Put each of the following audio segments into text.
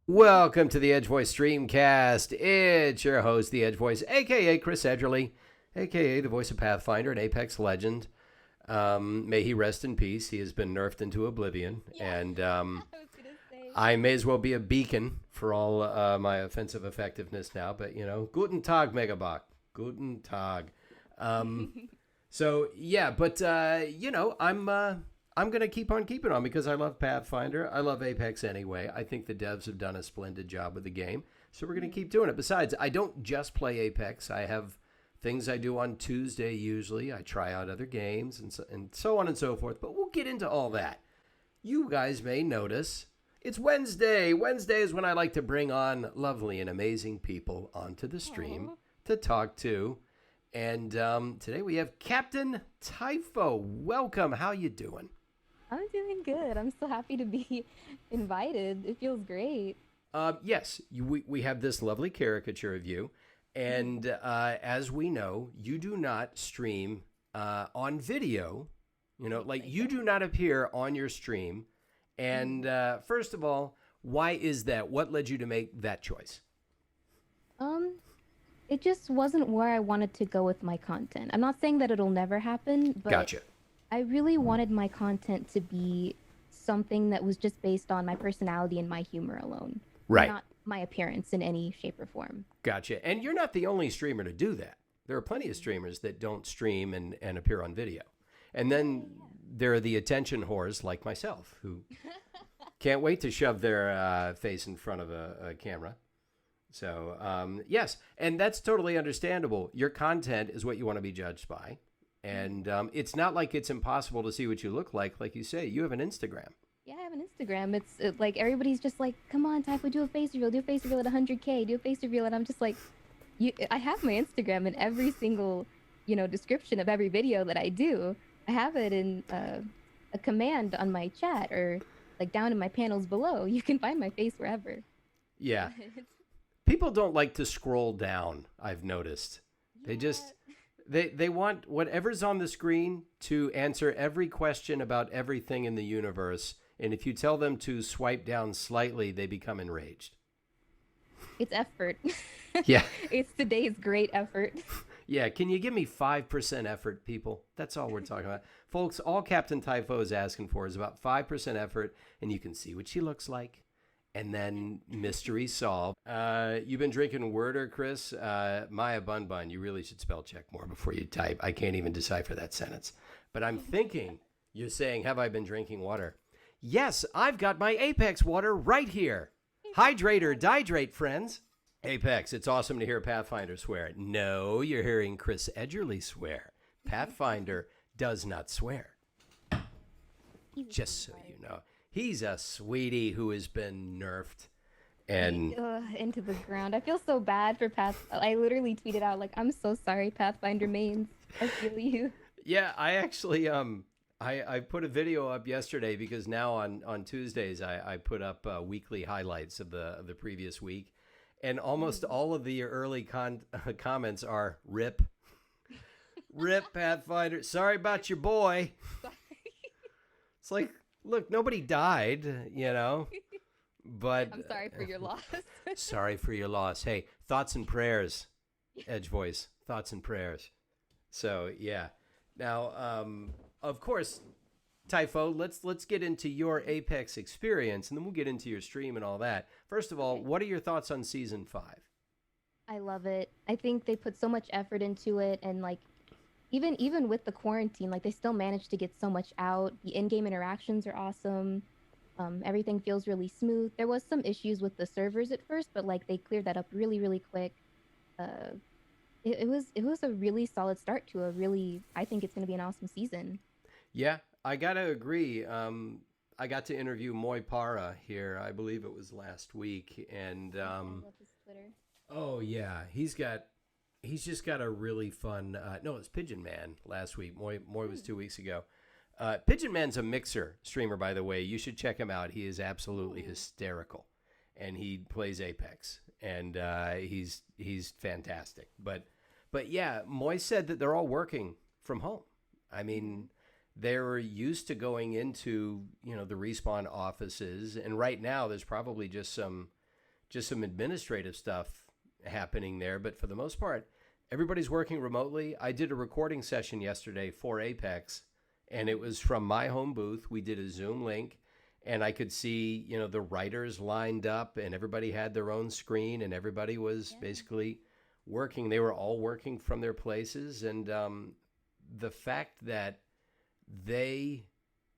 Welcome to the EDGEVOICE STREAMCAST. It's your host, the EDGEVOICE, a.k.a. Chris Edgerly, a.k.a. the voice of Pathfinder, an Apex legend. May he rest in peace. He has been nerfed into oblivion. Yeah, And I was gonna say. I may as well be a beacon for all my offensive effectiveness now. But, Guten Tag, Megabach. Guten Tag. Um, I'm going to keep on keeping on because I love Pathfinder. I love Apex anyway. I think the devs have done a splendid job with the game. So we're going to keep doing it. Besides, I don't just play Apex. I have things I do on Tuesday usually. I try out other games and so on and so forth. But we'll get into all that. You guys may notice it's Wednesday. Wednesday is when I like to bring on lovely and amazing people onto the stream Aw. to talk to. And today we have Captain Typho. Welcome. How you doing? I'm doing good. I'm so happy to be invited. It feels great. Yes, we have this lovely caricature of you. And as we know, you do not stream on video. You do not appear on your stream. And first of all, why is that? What led you to make that choice? Um, it just wasn't where I wanted to go with my content. I'm not saying that it'll never happen, but Gotcha. I really wanted my content to be something that was just based on my personality and my humor alone, Right. not my appearance in any shape or form. Gotcha. And you're not the only streamer to do that. There are plenty of streamers that don't stream and appear on video. And then there are the attention whores like myself who can't wait to shove their face in front of a camera. So, yes, and that's totally understandable. Your content is what you want to be judged by. And it's not like it's impossible to see what you look like. Like you say, you have an Instagram. Yeah, I have an Instagram. It's like everybody's just like, "Come on, Typho, do a face reveal. Do a face reveal at 100K. Do a face reveal." And I'm just like, I have my Instagram in every single, description of every video that I do. I have it in a command on my chat or like down in my panels below. You can find my face wherever. Yeah. But People don't like to scroll down, I've noticed. They yeah, just they want whatever's on the screen to answer every question about everything in the universe. And if you tell them to swipe down slightly, they become enraged. it's effort. Yeah. It's today's great effort. Yeah, can you give me 5% effort, people? That's all we're talking about. Folks, all Captain Typho is asking for is about 5% effort, and you can see what she looks like. And then mystery solved. You've been drinking Werder, Chris. Maya Bun Bun, you really should spell check more before you type. I can't even decipher that sentence. But I'm thinking you're saying, have I been drinking water? Yes, I've got my Apex water right here. Hydrate or dihydrate, friends. Apex, it's awesome to hear Pathfinder swear. No, you're hearing Chris Edgerly swear. Pathfinder does not swear. He's a Just so sweetheart. you know. He's a sweetie who has been nerfed. And Into the ground. I feel so bad for Path. I literally tweeted out like, "I'm so sorry, Pathfinder mains. I feel you." yeah, I actually I put a video up yesterday because now on Tuesdays I put up weekly highlights of the previous week. And almost Mm. all of the early comments are rip. Rip Pathfinder. Sorry about your boy. It's like, look, nobody died. But I'm sorry for your loss. sorry for your loss. Hey, thoughts and prayers, Edge Voice. Thoughts and prayers. So yeah. Now, of course, Typho, let's get into your Apex experience, and then we'll get into your stream and all that. First of all, Okay. what are your thoughts on season 5? I love it. I think they put so much effort into it, and like even with the quarantine, like they still managed to get so much out. The in-game interactions are awesome. Everything feels really smooth. There was some issues with the servers at first, but like they cleared that up really, really quick. Uh, it was a really solid start to a really. I think it's going to be an awesome season. Yeah, I gotta agree. I got to interview Moy Para here. I believe it was last week, and Yes, I love his Twitter. oh yeah, he's just got a really fun. No, it's Pigeon Man last week. Moy was Hmm. 2 weeks ago. Pigeon Man's a mixer streamer, by the way. You should check him out. He is absolutely Ooh. hysterical, and he plays Apex, and he's fantastic. But yeah, Moy said that they're all working from home. I Mhm. mean, they're used to going into the respawn offices, and right now there's probably just some just some administrative stuff happening there. But for the most part, everybody's working remotely. I did a recording session yesterday for Apex, and it was from my home booth. We did a Zoom link, and I could see, the writers lined up, and everybody had their own screen, and everybody was basically working. They were all working from their places, and the fact that they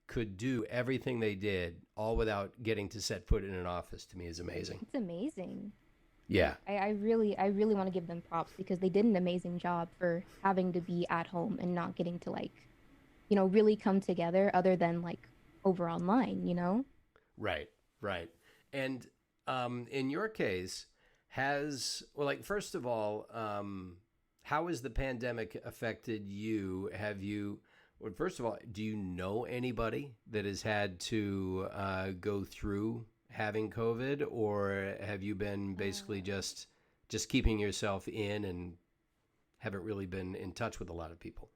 could do everything they did all without getting to set foot in an office, to me, is amazing. It's amazing. Yeah. I really want to give them props because they did an amazing job for having to be at home and not getting to really come together other than over online. Right. And in your case, first of all, how has the pandemic affected you? First of all, do you know anybody that has had to go through having COVID, or have you been basically just keeping yourself in and haven't really been in touch with a lot of people?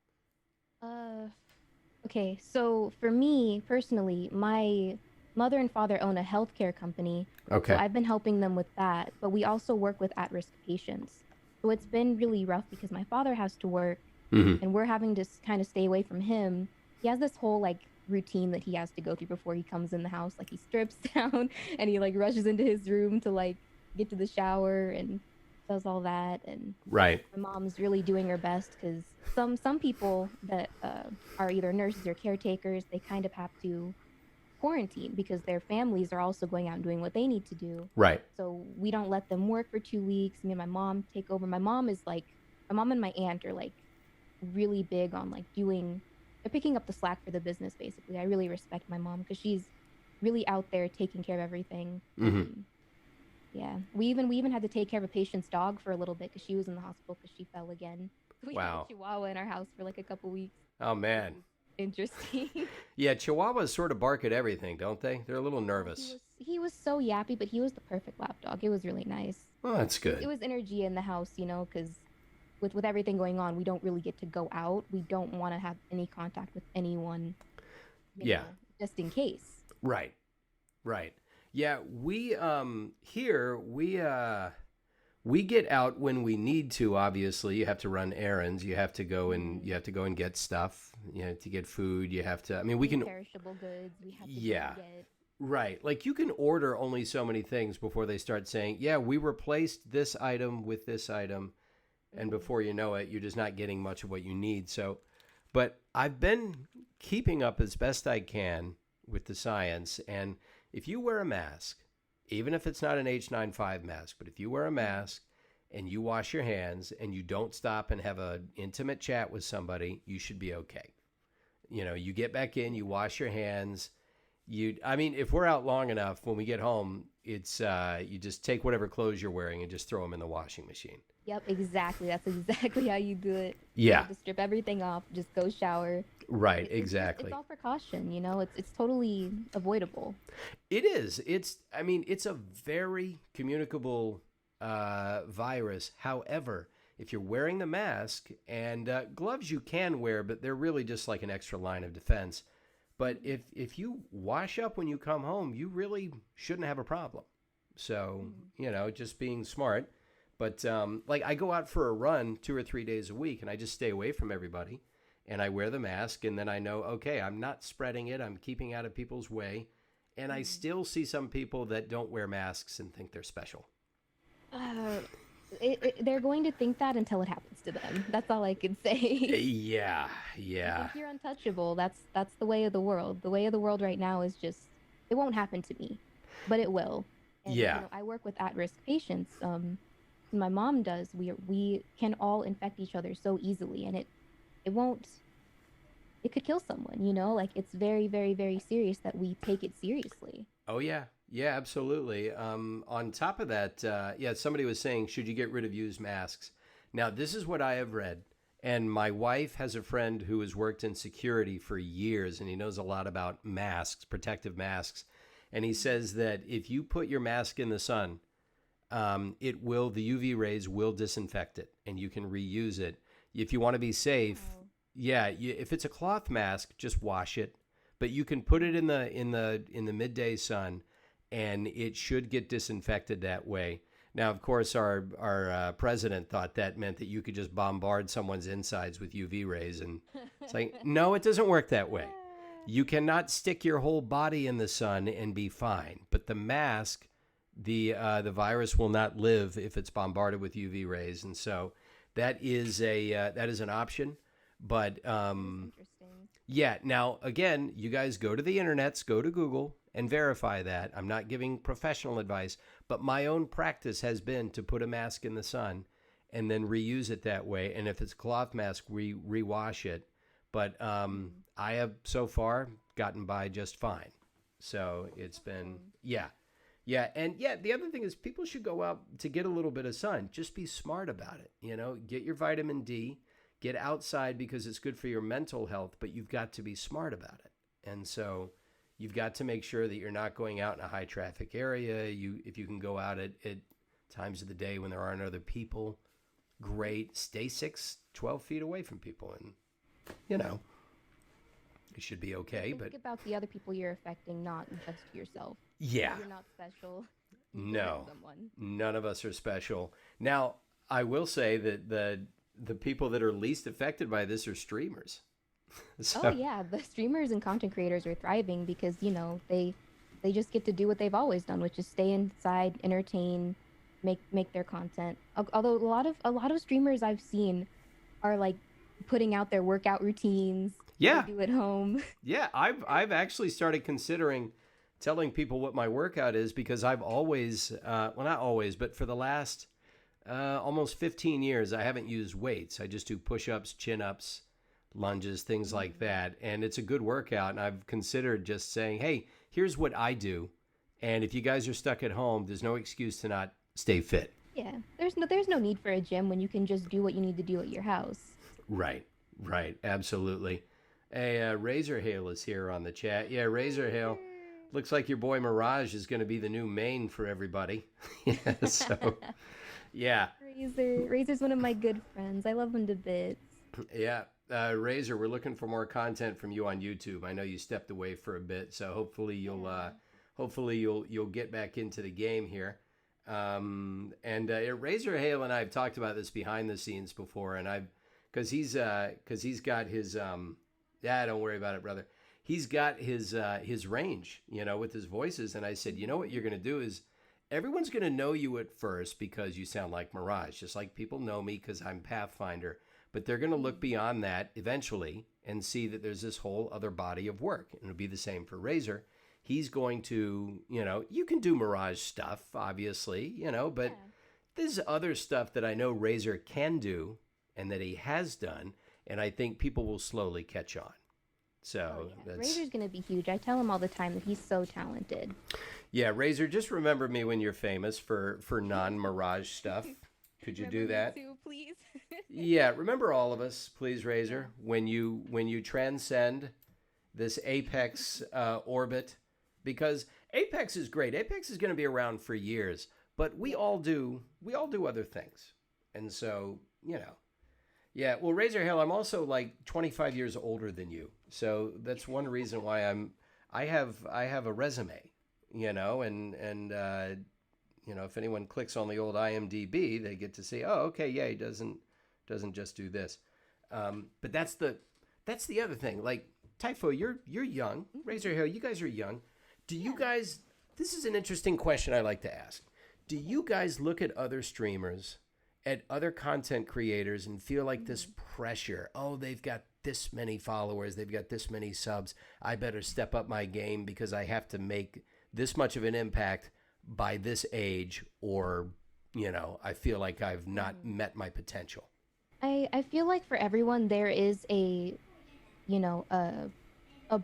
Okay, so for me personally, my mother and father own a healthcare company. Okay. So I've been helping them with that, but we also work with at-risk patients. So it's been really rough because my father has to work, and we're having to kind of stay away from him. He has this whole routine that he has to go through before he comes in the house. He strips down and he rushes into his room to get to the shower and does all that. And right. My mom's really doing her best because some people that are either nurses or caretakers, they kind of have to quarantine because their families are also going out and doing what they need to do. Right. So we don't let them work for 2 weeks. Me and my mom take over. My mom and my aunt are really big on they're picking up the slack for the business. Basically, I really respect my mom because she's really out there taking care of everything. Yeah, we even had to take care of a patient's dog for a little bit because she was in the hospital because she fell again. We had a Chihuahua in our house for a couple weeks. Oh man. Interesting. Yeah, Chihuahuas sort of bark at everything, don't they? They're a little nervous. He was so yappy, but he was the perfect lap dog. It was really nice. Oh, that's good. It was energy in the house, because with everything going on, we don't really get to go out. We don't want to have any contact with anyone. Just in case. Right. Yeah, we here we get out when we need to. Obviously, you have to run errands. You have to go and get stuff. To get food. You have to. I mean, we can perishable goods. We have to get. Right. You can order only so many things before they start saying, "Yeah, we replaced this item with this item," and before you know it, you're just not getting much of what you need. So, but I've been keeping up as best I can with the science, and if you wear a mask, even if it's not an H95 mask, but if you wear a mask and you wash your hands and you don't stop and have an intimate chat with somebody, you should be okay. You get back in, you wash your hands. If we're out long enough, when we get home, it's you just take whatever clothes you're wearing and just throw them in the washing machine. Yep, exactly. That's exactly how you do it. Yeah. You have to strip everything off, just go shower. Right, exactly. It's all precaution, it's totally avoidable. It is. It's a very communicable virus. However, if you're wearing the mask and gloves you can wear, but they're really just like an extra line of defense. But if you wash up when you come home, you really shouldn't have a problem. So, just being smart. But I go out for a run 2 or 3 days a week and I just stay away from everybody and I wear the mask and then I know, okay, I'm not spreading it. I'm keeping out of people's way. And I still see some people that don't wear masks and think they're special. They're going to think that until it happens to them. That's all I can say. Yeah. If you're untouchable, that's the way of the world. The way of the world right now is just, it won't happen to me, but it will. And, I work with at-risk patients. My mom does. We can all infect each other so easily, and it won't. It could kill someone. It's very, very, very serious that we take it seriously. Oh yeah. Yeah, absolutely. On top of that, somebody was saying, should you get rid of used masks? Now, this is what I have read. And my wife has a friend who has worked in security for years, and he knows a lot about masks, protective masks. And he says that if you put your mask in the sun, the UV rays will disinfect it, and you can reuse it. If you want to be safe, if it's a cloth mask, just wash it. But you can put it in the midday sun. and it should get disinfected that way. Now, of course, our president thought that meant that you could just bombard someone's insides with UV rays, and it's like, no, it doesn't work that way. You cannot stick your whole body in the sun and be fine. But the mask, the virus will not live if it's bombarded with UV rays, and so that is an option. But Interesting. yeah, now again, you guys go to the internets, go to Google, and verify that. I'm not giving professional advice, but my own practice has been to put a mask in the sun and then reuse it that way. And if it's a cloth mask, rewash it. But I have so far gotten by just fine. So it's been, yeah. And the other thing is people should go out to get a little bit of sun. Just be smart about it. Get your vitamin D, get outside because it's good for your mental health, but you've got to be smart about it. And so you've got to make sure that you're not going out in a high traffic area. If you can go out at times of the day when there aren't other people, great. Stay 12 feet away from people, and it should be okay. But think about the other people you're affecting, not just yourself. Yeah. You're not special. No, none of us are special. Now, I will say that the people that are least affected by this are streamers. So, Oh yeah, the streamers and content creators are thriving because they just get to do what they've always done, which is stay inside, entertain, make their content. Although a lot of streamers I've seen are like putting out their workout routines. Yeah. They do at home. Yeah, I've actually started considering telling people what my workout is because I've always, well, not always, but for the last almost 15 years, I haven't used weights. I just do push-ups, chin-ups, lunges, things like that. And it's a good workout. And I've considered just saying, hey, here's what I do. And if you guys are stuck at home, there's no excuse to not stay fit. Yeah, there's no need for a gym when you can just do what you need to do at your house. Right, absolutely. Hey, Razor Hail is here on the chat. Yeah, Razor Hail. Looks like your boy Mirage is going to be the new main for everybody. Yeah, so, yeah. Razor's one of my good friends. I love him to bits. Yeah, Razor, we're looking for more content from you on YouTube. I know you stepped away for a bit, so hopefully you'll get back into the game here. Razor Hail and I have talked about this behind the scenes before, and because he's got his don't worry about it, brother. He's got his range, with his voices. And I said, what you're going to do is everyone's going to know you at first because you sound like Mirage, just like people know me because I'm Pathfinder. But they're going to look beyond that eventually and see that there's this whole other body of work. And it'll be the same for Razor. He's going to, you can do Mirage stuff, obviously, but there's other stuff that I know Razor can do and that he has done. And I think people will slowly catch on. So Razor's going to be huge. I tell him all the time that he's so talented. Yeah, Razor, just remember me when you're famous for non-Mirage stuff. Could you do that? Me too, please. Yeah, remember all of us, please, Razor. When you transcend this Apex orbit, because Apex is great. Apex is going to be around for years, but we all do other things, and so Yeah, well, Razor Hill, I'm also like 25 years older than you, so that's one reason why I have a resume, and if anyone clicks on the old IMDb, they get to see, oh, okay, yeah, he doesn't just do this, but that's the other thing. Like Typho, you're young, Razor Hill, you guys are young. Do you guys? This is an interesting question I like to ask. Do you guys look at other streamers, at other content creators, and feel like this pressure? Oh, they've got this many followers, they've got this many subs. I better step up my game because I have to make this much of an impact by this age, or I feel like I've not met my potential. I feel like for everyone there is a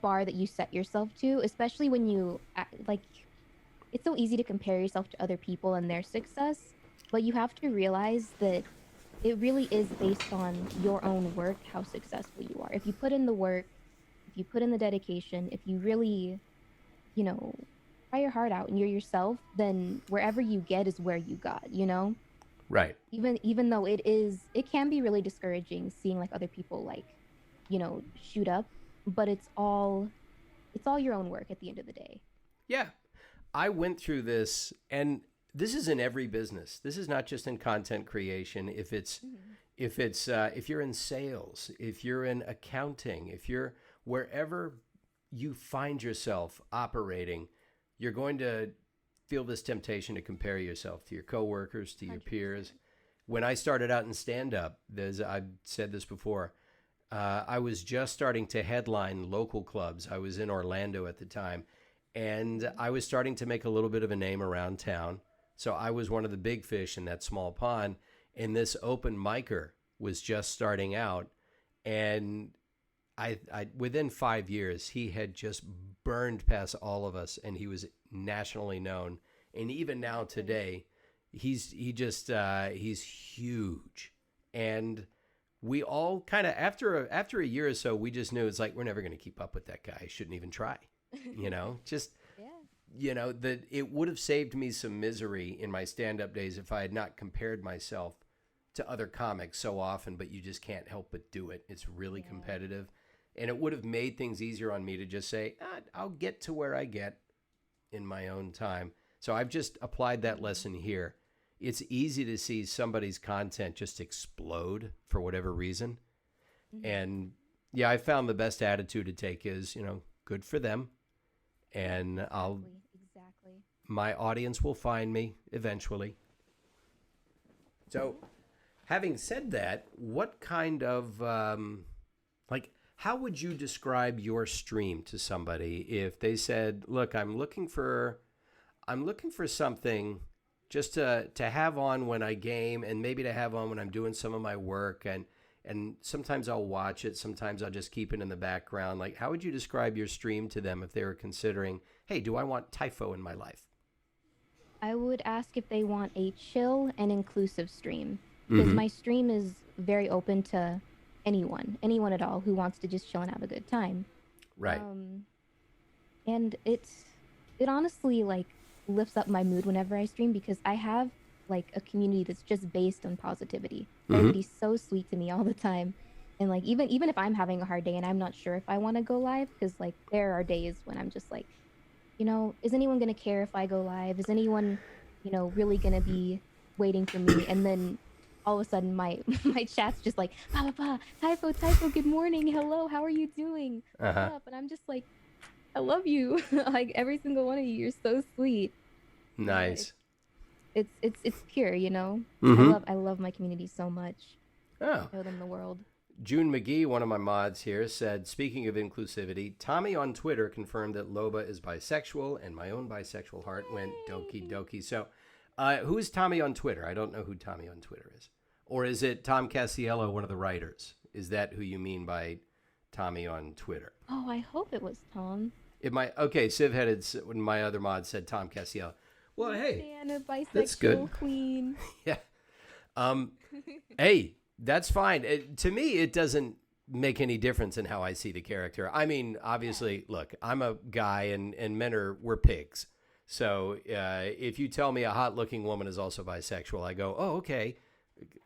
bar that you set yourself to, especially when you like. It's so easy to compare yourself to other people and their success, but you have to realize that it really is based on your own work, how successful you are. If you put in the work, if you put in the dedication, if you really, try your heart out and you're yourself, then wherever you get is where you got, Right. Even though it can be really discouraging seeing like other people shoot up, but it's all your own work at the end of the day. Yeah. I went through this, and this is in every business. This is not just in content creation. If you're in sales, if you're in accounting, if you're wherever you find yourself operating, you're going to feel this temptation to compare yourself to your coworkers, to your 100%. peers. When I started out in stand-up, I've said this before, I was just starting to headline local clubs. I was in Orlando at the time, and I was starting to make a little bit of a name around town. So I was one of the big fish in that small pond, and this open micer was just starting out, and I within 5 years, he had just burned past all of us, and he was nationally known. And even now today, he's huge. And we all kind of, after a year or so, we just knew it's like, we're never going to keep up with that guy. I shouldn't even try, just, Yeah. that it would have saved me some misery in my stand-up days if I had not compared myself to other comics so often, but you just can't help but do it. It's really competitive. And it would have made things easier on me to just say, I'll get to where I get in my own time. So I've just applied that lesson here. It's easy to see somebody's content just explode for whatever reason. And yeah, I found the best attitude to take is, good for them. And Exactly. my audience will find me eventually. So having said that, what kind of, how would you describe your stream to somebody if they said, look, I'm looking for something just to have on when I game, and maybe to have on when I'm doing some of my work, and sometimes I'll watch it, sometimes I'll just keep it in the background. Like, how would you describe your stream to them if they were considering, hey, do I want Typho in my life? I would ask if they want a chill and inclusive stream, because my stream is very open to anyone at all who wants to just chill and have a good time. Right. And it honestly lifts up my mood whenever I stream, because I have a community that's just based on positivity. Everybody's so sweet to me all the time. And even if I'm having a hard day and I'm not sure if I want to go live, because there are days when I'm just is anyone going to care if I go live? Is anyone, really going to be waiting for me? And then all of a sudden my chat's just Typho, good morning, hello, how are you doing? What's up? And I'm just I love you. Every single one of you, you're so sweet. Nice. It's pure, Mm-hmm. I love my community so much. Oh. I owe them the world. June McGee, one of my mods here, said, speaking of inclusivity, Tommy on Twitter confirmed that Loba is bisexual, and my own bisexual heart went dokie dokie. So who's Tommy on Twitter? I don't know who Tommy on Twitter is. Or is it Tom Cassiello, one of the writers? Is that who you mean by Tommy on Twitter? Oh, I hope it was Tom. Okay, Civ-headed, my other mod said Tom Cassiello. Well, hey, Diana, bisexual that's good. Queen. Yeah. Hey, that's fine. To me, it doesn't make any difference in how I see the character. I mean, obviously, look, I'm a guy, and men we're pigs. So if you tell me a hot-looking woman is also bisexual, I go, oh, okay.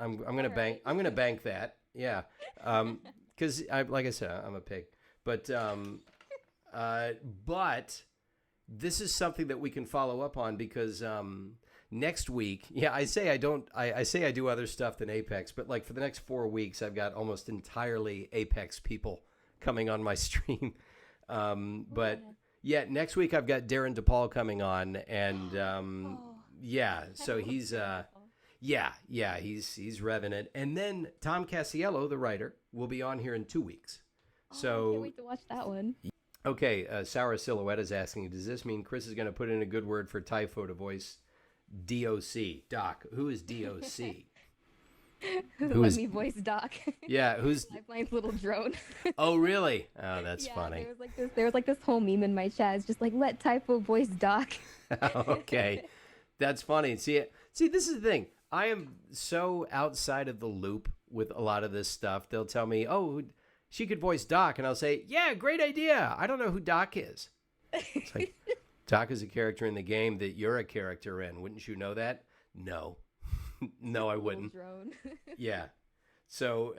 I'm gonna bank. I'm gonna bank that. Yeah. Because like I said, I'm a pig. But this is something that we can follow up on, because next week, I say I do other stuff than Apex, but for the next 4 weeks, I've got almost entirely Apex people coming on my stream. But next week I've got Darren DePaul coming on, and so he's he's revving it. And then Tom Cassiello, the writer, will be on here in 2 weeks. So I can't wait to watch that one. Okay, Sour Silhouette is asking, does this mean Chris is going to put in a good word for Typho to voice DOC? Doc, who is DOC? Let me voice Doc. Yeah, who's... Pipeline's little drone. Oh, really? Oh, that's funny. There was this whole meme in my chat. It's just let Typho voice Doc. Okay, that's funny. See, this is the thing. I am so outside of the loop with a lot of this stuff. They'll tell me, oh, she could voice Doc, and I'll say, yeah, great idea. I don't know who Doc is. It's like, Doc is a character in the game that you're a character in. Wouldn't you know that? No. No, I wouldn't. Drone. Yeah. So,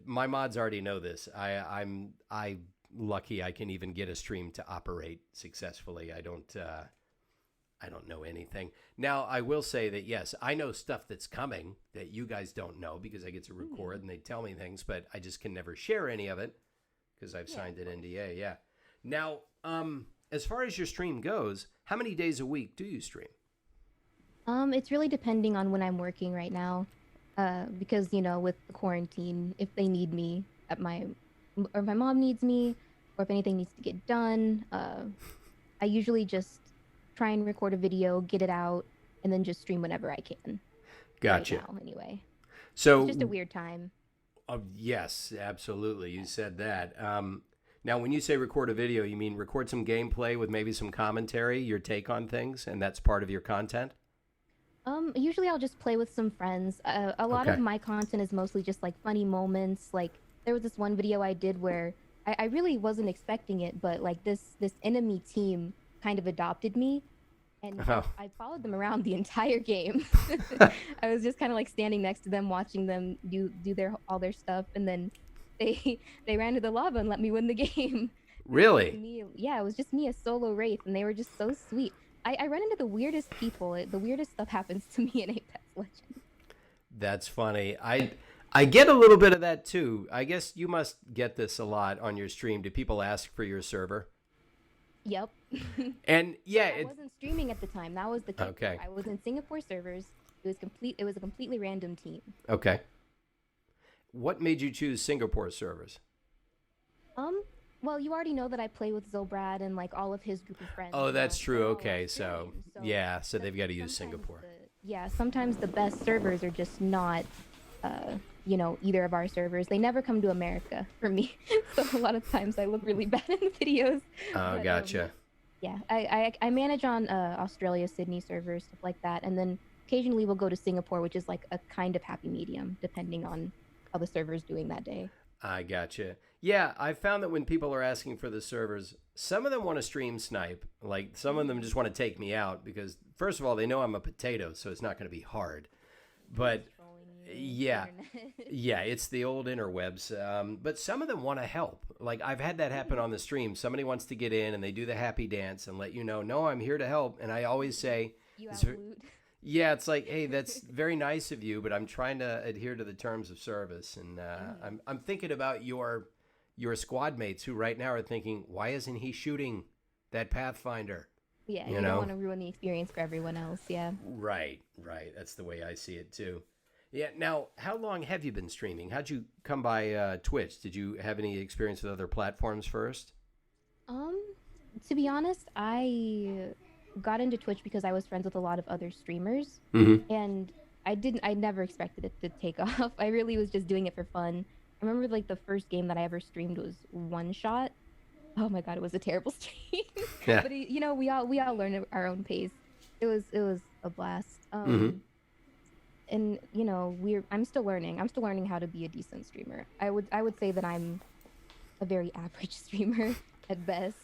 my mods already know this. I'm lucky I can even get a stream to operate successfully. I don't I don't know anything. Now, I will say that, yes, I know stuff that's coming that you guys don't know because I get to record and they tell me things, but I just can never share any of it because I've signed an NDA. Yeah. Now, as far as your stream goes, how many days a week do you stream? It's really depending on when I'm working right now, because with the quarantine, if they need me or if my mom needs me, or if anything needs to get done, I usually just try and record a video, get it out, and then just stream whenever I can. Gotcha. Right now, anyway. So it's just a weird time. Yes, absolutely. You said that. Now, when you say record a video, you mean record some gameplay with maybe some commentary, your take on things, and that's part of your content? Usually I'll just play with some friends. A lot of my content is mostly just like funny moments. Like there was this one video I did where I really wasn't expecting it, but like this enemy team kind of adopted me, and I followed them around the entire game. I was just kind of like standing next to them, watching them do all their stuff, and then they ran to the lava and let me win the game. Really? It was just me, a solo wraith, and they were just so sweet. I run into the weirdest people. The weirdest stuff happens to me in Apex Legends. That's funny. I get a little bit of that too. I guess you must get this a lot on your stream. Do people ask for your server? Yep. And yeah, I wasn't streaming at the time. That was the kicker. Okay. I was in Singapore servers. It was a completely random team. Okay. What made you choose Singapore servers? Well, you already know that I play with Zobrad and like all of his group of friends. Oh, that's true. Okay, so they've got to use Singapore. Sometimes the best servers are just not, either of our servers. They never come to America for me, so a lot of times I look really bad in the videos. Oh, gotcha. I manage on Australia, Sydney servers, stuff like that, and then occasionally we'll go to Singapore, which is like a kind of happy medium, depending on how the server's doing that day. I gotcha. Yeah, I found that when people are asking for the servers, some of them want to stream snipe. Like, some of them just want to take me out because, first of all, they know I'm a potato, so it's not going to be hard. But, yeah, it's the old interwebs. But some of them want to help. Like, I've had that happen on the stream. Somebody wants to get in, and they do the happy dance and let you know, no, I'm here to help. And I always say... You have loot. Yeah, it's like, hey, that's very nice of you, but I'm trying to adhere to the terms of service. And I'm thinking about your squad mates who right now are thinking, why isn't he shooting that Pathfinder? Yeah, you don't want to ruin the experience for everyone else, yeah. Right. That's the way I see it, too. Yeah, now, how long have you been streaming? How'd you come by Twitch? Did you have any experience with other platforms first? To be honest, I got into Twitch because I was friends with a lot of other streamers, and I never expected it to take off. I really was just doing it for fun. I remember like the first game that I ever streamed was One Shot. Oh my god, it was a terrible stream. Yeah. But we all learn at our own pace. It was a blast. And I'm still learning. I'm still learning how to be a decent streamer. I would say that I'm a very average streamer at best.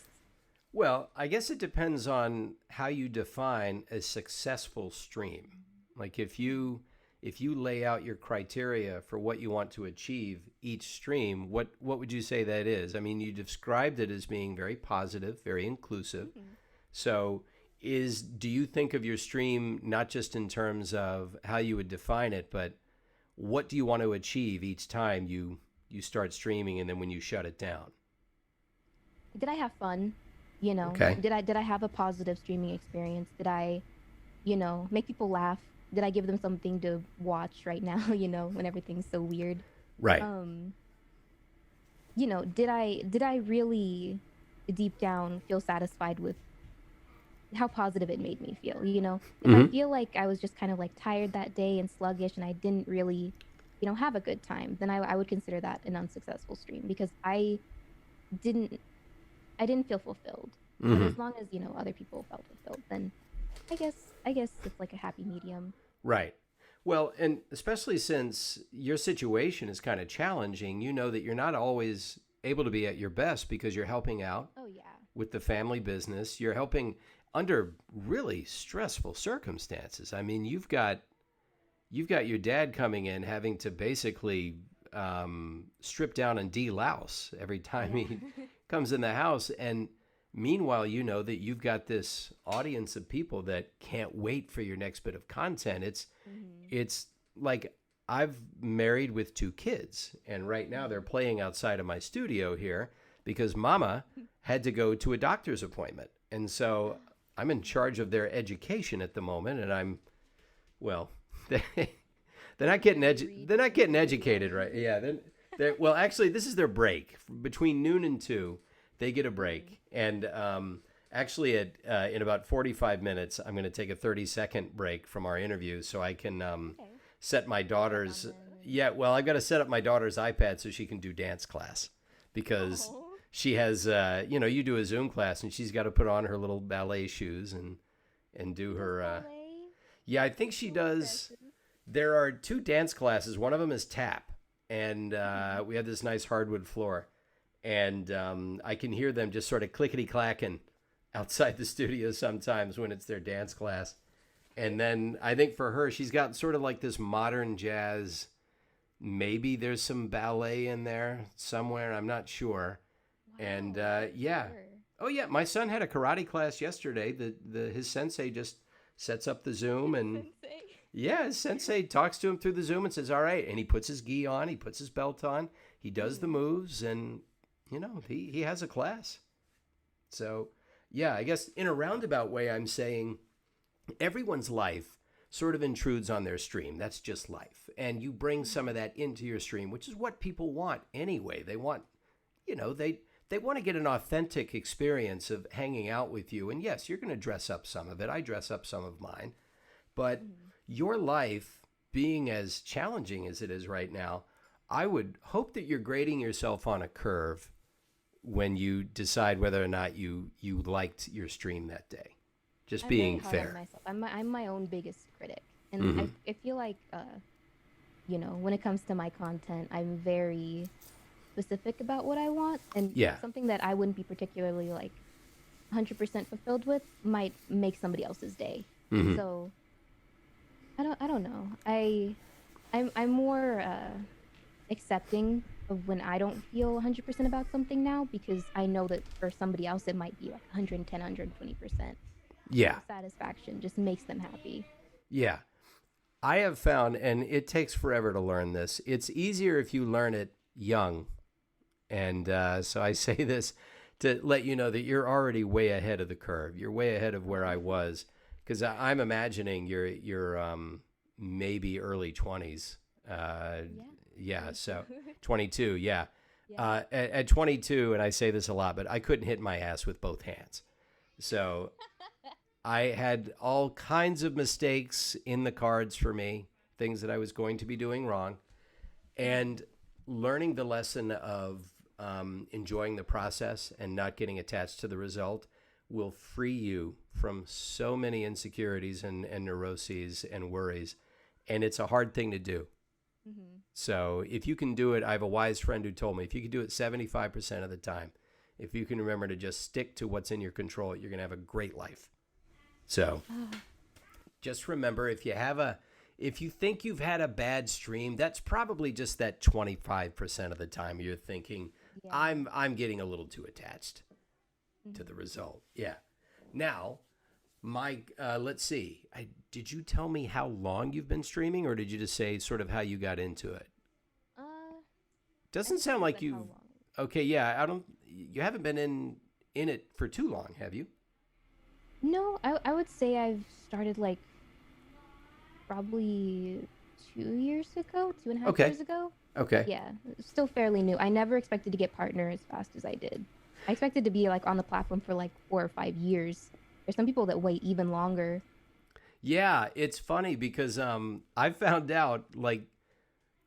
Well, I guess it depends on how you define a successful stream. Like if you lay out your criteria for what you want to achieve each stream, what would you say that is? I mean, you described it as being very positive, very inclusive. So do you think of your stream not just in terms of how you would define it, but what do you want to achieve each time you start streaming and then when you shut it down? Did I have fun? Okay. Did I have a positive streaming experience? Did I, make people laugh? Did I give them something to watch right now, when everything's so weird? Right. Did I really deep down feel satisfied with how positive it made me feel, If I feel like I was just kind of like tired that day and sluggish and I didn't really, have a good time, then I would consider that an unsuccessful stream because I didn't feel fulfilled. But as long as other people felt fulfilled, then I guess it's like a happy medium. Right. Well, and especially since your situation is kind of challenging, you know that you're not always able to be at your best because you're helping out. Oh yeah. With the family business, you're helping under really stressful circumstances. I mean, you've got your dad coming in having to basically strip down and delouse every time he comes in the house. And Meanwhile, you know that you've got this audience of people that can't wait for your next bit of content. It's like I've married with 2 kids, and right now they're playing outside of my studio here because Mama had to go to a doctor's appointment. And so I'm in charge of their education at the moment, and they're not getting educated, right? Yeah, well, actually, this is their break. Between noon and 2, they get a break. And actually, in about 45 minutes, I'm going to take a 30-second break from our interview so I can set my daughter's... Yeah, well, I've got to set up my daughter's iPad so she can do dance class because she has, you do a Zoom class and she's got to put on her little ballet shoes and do her... yeah, I think she does... There are 2 dance classes. One of them is tap, and we have this nice hardwood floor. And I can hear them just sort of clickety-clacking outside the studio sometimes when it's their dance class. And then I think for her, she's got sort of like this modern jazz. Maybe there's some ballet in there somewhere. I'm not sure. Wow, and yeah. Sure. Oh, yeah. My son had a karate class yesterday. His sensei just sets up the Zoom and... Yeah, his sensei talks to him through the Zoom and says, all right. And he puts his gi on. He puts his belt on. He does the moves and... he has a class. So, yeah, I guess in a roundabout way, I'm saying everyone's life sort of intrudes on their stream. That's just life. And you bring some of that into your stream, which is what people want anyway. They want, they want to get an authentic experience of hanging out with you. And yes, you're going to dress up some of it. I dress up some of mine. But your life being as challenging as it is right now, I would hope that you're grading yourself on a curve when you decide whether or not you liked your stream that day. Just being fair. I'm my own biggest critic. And I feel like, when it comes to my content, I'm very specific about what I want. And something that I wouldn't be particularly 100% fulfilled with might make somebody else's day. So I don't know. I'm more accepting of when I don't feel 100% about something now, because I know that for somebody else it might be 110, 120%. Yeah. Satisfaction just makes them happy. Yeah. I have found, and it takes forever to learn this, it's easier if you learn it young. And so I say this to let you know that you're already way ahead of the curve. You're way ahead of where I was, because I'm imagining you're maybe early 20s. Yeah, so 22, yeah. At 22, and I say this a lot, but I couldn't hit my ass with both hands. So I had all kinds of mistakes in the cards for me, things that I was going to be doing wrong. And learning the lesson of enjoying the process and not getting attached to the result will free you from so many insecurities and neuroses and worries. And it's a hard thing to do. So if you can do it, I have a wise friend who told me, if you can do it 75% of the time, if you can remember to just stick to what's in your control, you're going to have a great life. So just remember, if you think you've had a bad stream, that's probably just that 25% of the time you're thinking, I'm getting a little too attached to the result. Yeah. Now, let's see. Did you tell me how long you've been streaming, or did you just say sort of how you got into it? Doesn't sound like you. Okay, yeah. You haven't been in it for too long, have you? No, I would say I've started probably 2 years ago, 2.5 years ago. Okay. Yeah, still fairly new. I never expected to get partner as fast as I did. I expected to be on the platform for 4 or 5 years. There's some people that wait even longer. Yeah, it's funny because I found out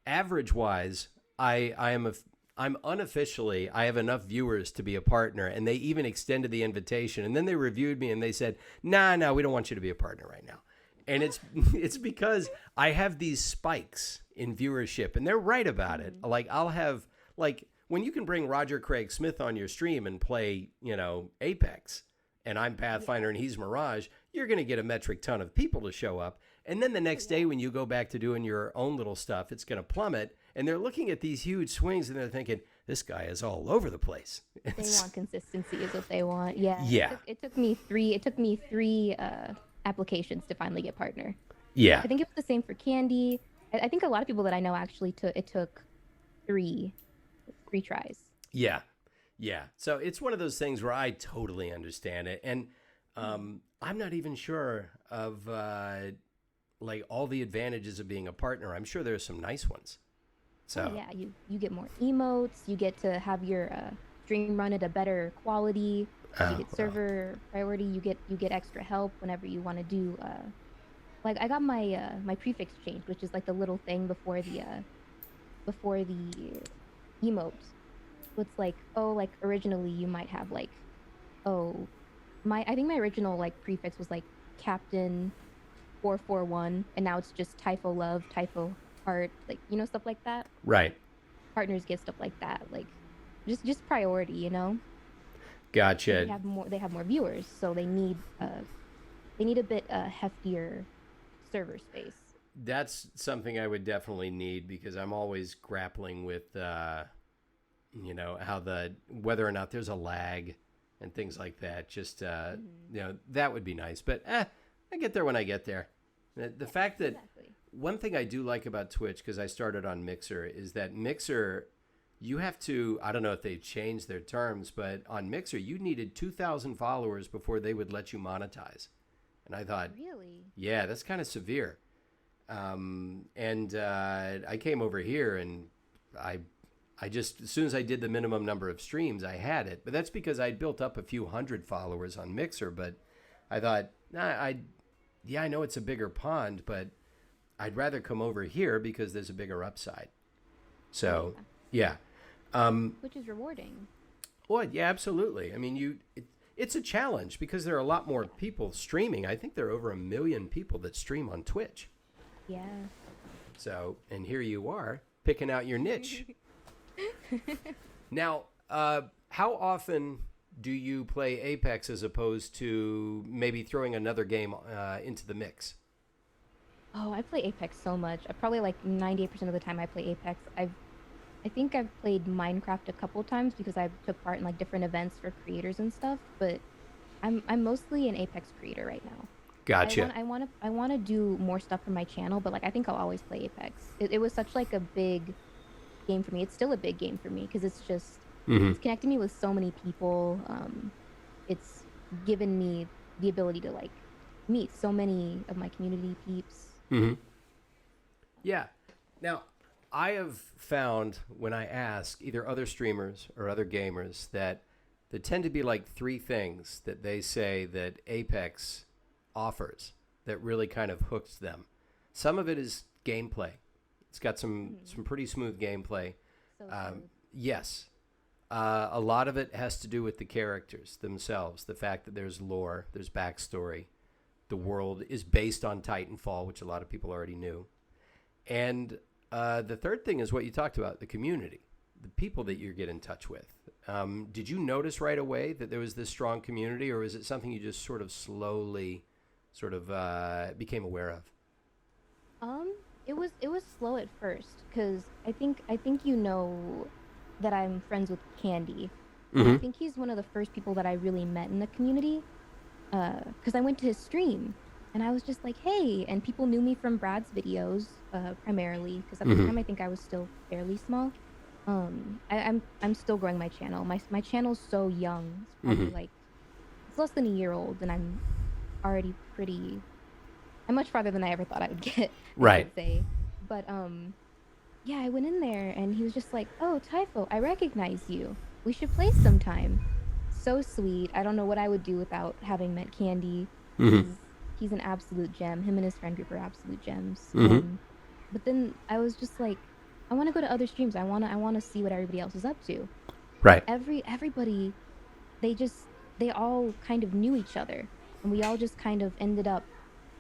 average wise, I'm unofficially, I have enough viewers to be a partner, and they even extended the invitation, and then they reviewed me and they said, nah, we don't want you to be a partner right now. And it's because I have these spikes in viewership, and they're right about it. I'll have when you can bring Roger Craig Smith on your stream and play, Apex, and I'm Pathfinder and he's Mirage, you're going to get a metric ton of people to show up. And then the next day when you go back to doing your own little stuff, it's going to plummet. and they're looking at these huge swings and they're thinking, this guy is all over the place. They want consistency is what they want. Yeah. Yeah. It took me three applications to finally get partner. Yeah. I think it was the same for Candy. I think a lot of people that I know actually took three tries. Yeah. Yeah. So it's one of those things where I totally understand it. And I'm not even sure of like all the advantages of being a partner. I'm sure there's some nice ones. So yeah, you get more emotes. You get to have your stream run at a better quality. You get server priority. You get extra help whenever you want to do. Like I got my my prefix changed, which is like the little thing before the emotes. So it's like, oh, like originally you might have like, oh, I think my original like prefix was like Captain 441, and now it's just Typho Love, Typho Heart, like stuff like that. Right. Partners get stuff like that, like just priority, Gotcha. They have more viewers, so they need a bit heftier server space. That's something I would definitely need because I'm always grappling with how whether or not there's a lag and things like that. Just that would be nice, but I get there when I get there. The fact that one thing I do like about Twitch, because I started on Mixer, is that Mixer, you have to, I don't know if they've changed their terms, but on Mixer, you needed 2,000 followers before they would let you monetize. And I thought, really? Yeah, that's kind of severe. I came over here and I just, as soon as I did the minimum number of streams, I had it. But that's because I'd built up a few hundred followers on Mixer. But I thought, I know it's a bigger pond, but I'd rather come over here because there's a bigger upside. So, yeah. Which is rewarding. Well, yeah, absolutely. I mean, it's a challenge because there are a lot more people streaming. I think there are over 1 million people that stream on Twitch. Yeah. So, and here you are picking out your niche. Now, how often do you play Apex as opposed to maybe throwing another game into the mix? Oh, I play Apex so much. Probably like 98% of the time I play Apex. I think I've played Minecraft a couple times because I took part in like different events for creators and stuff, but I'm mostly an Apex creator right now. Gotcha. I want to do more stuff for my channel, but like I think I'll always play Apex. It was such like a big game for me. It's still a big game for me because it's just it's connecting me with so many people. It's given me the ability to like meet so many of my community peeps. Yeah. Now, I have found when I ask either other streamers or other gamers that there tend to be like 3 things that they say that Apex offers that really kind of hooks them. Some of it is gameplay. It's got some pretty smooth gameplay. So yes. A lot of it has to do with the characters themselves, the fact that there's lore, there's backstory. The world is based on Titanfall, which a lot of people already knew. And the third thing is what you talked about, the community, the people that you get in touch with. Did you notice right away that there was this strong community, or is it something you just sort of slowly became aware of? It was slow at first because I think that I'm friends with Candy. I think he's one of the first people that I really met in the community. Because I went to his stream and I was just like, hey, and people knew me from Brad's videos primarily because at the time I think I was still fairly small. I'm still growing my channel. My channel's so young. It's probably like it's less than a year old, and I'm already I'm much farther than I ever thought I would get. Right. I would say, but yeah, I went in there and he was just like, oh, Typho, I recognize you. We should play sometime. So sweet. I don't know what I would do without having met Candy. He's an absolute gem. Him and his friend group are absolute gems. But then I was just like, I want to go to other streams. I want to see what everybody else is up to. Right. Everybody, they all kind of knew each other, and we all just kind of ended up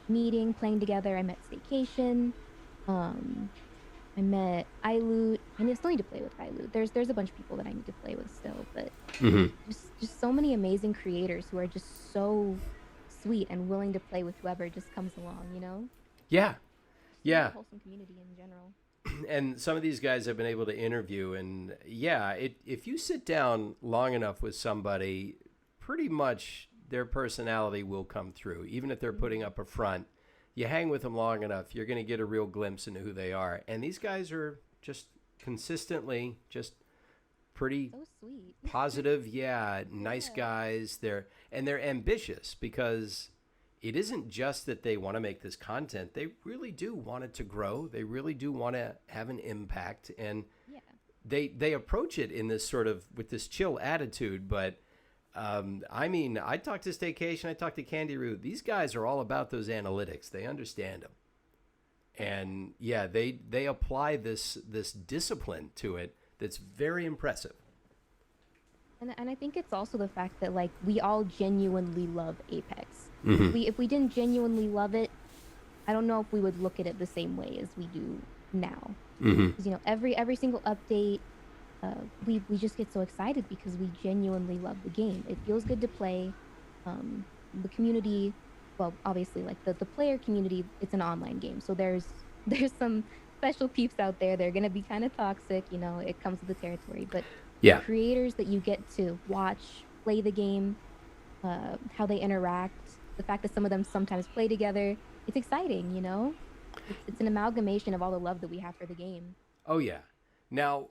meeting, playing together. I met Staycation. I met iLoot. I still need to play with iLoot. There's a bunch of people that I need to play with still, but just so many amazing creators who are just so sweet and willing to play with whoever just comes along, Yeah. Yeah. Wholesome community in general. and some of these guys I've been able to interview, and yeah, if you sit down long enough with somebody, pretty much their personality will come through, even if they're putting up a front. You hang with them long enough, you're going to get a real glimpse into who they are. And these guys are just consistently just pretty So sweet. positive, yeah, nice Yeah. guys. They're ambitious because it isn't just that they want to make this content. They really do want it to grow. They really do want to have an impact, and Yeah. they approach it in this sort of with this chill attitude. But I mean, I talked to Staycation, I talked to Candy Root. These guys are all about those analytics. They understand them, and yeah, they apply this discipline to it. That's very impressive. And I think it's also the fact that like we all genuinely love Apex. Mm-hmm. If we didn't genuinely love it, I don't know if we would look at it the same way as we do now. Mm-hmm. Because every single update, we just get so excited because we genuinely love the game. It feels good to play. The community, well, obviously, like the player community, it's an online game, so there's some special peeps out there. They're gonna be kind of toxic, it comes with the territory. But Yeah. the creators that you get to watch play the game, how they interact, the fact that some of them sometimes play together, it's exciting. It's an amalgamation of all the love that we have for the game. Oh, yeah. Now,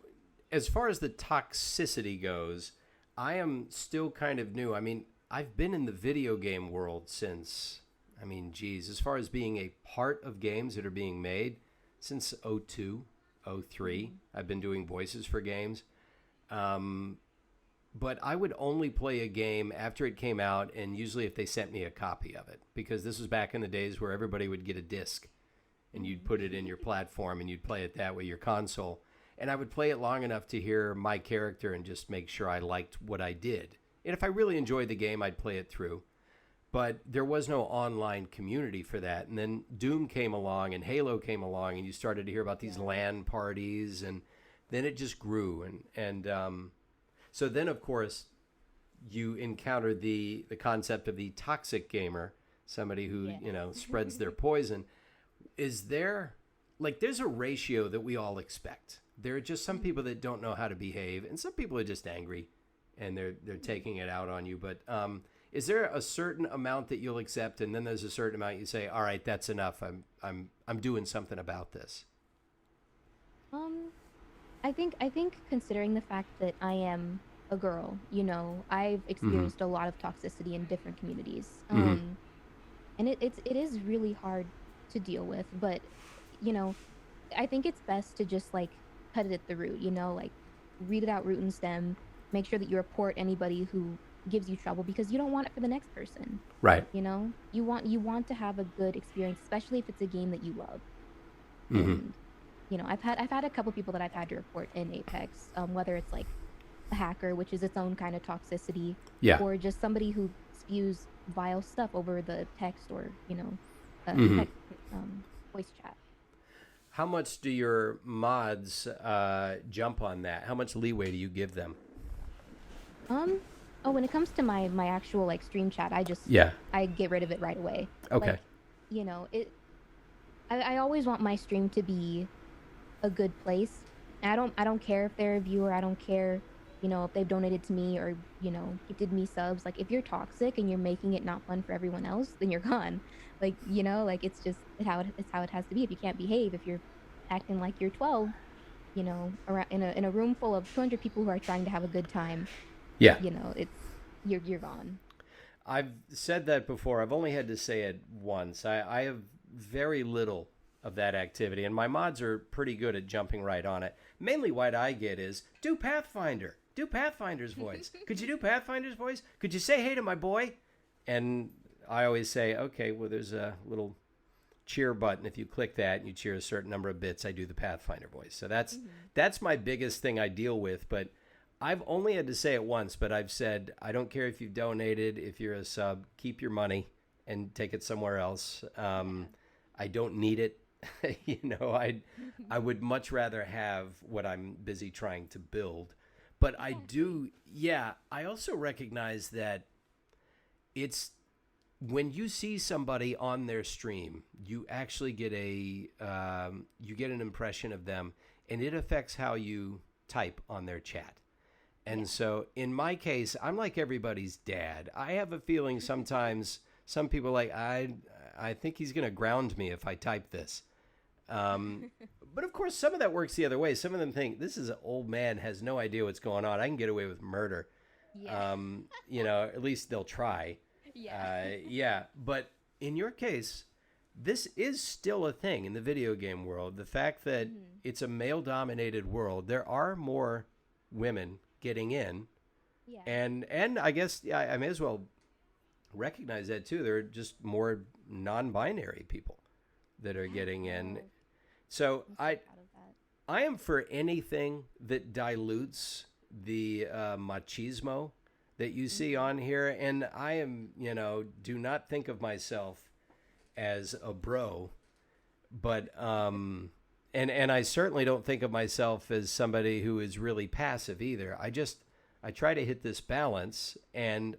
as far as the toxicity goes, I am still kind of new. I mean, I've been in the video game world since, I mean, geez, as far as being a part of games that are being made, since '02, '03, I've been doing voices for games. But I would only play a game after it came out, and usually if they sent me a copy of it, because this was back in the days where everybody would get a disc, and you'd put it in your platform, and you'd play it that way, your console. And I would play it long enough to hear my character and just make sure I liked what I did. And if I really enjoyed the game, I'd play it through. But there was no online community for that. And then Doom came along and Halo came along, and you started to hear about these LAN parties, and then it just grew. So then, of course, you encounter the concept of the toxic gamer, somebody who, spreads their poison. Is there, like, there's a ratio that we all expect. There are just some people that don't know how to behave, and some people are just angry, and they're taking it out on you. But is there a certain amount that you'll accept, and then there's a certain amount you say, all right, that's enough. I'm doing something about this. I think considering the fact that I am a girl, I've experienced a lot of toxicity in different communities. And it is really hard to deal with, but I think it's best to just like cut it at the root, like read it out root and stem, make sure that you report anybody who gives you trouble, because you don't want it for the next person. Right. You want to have a good experience, especially if it's a game that you love. Mm-hmm. And I've had a couple people that I've had to report in Apex, whether it's like a hacker, which is its own kind of toxicity, Yeah. or just somebody who spews vile stuff over the text or text, voice chat. How much do your mods jump on that? How much leeway do you give them? When it comes to my actual like stream chat, I get rid of it right away. Okay. Like, I always want my stream to be a good place. And I don't care if they're a viewer. I don't care, if they've donated to me or, gifted me subs. Like, if you're toxic and you're making it not fun for everyone else, then you're gone. Like, like it's just how it has to be. If you can't behave, if you're acting like you're 12, around in a room full of 200 people who are trying to have a good time, Yeah. it's you're gone. I've said that before. I've only had to say it once. I have very little of that activity, and my mods are pretty good at jumping right on it. Mainly what I get is, do Pathfinder. Do Pathfinder's voice. Could you do Pathfinder's voice? Could you say hey to my boy? And I always say, okay, well, there's a little cheer button. If you click that and you cheer a certain number of bits, I do the Pathfinder voice. So that's my biggest thing I deal with. But I've only had to say it once, but I've said, I don't care if you've donated, if you're a sub, keep your money and take it somewhere else. I don't need it. I would much rather have what I'm busy trying to build. But I do, I also recognize that it's when you see somebody on their stream, you actually get you get an impression of them, and it affects how you type on their chat. And so in my case, I'm like everybody's dad. I have a feeling sometimes some people are like, I think he's going to ground me if I type this. But of course, some of that works the other way. Some of them think this is an old man, has no idea what's going on. I can get away with murder. Yeah. At least they'll try. Yeah. But in your case, this is still a thing in the video game world. The fact that it's a male-dominated world, there are more women getting in. Yeah. And I guess I may as well recognize that too. There are just more non-binary people that are getting in. So I'm so proud of that. I am for anything that dilutes the machismo that you see on here. And I am, do not think of myself as a bro, but and I certainly don't think of myself as somebody who is really passive either. I try to hit this balance, and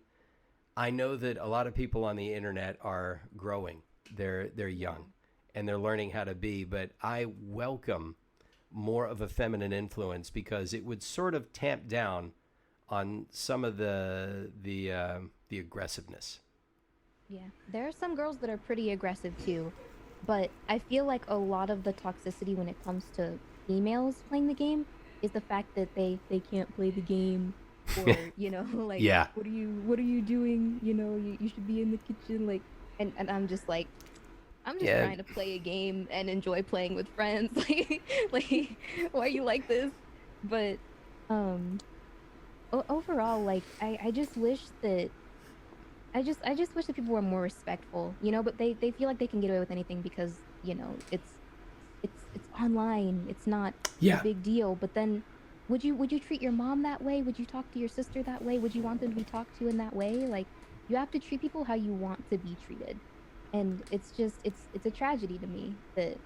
I know that a lot of people on the internet are growing. They're young and they're learning how to be, but I welcome more of a feminine influence because it would sort of tamp down on some of the aggressiveness. Yeah. There are some girls that are pretty aggressive too, but I feel like a lot of the toxicity when it comes to females playing the game is the fact that they can't play the game, or like, what are you doing, you should be in the kitchen, like, and I'm just like, I'm just trying to play a game and enjoy playing with friends. like why are you like this? But overall, like, I just wish that I just wish that people were more respectful, but they feel like they can get away with anything because, it's online. It's not a big deal. But then would you treat your mom that way? Would you talk to your sister that way? Would you want them to be talked to in that way? Like, you have to treat people how you want to be treated. And it's just it's a tragedy to me that,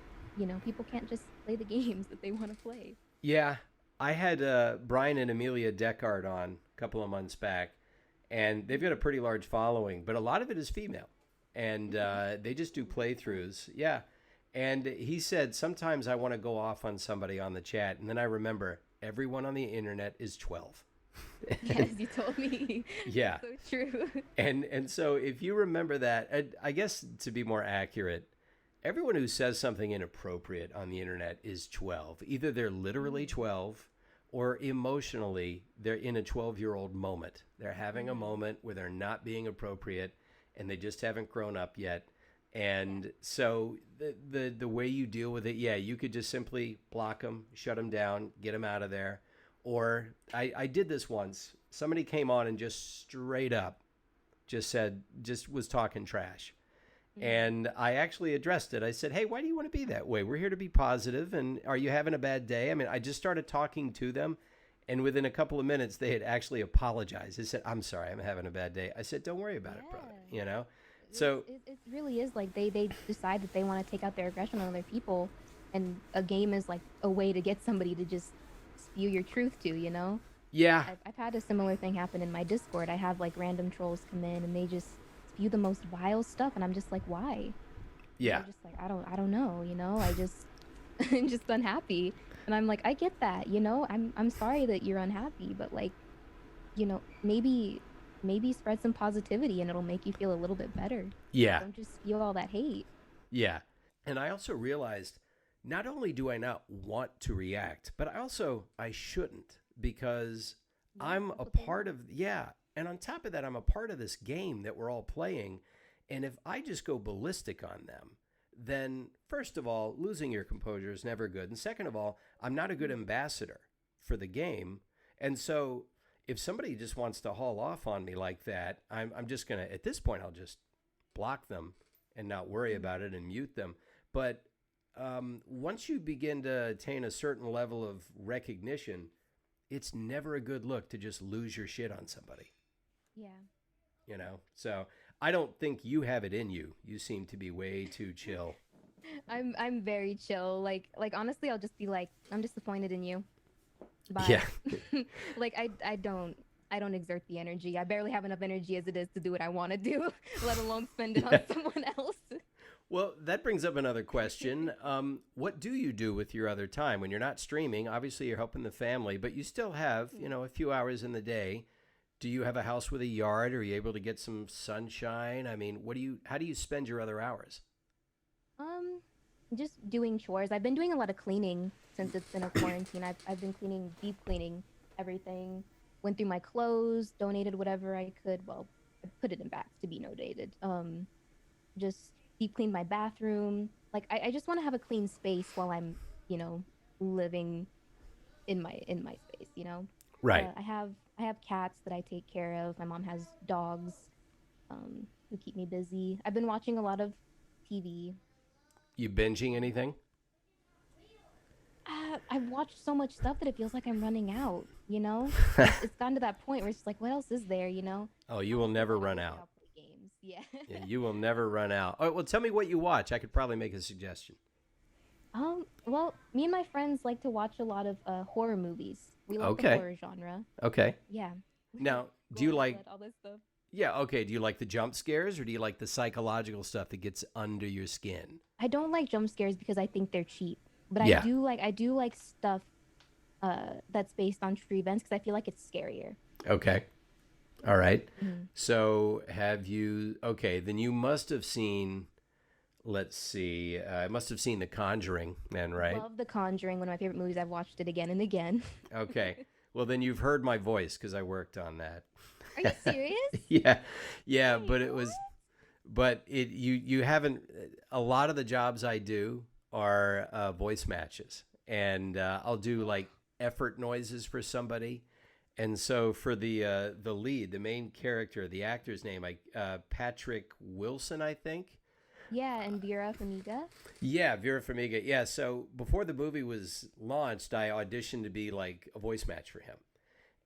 people can't just play the games that they want to play. Yeah. I had Brian and Amelia Deckard on a couple of months back, and they've got a pretty large following, but a lot of it is female. And they just do playthroughs. Yeah. And he said, sometimes I want to go off on somebody on the chat, and then I remember everyone on the internet is 12. Yes, you told me. Yeah. So true. And so if you remember that, I guess to be more accurate, everyone who says something inappropriate on the internet is 12. Either they're literally 12 or emotionally they're in a 12-year-old moment. They're having a moment where they're not being appropriate and they just haven't grown up yet. And so the way you deal with it, you could just simply block them, shut them down, get them out of there. Or I did this once. Somebody came on and just straight up just was talking trash. And I actually addressed it. I said, hey, why do you want to be that way? We're here to be positive. And are you having a bad day? I mean, I just started talking to them. And within a couple of minutes, they had actually apologized. They said, I'm sorry, I'm having a bad day. I said, don't worry about it, brother. So it really is like they decide that they want to take out their aggression on other people. And a game is like a way to get somebody to just spew your truth to, Yeah. I've had a similar thing happen in my Discord. I have like random trolls come in and they just spew the most vile stuff, and I'm just like, why? Yeah. They're just like, I don't know, I just I'm just unhappy. And I'm like, I get that, I'm sorry that you're unhappy, but like, maybe spread some positivity and it'll make you feel a little bit better. Yeah. Don't just spew all that hate. Yeah. And I also realized not only do I not want to react, but I shouldn't, because I'm a part of, and on top of that, I'm a part of this game that we're all playing. And if I just go ballistic on them, then first of all, losing your composure is never good. And second of all, I'm not a good ambassador for the game. And so if somebody just wants to haul off on me like that, I'm just going to, at this point, I'll just block them and not worry about it and mute them. But once you begin to attain a certain level of recognition, it's never a good look to just lose your shit on somebody. Yeah. So I don't think you have it in you. You seem to be way too chill. I'm very chill. Like honestly, I'll just be like, I'm disappointed in you. Bye. Yeah. Like I don't I don't exert the energy. I barely have enough energy as it is to do what I want to do, let alone spend it on someone else. Well, that brings up another question. What do you do with your other time when you're not streaming? Obviously, you're helping the family, but you still have, a few hours in the day. Do you have a house with a yard? Are you able to get some sunshine? I mean, how do you spend your other hours? Um, just doing chores. I've been doing a lot of cleaning since it's been a quarantine. I've been cleaning, deep cleaning everything. Went through my clothes, donated whatever I could. Well, I put it in bags to be donated. Just deep cleaned my bathroom. Like I just want to have a clean space while I'm, you know, living in my space, you know. Right. I have cats that I take care of. My mom has dogs who keep me busy. I've been watching a lot of TV. You binging anything? I've watched so much stuff that it feels like I'm running out, you know? It's gotten to that point where it's like, what else is there, you know? Oh, you will never run Honestly, out. I'll play games. Yeah. Yeah, you will never run out. Oh, well, tell me what you watch. I could probably make a suggestion. Well, me and my friends like to watch a lot of horror movies. We love the Okay. horror genre. Okay. Yeah. Now, do you Gore, like? blood, all this stuff. Yeah. Okay. Do you like the jump scares, or do you like the psychological stuff that gets under your skin? I don't like jump scares because I think they're cheap. But Yeah. I do like stuff that's based on true events because I feel like it's scarier. Okay. All right. Mhm. So have you? Okay. Then you must have seen. Let's see. I must have seen The Conjuring, then, right? Love The Conjuring, one of my favorite movies. I've watched it again and again. Okay. Well, then you've heard my voice because I worked on that. Are you serious? Yeah. Yeah. Wait, But it was. But you haven't. A lot of the jobs I do are voice matches, and I'll do like effort noises for somebody. And so for the lead, the main character, the actor's name, Patrick Wilson, I think. Yeah, and Vera Farmiga. Yeah, Vera Farmiga. Yeah, so before the movie was launched, I auditioned to be like a voice match for him.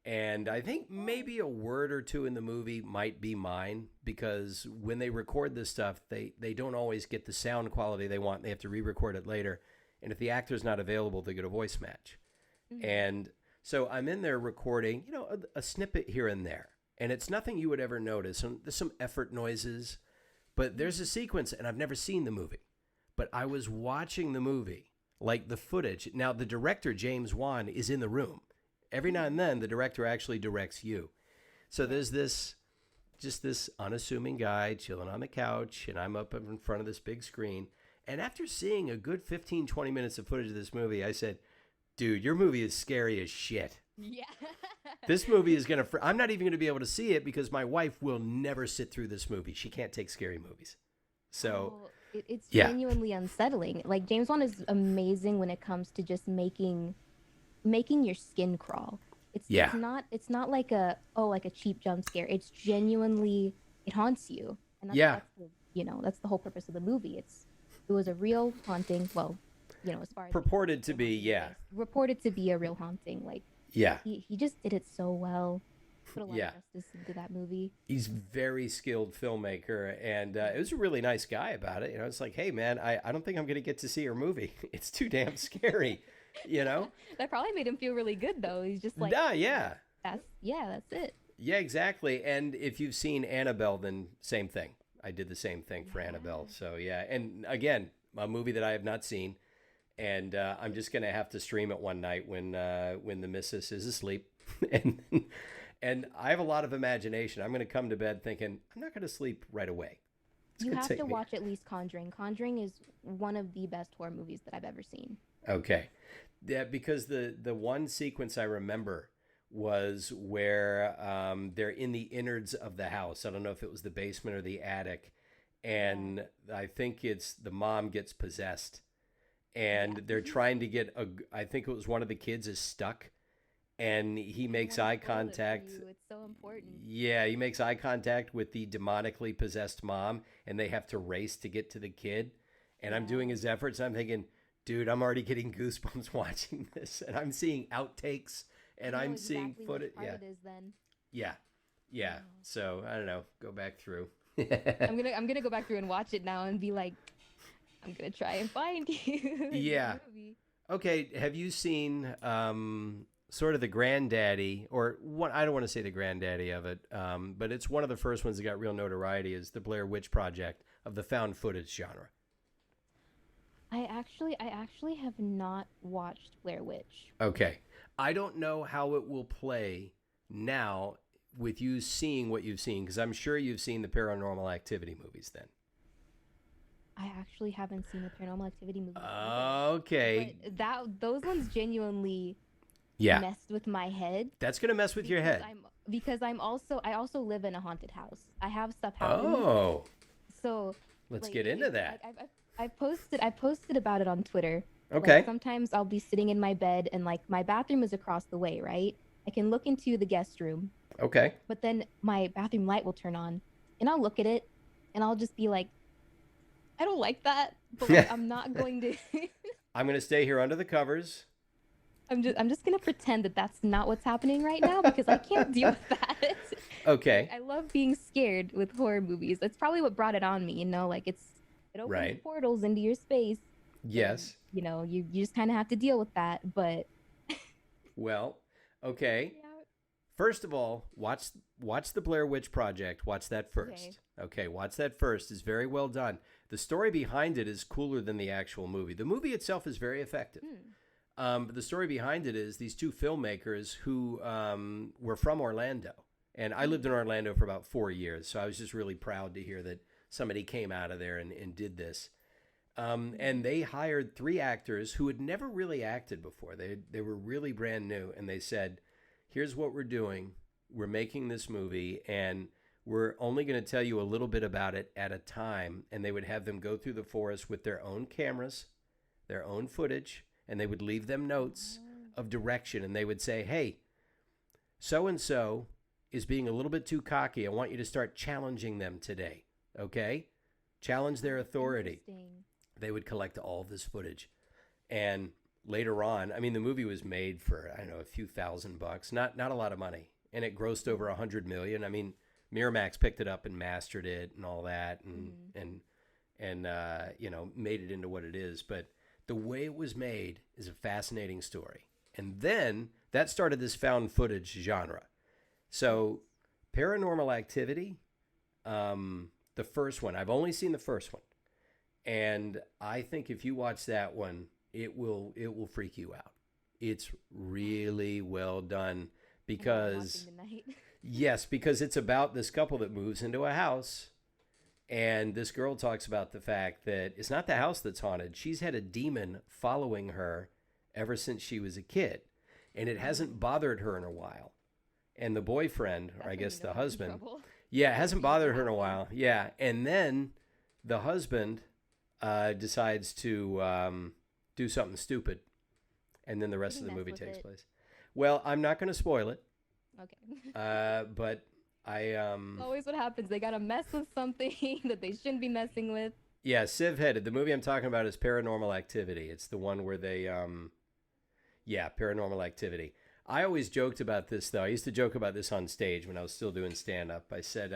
And I think maybe a word or two in the movie might be mine because when they record this stuff, they don't always get the sound quality they want. They have to re-record it later. And if the actor's not available, they get a voice match. Mhm. And so I'm in there recording, a snippet here and there. And it's nothing you would ever notice. And there's some effort noises. But there's a sequence, and I've never seen the movie, but I was watching the movie, like the footage. Now, the director, James Wan, is in the room. Every now and then, the director actually directs you. So there's this unassuming guy chilling on the couch, and I'm up in front of this big screen. And after seeing a good 15, 20 minutes of footage of this movie, I said, dude, your movie is scary as shit. Yeah. This movie is going to, I'm not even going to be able to see it because my wife will never sit through this movie. She can't take scary movies. So, It's yeah. genuinely unsettling. Like James Wan is amazing when it comes to just making your skin crawl. Yeah. It's not like like a cheap jump scare. It's genuinely it haunts you. And Yeah. That's the whole purpose of the movie. It was a real haunting. Well, as far as purported to be, yeah. reported to be a real haunting. Like Yeah. he just did it so well. Put a lot Yeah. of justice into that movie. He's very skilled filmmaker, and it was a really nice guy about it. It's like, hey, man, I don't think I'm going to get to see your movie. It's too damn scary, That probably made him feel really good though. He's just like, Nah, yeah. that's it. Yeah, exactly. And if you've seen Annabelle, then same thing. I did the same thing for Annabelle. So, yeah. And again, a movie that I have not seen. And I'm just going to have to stream it one night when the missus is asleep. and I have a lot of imagination. I'm going to come to bed thinking, I'm not going to sleep right away. It's You gonna have take to me- watch at least Conjuring. Conjuring is one of the best horror movies that I've ever seen. Okay. Yeah, because the one sequence I remember was where they're in the innards of the house. I don't know if it was the basement or the attic. And I think it's the mom gets possessed. And they're trying to get I think it was one of the kids is stuck. And he makes eye contact. It's so important. Yeah, he makes eye contact with the demonically possessed mom. And they have to race to get to the kid. And I'm doing his efforts. I'm thinking, dude, I'm already getting goosebumps watching this. And I'm seeing outtakes. And I'm seeing footage. Yeah. It is then. Yeah. Yeah. So I don't know. Go back through. I'm gonna go back through and watch it now and be like, I'm gonna try and find you. Yeah. Okay. Have you seen sort of the granddaddy, or one, I don't want to say the granddaddy of it, but it's one of the first ones that got real notoriety, is the Blair Witch Project of the found footage genre. I actually have not watched Blair Witch. Okay. I don't know how it will play now with you seeing what you've seen, because I'm sure you've seen the Paranormal Activity movies then. I actually haven't seen the Paranormal Activity movie. Okay. But those ones genuinely Yeah. messed with my head. That's going to mess with your head. I also live in a haunted house. I have stuff happening. Oh. So Let's get into that. I posted about it on Twitter. Okay. Like, sometimes I'll be sitting in my bed and like my bathroom is across the way, right? I can look into the guest room. Okay. But then my bathroom light will turn on and I'll look at it and I'll just be like, I don't like that, but like, I'm not going to I'm going to stay here under the covers. I'm just going to pretend that that's not what's happening right now because I can't deal with that. Okay. I love being scared with horror movies. That's probably what brought it on me, you know, like it opens Right. portals into your space. Yes. And, you know, you just kind of have to deal with that, but Well, okay. yeah. First of all, watch the Blair Witch Project. Watch that first. Okay, watch that first. It's very well done. The story behind it is cooler than the actual movie. The movie itself is very effective. But the story behind it is these two filmmakers who were from Orlando. And I lived in Orlando for about 4 years, so I was just really proud to hear that somebody came out of there and did this. And they hired 3 actors who had never really acted before. They were really brand new, and they said, here's what we're doing. We're making this movie, and we're only going to tell you a little bit about it at a time. And they would have them go through the forest with their own cameras, their own footage, and they would leave them notes of direction. And they would say, hey, so-and-so is being a little bit too cocky. I want you to start challenging them today, okay? Challenge their authority. They would collect all of this footage. And later on, I mean, the movie was made for, I don't know, a few $1,000, not a lot of money. And it grossed over $100 million. I mean, Miramax picked it up and mastered it and all that and you know, made it into what it is. But the way it was made is a fascinating story. And then that started this found footage genre. So Paranormal Activity, the first one, I've only seen the first one. And I think if you watch that one, it will freak you out. It's really well done because yes, because it's about this couple that moves into a house, and this girl talks about the fact that it's not the house that's haunted. She's had a demon following her ever since she was a kid, and it hasn't bothered her in a while. And the boyfriend, or I guess the husband, yeah, it hasn't bothered her in a while. Yeah, and then the husband decides to do something stupid, and then the rest of the movie takes place. Well, I'm not going to spoil it. Okay. But I always what happens. They gotta mess with something that they shouldn't be messing with. Yeah, Civ-headed. The movie I'm talking about is Paranormal Activity. It's the one where they Paranormal Activity. I always joked about this, though. I used to joke about this on stage when I was still doing stand-up. I said,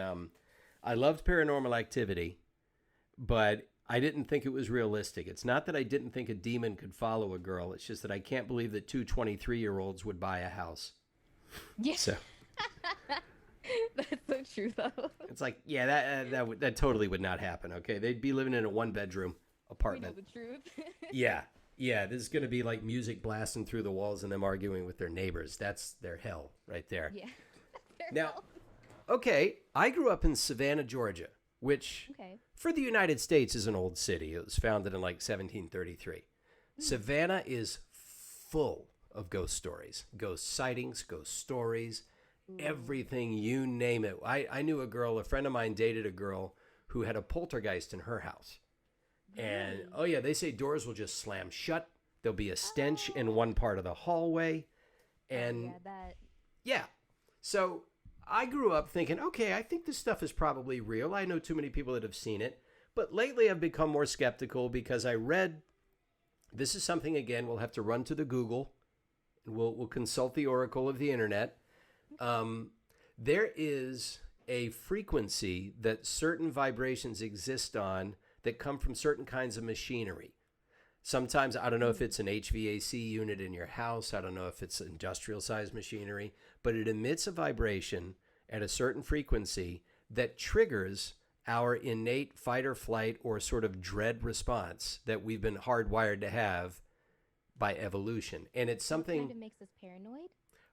I loved Paranormal Activity, but I didn't think it was realistic. It's not that I didn't think a demon could follow a girl. It's just that I can't believe that 2 23-year-olds would buy a house. Yeah. So. That's so true, though. It's like, yeah, that totally would not happen, okay? They'd be living in a 1-bedroom apartment. We know the truth. Yeah, this is going to be like music blasting through the walls and them arguing with their neighbors. That's their hell right there. Yeah. Now, okay, I grew up in Savannah, Georgia, which for the United States is an old city. It was founded in like 1733. Savannah is full of ghost stories, ghost sightings, ghost stories, everything, you name it. I knew a friend of mine dated a girl who had a poltergeist in her house. And, oh yeah, they say doors will just slam shut. There'll be a stench in one part of the hallway. And yeah. So I grew up thinking, okay, I think this stuff is probably real. I know too many people that have seen it. But lately I've become more skeptical because I read, this is something, again, we'll have to run to the Google. And we'll consult the oracle of the internet. There is a frequency that certain vibrations exist on that come from certain kinds of machinery. Sometimes, I don't know if it's an HVAC unit in your house. I don't know if it's industrial sized machinery, but it emits a vibration at a certain frequency that triggers our innate fight or flight or sort of dread response that we've been hardwired to have by evolution. And it's something Kind of makes us paranoid.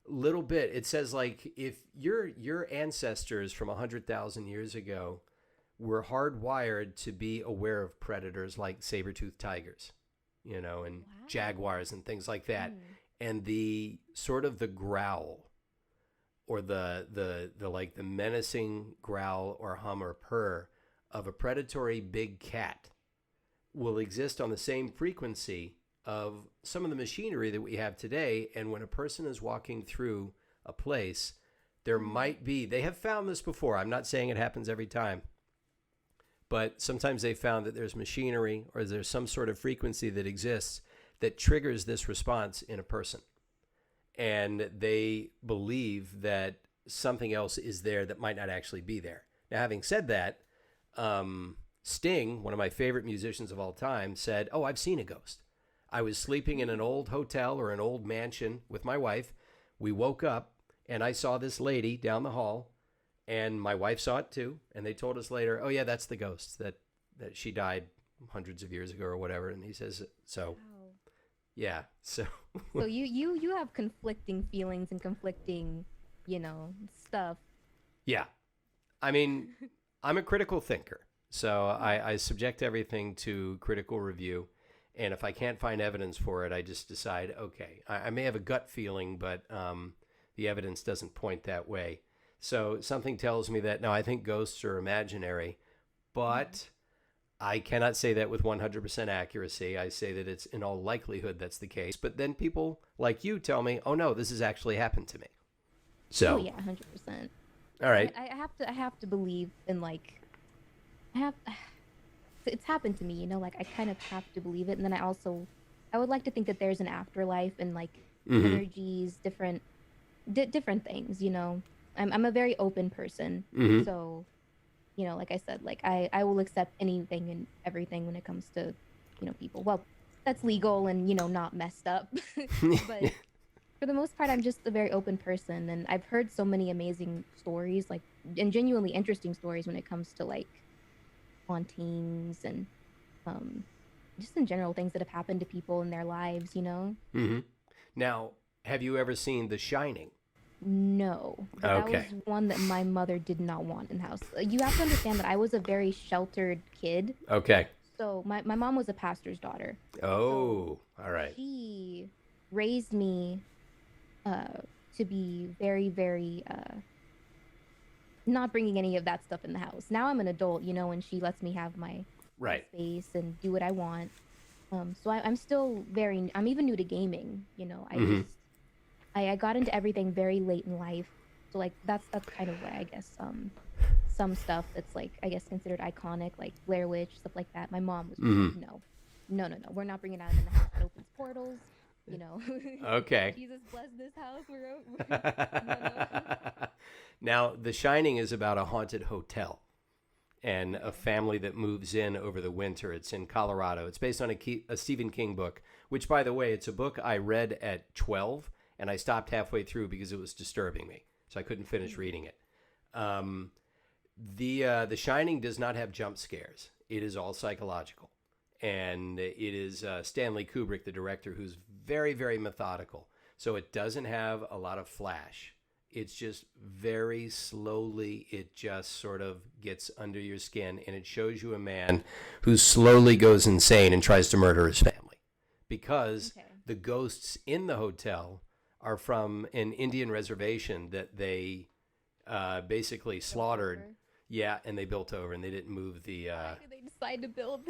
little bit. It says like if your ancestors from 100,000 years ago were hardwired to be aware of predators like saber-toothed tigers, you know, and Wow. jaguars and things like that. Mm. And the sort of the growl or the like the menacing growl or hum or purr of a predatory big cat will exist on the same frequency of some of the machinery that we have today. And when a person is walking through a place, there might be, they have found this before. I'm not saying it happens every time, but sometimes they found that there's machinery or there's some sort of frequency that exists that triggers this response in a person. And they believe that something else is there that might not actually be there. Now, having said that, Sting, one of my favorite musicians of all time, said, "Oh, I've seen a ghost. I was sleeping in an old hotel or an old mansion with my wife. We woke up and I saw this lady down the hall, and my wife saw it too. And they told us later, oh yeah, that's the ghost that she died hundreds of years ago or whatever." And he says, so Wow. yeah, so So you have conflicting feelings and conflicting, stuff. yeah, I mean, I'm a critical thinker, so I subject everything to critical review. And if I can't find evidence for it, I just decide, okay, I may have a gut feeling, but the evidence doesn't point that way. So something tells me that, no, I think ghosts are imaginary, but I cannot say that with 100% accuracy. I say that it's in all likelihood that's the case. But then people like you tell me, oh, no, this has actually happened to me. So, Oh yeah, 100%. all right. I have to believe in it's happened to me, like I kind of have to believe it, and then I would like to think that there's an afterlife and like energies, different things. I'm a very open person, so like I said, like I will accept anything and everything when it comes to people. Well, that's legal and not messed up, but for the most part, I'm just a very open person, and I've heard so many amazing stories, like and genuinely interesting stories when it comes to like hauntings and just in general things that have happened to people in their lives. Now, have you ever seen The Shining? No, but Okay. that was one that my mother did not want in the house. You have to understand that I was a very sheltered kid. Okay. So my mom was a pastor's daughter. Oh, all right. She raised me to be very, very not bringing any of that stuff in the house. Now I'm an adult, and she lets me have my Right. space and do what I want. So I'm still I'm even new to gaming, I got into everything very late in life. So like that's kind of why I guess some stuff that's like I guess considered iconic, like Blair Witch, stuff like that. My mom was like, no, we're not bringing it out in the house. It opens portals, Okay. Jesus bless this house. No. Now, The Shining is about a haunted hotel and a family that moves in over the winter. It's in Colorado. It's based on a Stephen King book, which, by the way, it's a book I read at 12, and I stopped halfway through because it was disturbing me, so I couldn't finish reading it. The Shining does not have jump scares. It is all psychological. And it is Stanley Kubrick, the director, who's very, very methodical. So it doesn't have a lot of flash. It's just very slowly, it just sort of gets under your skin, and it shows you a man who slowly goes insane and tries to murder his family because the ghosts in the hotel are from an Indian reservation that they basically slaughtered. Over. Yeah, and they built over, and they didn't move the. Why did they decide to build?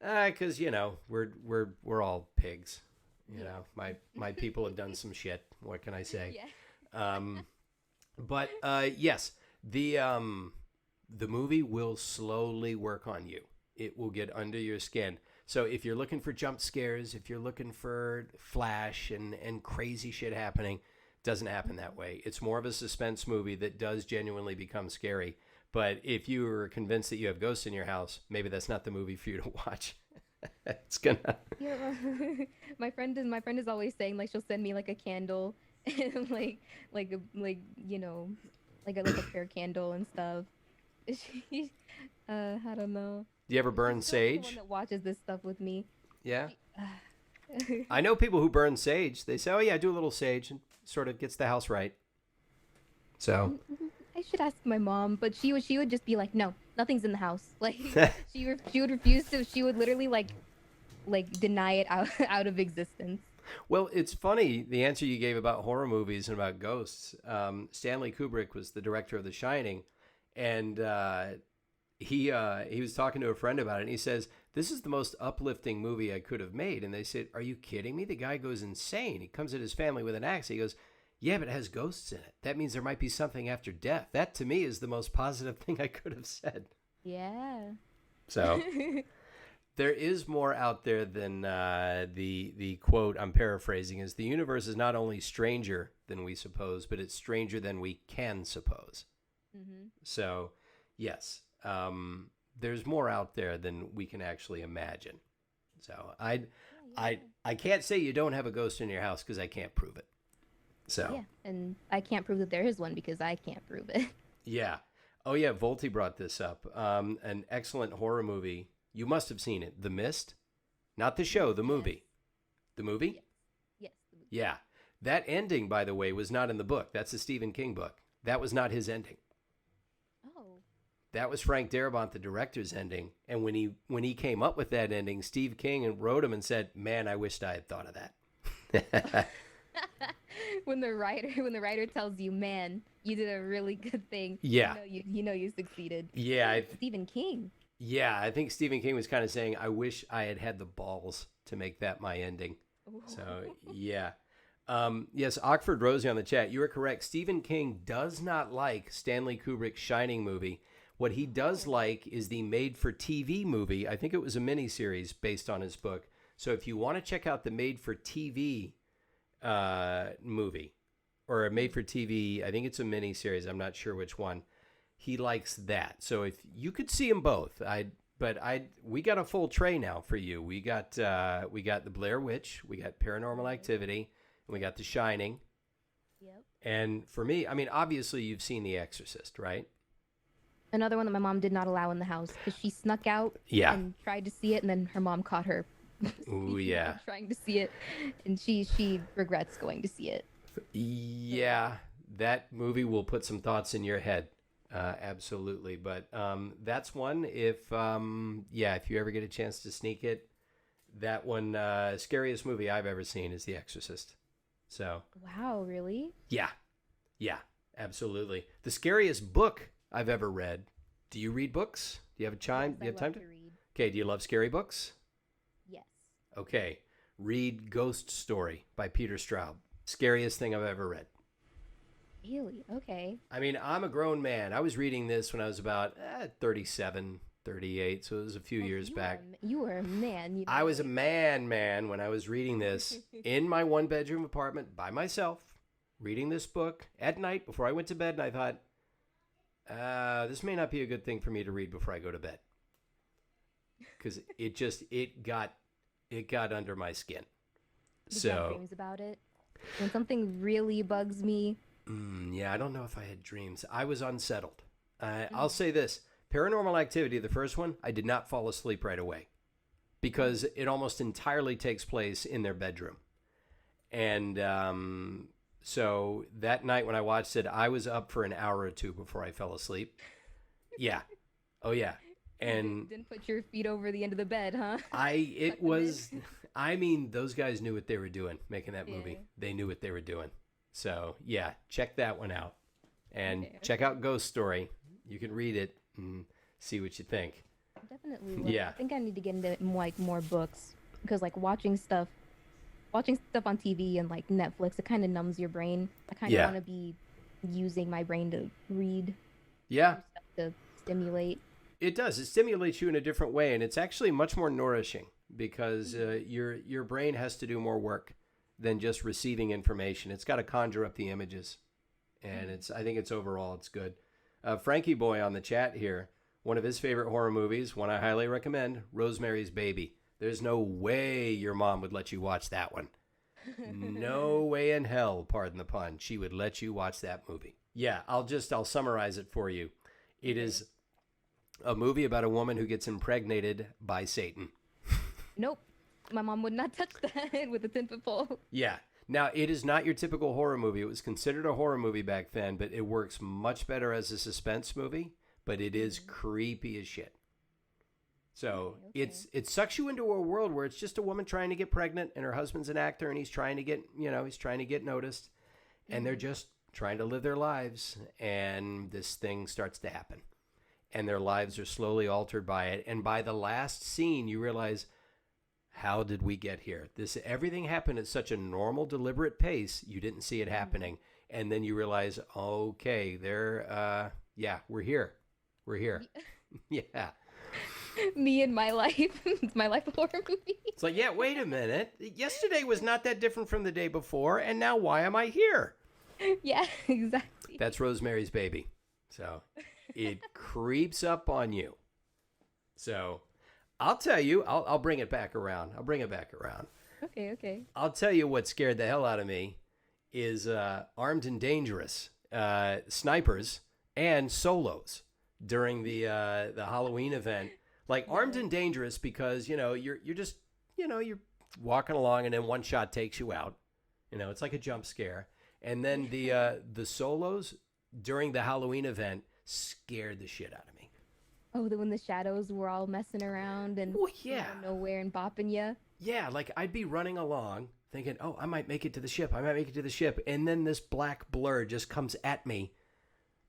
Because we're all pigs. My people have done some shit. What can I say? Yeah. But yes, the movie will slowly work on you. It will get under your skin. So if you're looking for jump scares, if you're looking for flash and crazy shit happening, it doesn't happen that way. It's more of a suspense movie that does genuinely become scary. But if you are convinced that you have ghosts in your house, maybe that's not the movie for you to watch. It's gonna. Yeah, my friend is always saying like she'll send me like a candle and like you know like a prayer candle and stuff. She, I don't know. Do you ever burn She's still the one sage? that watches this stuff with me. Yeah. She, I know people who burn sage. They say, "Oh yeah, do a little sage," and sort of gets the house right. So, I should ask my mom, but she would just be like, no, nothing's in the house. Like she would refuse to. She would literally like deny it out out of existence. well, it's funny the answer you gave about horror movies and about ghosts. Stanley Kubrick was the director of The Shining, and he was talking to a friend about it, and he says, "This is the most uplifting movie I could have made." And they said, "Are you kidding me? The guy goes insane. He comes at his family with an axe." He goes, "Yeah, but it has ghosts in it. That means there might be something after death." That to me is the most positive thing I could have said. Yeah. So there is more out there than the quote I'm paraphrasing is the universe is not only stranger than we suppose, but it's stranger than we can suppose. Mm-hmm. So yes, there's more out there than we can actually imagine. So I can't say you don't have a ghost in your house because I can't prove it. So Yeah, and I can't prove that there is one because I can't prove it. yeah. Oh yeah, Volty brought this up. An excellent horror movie. You must have seen it. The Mist, not the show, the movie. The movie? Yes. Yes. The movie. Yeah. That ending, by the way, was not in the book. That's a Stephen King book. That was not his ending. Oh. That was Frank Darabont, the director's ending. And when he came up with that ending, Steve King wrote him and said, "Man, I wished I had thought of that." When the writer tells you, "Man, you did a really good thing." Yeah. You know you succeeded. Yeah. Stephen King. Yeah. I think Stephen King was kind of saying, "I wish I had had the balls to make that my ending." So yeah. Yes, Oxford Rosie on the chat. You are correct. Stephen King does not like Stanley Kubrick's Shining movie. What he does like is the made-for-TV movie. I think it was a miniseries based on his book. So if you want to check out the made-for-TV movie or a made-for-TV, I think it's a miniseries. I'm not sure which one. He likes that. So if you could see them both, we got a full tray now for you. We got the Blair Witch, we got Paranormal Activity, and we got The Shining. Yep. And for me, I mean, obviously you've seen The Exorcist, right? Another one that my mom did not allow in the house because she snuck out Yeah. and tried to see it, and then her mom caught her. Ooh, yeah. Trying to see it, and she regrets going to see it. Yeah, that movie will put some thoughts in your head. Absolutely. But that's one. If you ever get a chance to sneak it, that one, scariest movie I've ever seen is The Exorcist. So. Wow, really? Yeah, absolutely. The scariest book I've ever read. Do you read books? Do you have a chime? Yes, do you have I time love to read. Okay. Do you love scary books? Yes. Okay. Read Ghost Story by Peter Straub. Scariest thing I've ever read. Really? Okay. I mean, I'm a grown man. I was reading this when I was about 37, 38, so it was a few years back. You were a man. You know? I was a man when I was reading this in my one-bedroom apartment by myself, reading this book at night before I went to bed, and I thought, this may not be a good thing for me to read before I go to bed. Because it got under my skin. Did you have dreams about it? When something really bugs me. Yeah, I don't know if I had dreams. I was unsettled. I'll say this. Paranormal Activity, the first one, I did not fall asleep right away because it almost entirely takes place in their bedroom. And so that night when I watched it, I was up for an hour or two before I fell asleep. Yeah. Oh, yeah. And didn't put your feet over the end of the bed, huh? I mean, those guys knew what they were doing making that movie. Yeah. They knew what they were doing. So, yeah, check that one out. And check out Ghost Story. You can read it and see what you think. Definitely will. Yeah. I think I need to get into like more books because like watching stuff on TV and like Netflix, it kind of numbs your brain. I kind of want to be using my brain to read. Yeah. Stuff to stimulate. It does. It stimulates you in a different way, and it's actually much more nourishing because your brain has to do more work than just receiving information. It's got to conjure up the images, and I think it's good. Frankie Boy on the chat here, one of his favorite horror movies, one I highly recommend, Rosemary's Baby. There's no way your mom would let you watch that one. No way in hell, pardon the pun, she would let you watch that movie. Yeah, I'll summarize it for you. It is a movie about a woman who gets impregnated by Satan. Nope. My mom would not touch that with a 10-foot pole. Yeah. Now, it is not your typical horror movie. It was considered a horror movie back then, but it works much better as a suspense movie, but it is creepy as shit. So it sucks you into a world where it's just a woman trying to get pregnant, and her husband's an actor, and he's trying to get noticed, and they're just trying to live their lives, and this thing starts to happen, and their lives are slowly altered by it. And by the last scene, you realize, how did we get here? Everything happened at such a normal, deliberate pace. You didn't see it happening, and then you realize, okay, we're here. Yeah. Me and my life. It's my life a horror movie. It's like, yeah, wait a minute. Yesterday was not that different from the day before, and now why am I here? Yeah, exactly. That's Rosemary's Baby. So it creeps up on you. So I'll tell you, I'll bring it back around. Okay. I'll tell you what scared the hell out of me is Armed and Dangerous snipers and solos during the Halloween event. Like Armed and Dangerous because, you're just, you're walking along and then one shot takes you out. It's like a jump scare. And then the solos during the Halloween event scared the shit out of me. Oh, when the shadows were all messing around and out of nowhere and bopping you. Yeah, like I'd be running along thinking, oh, I might make it to the ship. And then this black blur just comes at me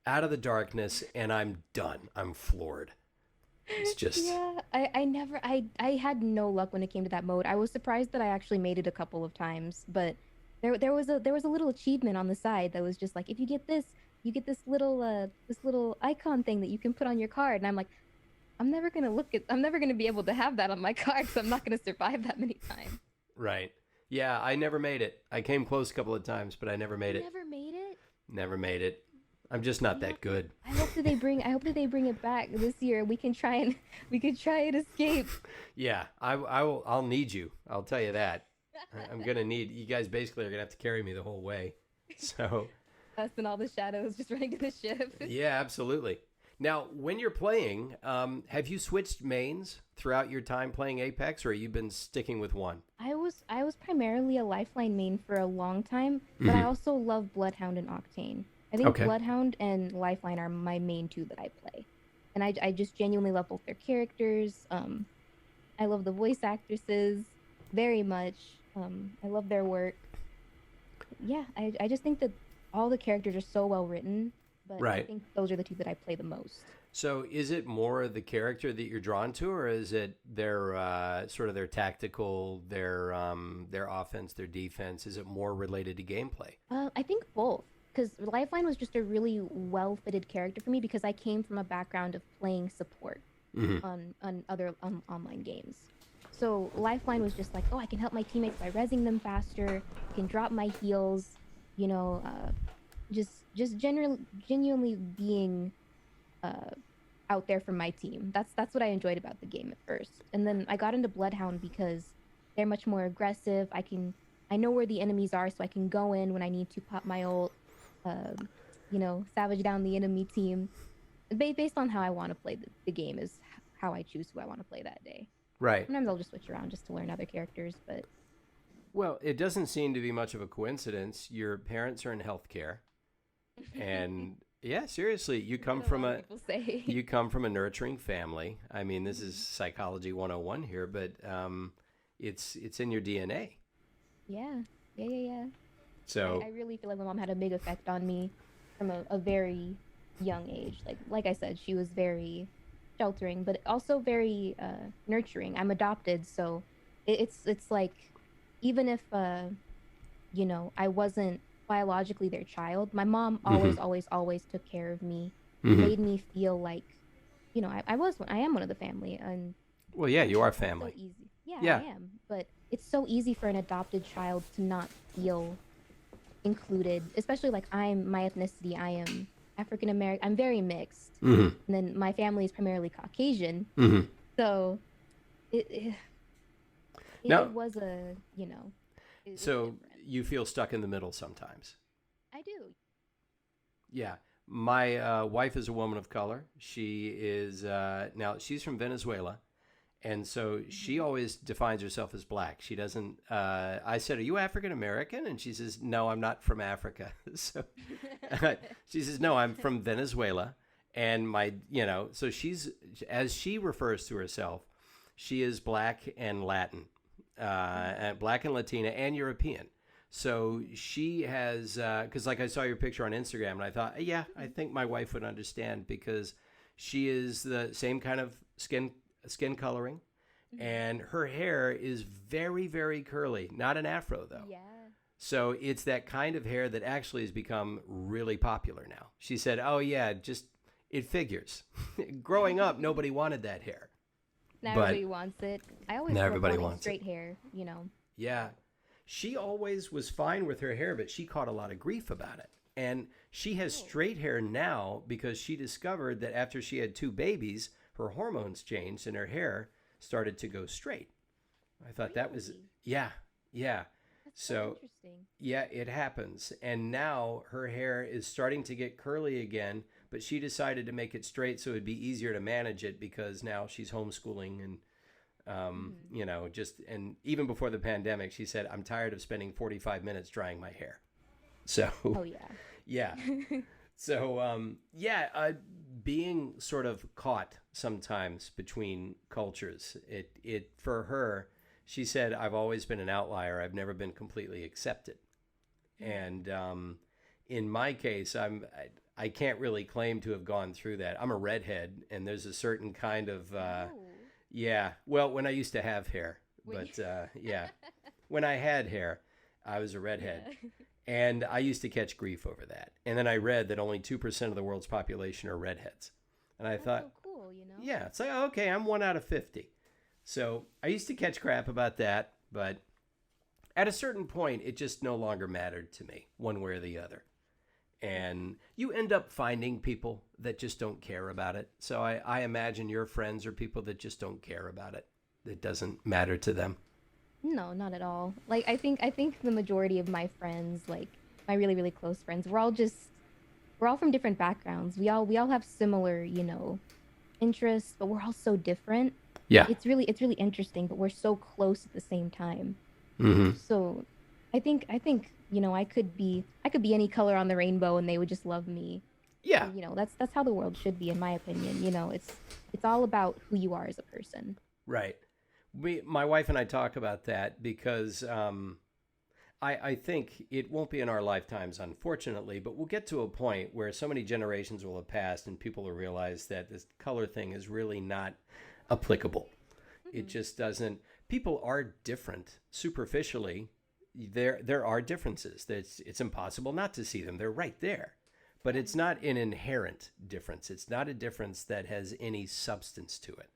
out of the darkness and I'm done. I'm floored. It's just... Yeah, I had no luck when it came to that mode. I was surprised that I actually made it a couple of times, but there was a little achievement on the side that was just like, if you get this, you get this little icon thing that you can put on your card. And I'm like, I'm never gonna be able to have that on my card, so I'm not gonna survive that many times. Right. Yeah, I never made it. I came close a couple of times, but I never made it. Never made it? Never made it. I'm just not that good. I hope that they bring it back this year. We can try and escape. Yeah, I'll need you. I'll tell you that. I'm gonna need you guys. Basically, are gonna have to carry me the whole way. So. Us and all the shadows just running to the ship. Yeah, absolutely. Now, when you're playing, have you switched mains throughout your time playing Apex, or have you been sticking with one? I was primarily a Lifeline main for a long time, but I also love Bloodhound and Octane. I think Bloodhound and Lifeline are my main two that I play. And I just genuinely love both their characters. I love the voice actresses very much. I love their work. Yeah, I just think that all the characters are so well written, but I think those are the two that I play the most. So is it more the character that you're drawn to, or is it their sort of their tactical, their offense, their defense? Is it more related to gameplay? I think both. Because Lifeline was just a really well-fitted character for me because I came from a background of playing support on other online games. So Lifeline was just like, oh, I can help my teammates by rezzing them faster, I can drop my heals, just genuinely being out there for my team. That's what I enjoyed about the game at first. And then I got into Bloodhound because they're much more aggressive. I know where the enemies are, so I can go in when I need to pop my ult. Savage down the enemy team. Based on how I want to play the game is how I choose who I want to play that day. Right. Sometimes I'll just switch around just to learn other characters, but... Well, it doesn't seem to be much of a coincidence. Your parents are in healthcare. And yeah, seriously, you come from a nurturing family. I mean, this is psychology 101 here, but it's in your DNA. Yeah. So I really feel like my mom had a big effect on me from a very young age. Like I said, she was very sheltering, but also very nurturing. I'm adopted, so it's like, even if I wasn't biologically their child, my mom always took care of me, made me feel like, I am one of the family. And well, yeah, you are family. So easy. Yeah, I am. But it's so easy for an adopted child to not feel included, especially like my ethnicity, I am African American. I'm very mixed. And then my family is primarily Caucasian. So it No. was a, it's So different. you feel stuck in the middle sometimes. I do. Yeah. My wife is a woman of color. She is, now she's from Venezuela. And so she Hmm. always defines herself as black. She doesn't, I said, "Are you African American?" And she says, "No, I'm not from Africa." So she says, "No, I'm from Venezuela." And so as she refers to herself, she is black and Latin, Mhm. black and Latina and European. So she has, because like I saw your picture on Instagram and I thought, yeah, I Mhm. think my wife would understand because she is the same kind of skin coloring, Mhm. and her hair is very, very curly. Not an afro though. Yeah. So it's that kind of hair that actually has become really popular now. She said, "Oh yeah, just it figures." Growing up, nobody wanted that hair, Now but everybody wants it. I always now grew up everybody wanting wants it. straight hair. Yeah. She always was fine with her hair, but she caught a lot of grief about it. And she has Oh, straight hair now because she discovered that after she had two babies, her hormones changed and her hair started to go straight. I thought that was, really? yeah, yeah. That's so So, interesting. yeah, it happens. And now her hair is starting to get curly again, but she decided to make it straight so it'd be easier to manage it because now she's homeschooling and Hmm. just and even before the pandemic, she said, "I'm tired of spending 45 minutes drying my hair." So, Oh yeah. yeah. So, being sort of caught sometimes between cultures, it for her, she said, "I've always been an outlier. I've never been completely accepted." Hmm. And in my case, I can't really claim to have gone through that. I'm a redhead, and there's a certain kind of Oh. yeah. Well, when I used to have hair, When you but yeah, when I had hair, I was a redhead. Yeah. And I used to catch grief over that. And then I read that only 2% of the world's population are redheads. And I That's thought, so cool. yeah, it's like, oh, okay, I'm 1 out of 50. So I used to catch crap about that. But at a certain point, it just no longer mattered to me, one way or the other. Yeah. And you end up finding people that just don't care about it. So I imagine your friends are people that just don't care about it. It doesn't matter to them. No, not at all. Like I think the majority of my friends, like my really really close friends, we're all from different backgrounds. We all have similar interests, but we're all so different. Yeah. It's really interesting, but we're so close at the same time. Mm-hmm. So I think I could be any color on the rainbow and they would just love me. Yeah. And that's how the world should be in my opinion. It's all about who you are as a person. Right. My wife and I talk about that because I think it won't be in our lifetimes, unfortunately, but we'll get to a point where so many generations will have passed and people will realize that this color thing is really not applicable. It Hmm. just doesn't. People are different superficially. There are differences. It's impossible not to see them. They're right there. But Yeah, it's not an exactly. inherent difference. It's not a difference that has any substance to it.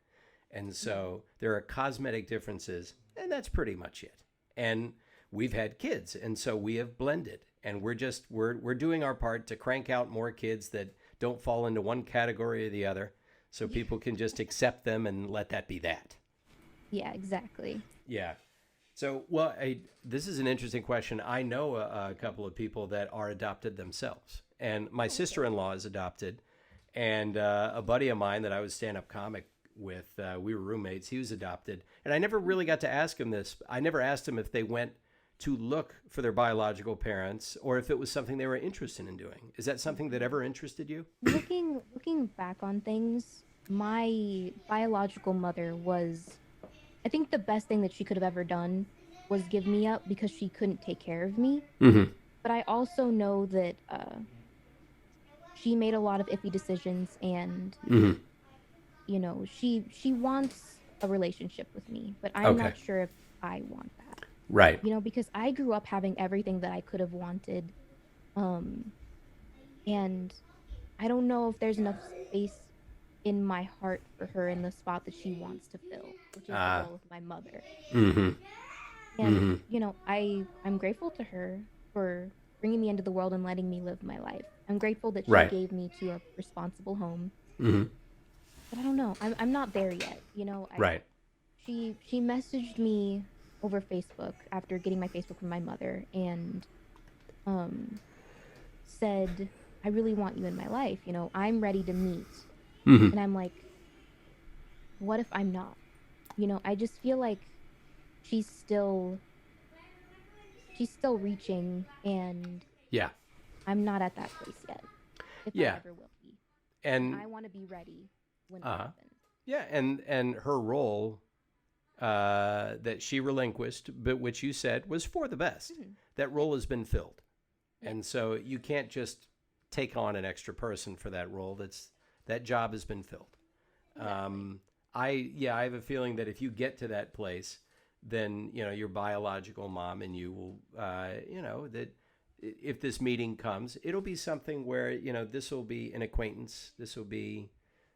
And Yeah. so there are cosmetic differences, and that's pretty much it. And we've had kids, and so we have blended, and we're doing our part to crank out more kids that don't fall into one category or the other, so Yeah. people can just accept them and let that be that. Yeah, exactly. Yeah. So, this is an interesting question. I know a couple of people that are adopted themselves, and my Oh, okay. sister-in-law is adopted, and a buddy of mine that I was stand-up comic with, we were roommates. He was adopted, and I never really Mhm. got to ask him this. I never asked him if they went to look for their biological parents or if it was something they were interested in doing. Is that something that Mhm. ever interested you? Looking back on things, my biological mother was, I think the best thing that she could have ever done was give me up because she couldn't take care of me. Mm-hmm. But I also know that she made a lot of iffy decisions, and Mm-hmm. she wants a relationship with me, but I'm Okay. not sure if I want that. Right. Because I grew up having everything that I could have wanted. Um, and I don't know if there's enough space in my heart for her in the spot that she wants to fill, which is the Uh, role of my mother. mm-hmm. And Mm-hmm. I'm grateful to her for bringing me into the world and letting me live my life. I'm grateful that she Right. gave me to a responsible home, Mm-hmm. but I don't know. I'm not there yet. I Right. she messaged me. over Facebook after getting my Facebook from my mother, and um said, "I really want you in my life. You know, I'm ready to meet." Hmm. And I'm like, "What if I'm not?" You know, I just feel like she's still she's still reaching, and Yeah. I'm not at that place yet, if I Yeah. ever will be. And And I want to be ready when it uh happens. yeah, and her role that she relinquished, but which you said was for the best. Hmm. That Yeah. role has been filled. Yeah. And so you can't just take on an extra person for that role. That job has been filled. Exactly. Um, I have a feeling that if you get to that place, then your biological mom and you will that if this meeting comes, it'll be something where this will be an acquaintance. This will be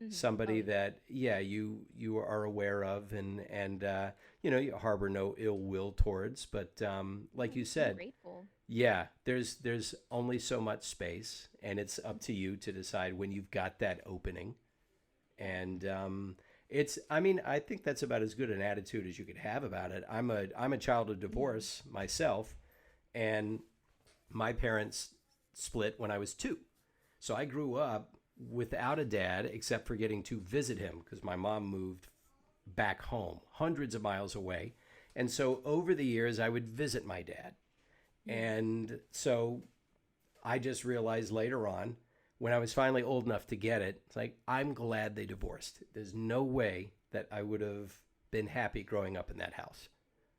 Oh somebody yeah. that you are aware of and you harbor no ill will towards. But like you I'm said, grateful. yeah, there's only so much space, and it's up to you to decide when you've got that opening. Yeah. And I mean, I think that's about as good an attitude as you could have about it. I'm a child of Hmm. divorce myself, and my parents split when I was 2. So I grew up without a dad except for getting to visit him because my mom moved back home, hundreds of miles away. And so over the years, I would visit my dad. Hmm. And so I just realized later on, when I was finally old enough to get it, it's like, I'm glad they divorced. There's no way that I would have been happy growing up in that house.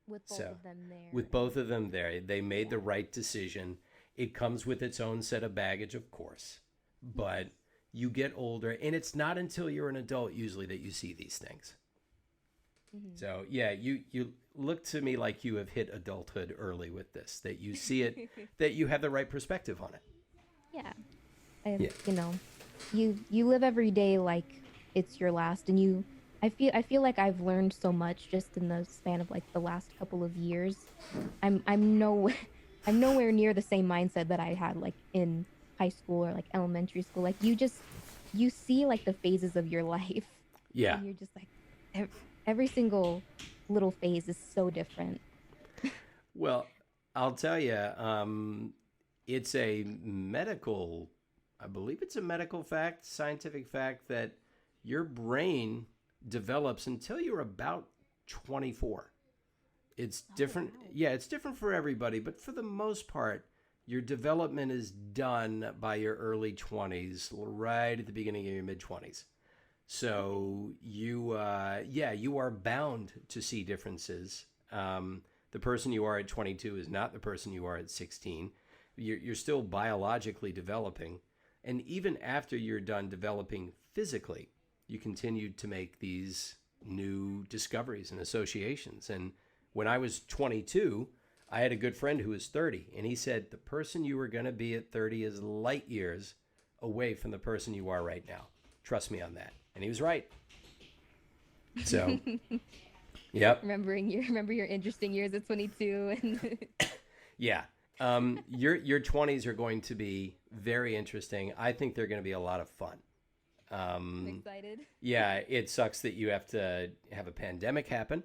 With both So, of them there, with both and of them there, they made the yeah. right decision. It comes with its own set of baggage, of course, Yes. but you get older, and it's not until you're an adult usually that you see these things. Hmm. So, yeah, you look to me like you have hit adulthood early with this, that you see it, that you have the right perspective on it. Yeah. Yeah. You know, you live every day like it's your last, and I feel like I've learned so much just in the span of like the last couple of years. I'm no I'm nowhere near the same mindset that I had like in high school or like elementary school. Like you see like the phases of your life, Yeah. and you're just like ev- every single little phase is so different. Well, I'll tell you, it's a medical, I believe it's a medical fact, scientific fact that your brain develops until you're about 24. It's Oh different. wow. Yeah, it's different for everybody, but for the most part, your development is done by your early 20s, right at the beginning of your mid 20s. Okay. So you are bound to see differences. The person you are at 22 is not the person you are at 16. You're still biologically developing, and even after you're done developing physically, you continue to make these new discoveries and associations. And when I was 22, I had a good friend who was 30, and he said the person you were going to be at 30 is light years away from the person you are right now. Trust me on that. And he was right. So, yep. Remember your interesting years at 22, and Yeah. Your 20s are going to be very interesting. I think they're going to be a lot of fun. I'm Um, excited. yeah, it sucks that you have to have a pandemic happen.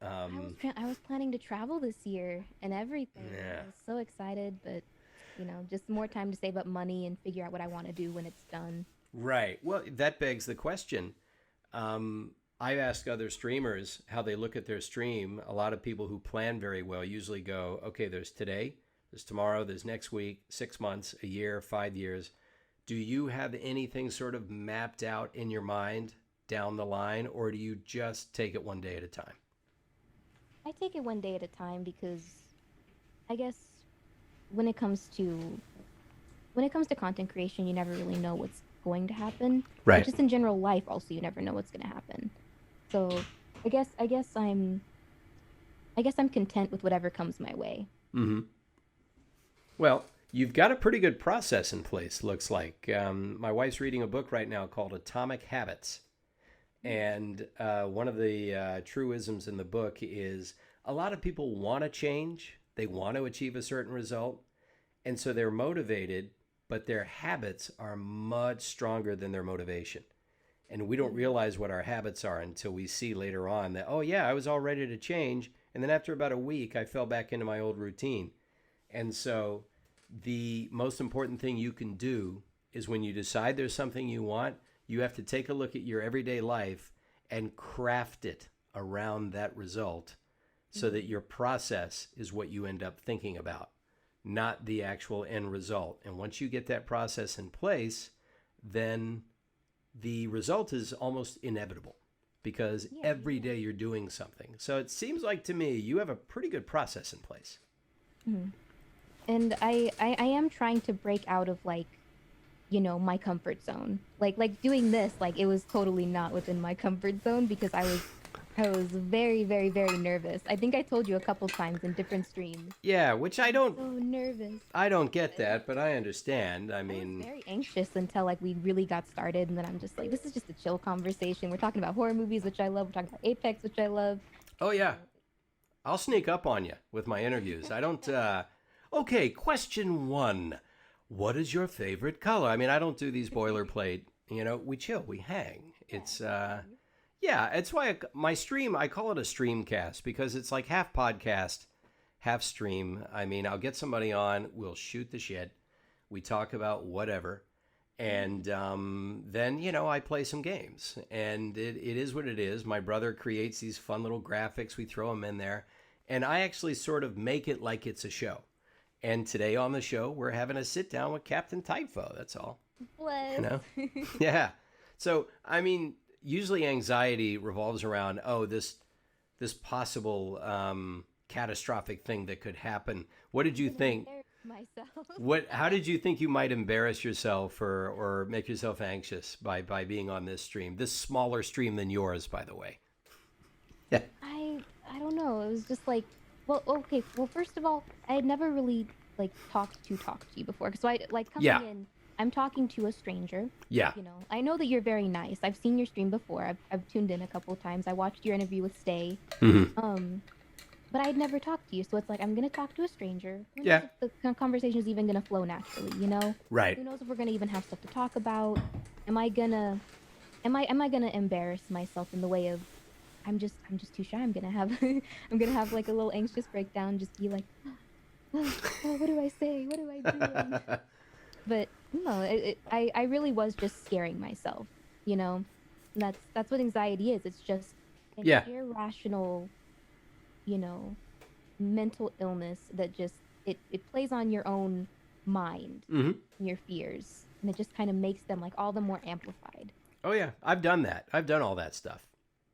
I was Um, I was planning to travel this year and everything. yeah. I was so excited, but just more time to save up money and figure out what I want to do when it's done. Right. Well, that begs the question. Um, I ask other streamers how they look at their stream. A lot of people who plan very well usually go, okay, there's today, there's tomorrow, there's next week, 6 months, a year, 5 years. Do you have anything sort of mapped out in your mind down the line, or do you just take it one day at a time? I take it one day at a time because I guess when it comes to when it comes to content creation, you never really know what's going to happen. But Right. just in general life also you never know what's going to happen. So, I guess I'm content with whatever comes my way. Mm-hmm. Well, you've got a pretty good process in place, looks like. My wife's reading a book right now called Atomic Habits. Nice. And one of the truisms in the book is a lot of people want to change, they want to achieve a certain result, and so they're motivated, but their habits are much stronger than their motivation. And we don't realize what our habits are until we see later on that, oh, yeah, I was all ready to change. And then after about a week, I fell back into my old routine. And so the most important thing you can do is when you decide there's something you want, you have to take a look at your everyday life and craft it around that result so that your process is what you end up thinking about, not the actual end result. And once you get that process in place, then the result is almost inevitable because every day you're doing something. So it seems like to me you have a pretty good process in place. Mm-hmm. And I am trying to break out of like, you know, my comfort zone. Like doing this, like it was totally not within my comfort zone because I was very, very, very nervous. I think I told you a couple times in different streams. Yeah, which I So nervous. don't get that, but I understand. I mean, I was very anxious until like we really got started, and then I'm just like, this is just a chill conversation. We're talking about horror movies, which I love. We're talking about Apex, which I love. oh yeah, I'll sneak up on you with my interviews. I don't. Okay, question 1. What is your favorite color? I mean, I don't do these boilerplate. You know, we chill, we hang. It's yeah, it's why my stream, I call it a streamcast because it's like half podcast, half stream. I mean, I'll get somebody on, we'll shoot the shit, we talk about whatever, and then, you know, I play some games. And it is what it is. My brother creates these fun little graphics, we throw them in there, and I actually sort of make it like it's a show. And today on the show, we're having a sit down with Captain Typho, that's all. Bless. You know? Yeah. So, I mean, usually anxiety revolves around, oh, this possible catastrophic thing that could happen. What did you think? Myself. How did you think you might embarrass yourself or make yourself anxious by being on this stream? This smaller stream than yours, by the way. Yeah. I don't know. It was just like, well, okay. Well, first of all, I had never really like talked to you before. So I like coming in. I'm talking to a stranger. Yeah. You know, I know that you're very nice. I've seen your stream before. I've tuned in a couple times. I watched your interview with Stay. Mm-hmm. But I'd never talked to you, so it's like I'm gonna talk to a stranger. Who knows Yeah. if the conversation is even gonna flow naturally, you know? Right. Who knows if we're gonna even have stuff to talk about? Am I gonna embarrass myself in the way of I'm just too shy. I'm gonna have like a little anxious breakdown. Just be like, oh, what do I say? What do I do? But no, I really was just scaring myself, you know? And that's what anxiety is. It's just an irrational, you know, mental illness that just, it plays on your own mind, your fears, and it just kind of makes them like all the more amplified. Oh, yeah. I've done that. I've done all that stuff.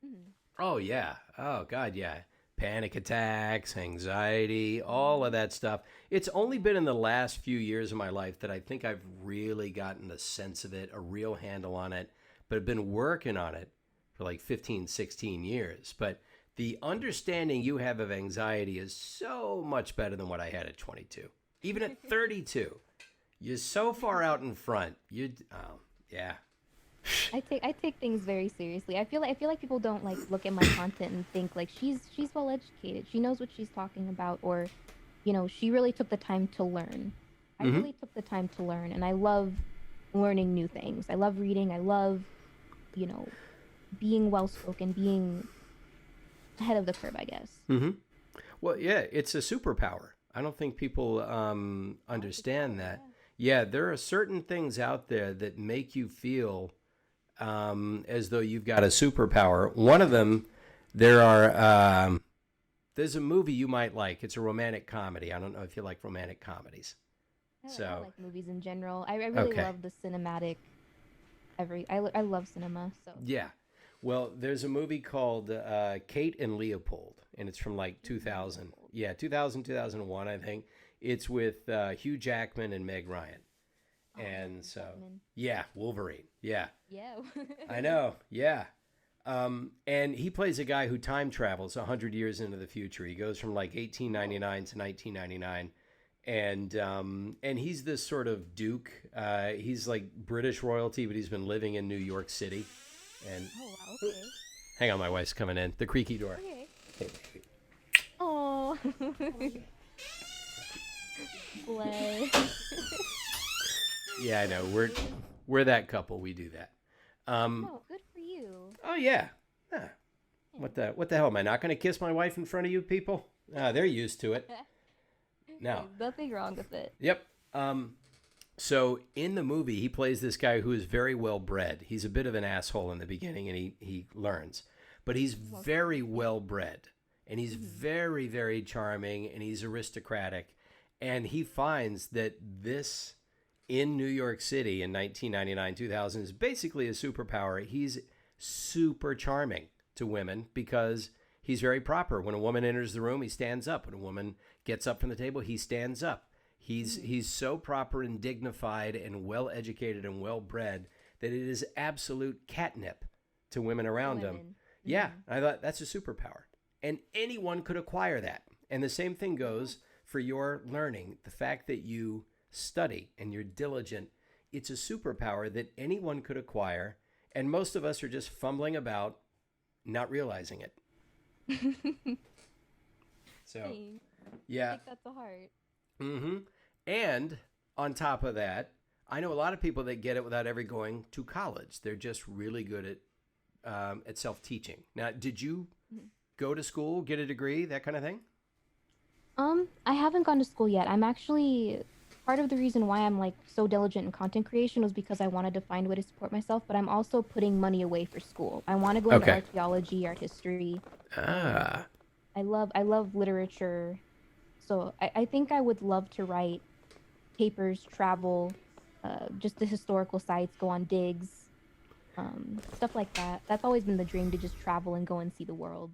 Mm-hmm. Oh, yeah. Oh, God, yeah. Panic attacks, anxiety, all of that stuff. It's only been in the last few years of my life that I think I've really gotten a sense of it, a real handle on it, but I've been working on it for like 15, 16 years. But the understanding you have of anxiety is so much better than what I had at 22. Even at 32, you're so far out in front. Yeah. I take things very seriously. I feel like people don't like look at my content and think like she's well educated. She knows what she's talking about, or, you know, she really took the time to learn. I really took the time to learn, and I love learning new things. I love reading. I love, you know, being well spoken, being ahead of the curve, I guess. Mm-hmm. Well, yeah, it's a superpower. I don't think people understand that. Yeah, there are certain things out there that make you feel as though you've got a superpower. One of them, there's a movie you might like. It's a romantic comedy. I don't know if you like romantic comedies. I like movies in general. I really love the cinematic. I love cinema. So yeah. Well, there's a movie called Kate and Leopold, and it's from like 2000. Yeah, 2001, I think. It's with Hugh Jackman and Meg Ryan. And so, yeah, Wolverine. Yeah. Yeah. I know. Yeah. And he plays a guy who time travels 100 years into the future. He goes from like 1899 to 1999. And he's this sort of duke. He's like British royalty, but he's been living in New York City. And oh, wow, okay. Hang on, my wife's coming in. The creaky door. Okay. Hey, baby. Oh. Bless. Yeah, I know. We're that couple. We do that. No, good for you. Oh yeah. Ah, what the hell? Am I not going to kiss my wife in front of you people? Ah, they're used to it. No. There's nothing wrong with it. Yep. So in the movie, he plays this guy who is very well bred. He's a bit of an asshole in the beginning, and he learns, but he's very well bred, and he's very, very charming, and he's aristocratic, and he finds that this in New York City in 1999, 2000 is basically a superpower. He's super charming to women because he's very proper. When a woman enters the room, he stands up. When a woman gets up from the table, he stands up. He's so proper and dignified and well educated and well bred that it is absolute catnip to women around him. Yeah, I thought that's a superpower, and anyone could acquire that. And the same thing goes for your learning. The fact that you study and you're diligent, it's a superpower that anyone could acquire, and most of us are just fumbling about, not realizing it. So, yeah. I think that's a heart. Mm-hmm. And on top of that, I know a lot of people that get it without ever going to college. They're just really good at self-teaching. Now, did you go to school, get a degree, that kind of thing? I haven't gone to school yet. I'm actually part of the reason why I'm like so diligent in content creation was because I wanted to find a way to support myself, but I'm also putting money away for school. I want to go into archaeology, art history. Ah. I love literature. So I think I would love to write papers, travel, just the historical sites, go on digs, stuff like that. That's always been the dream, to just travel and go and see the world.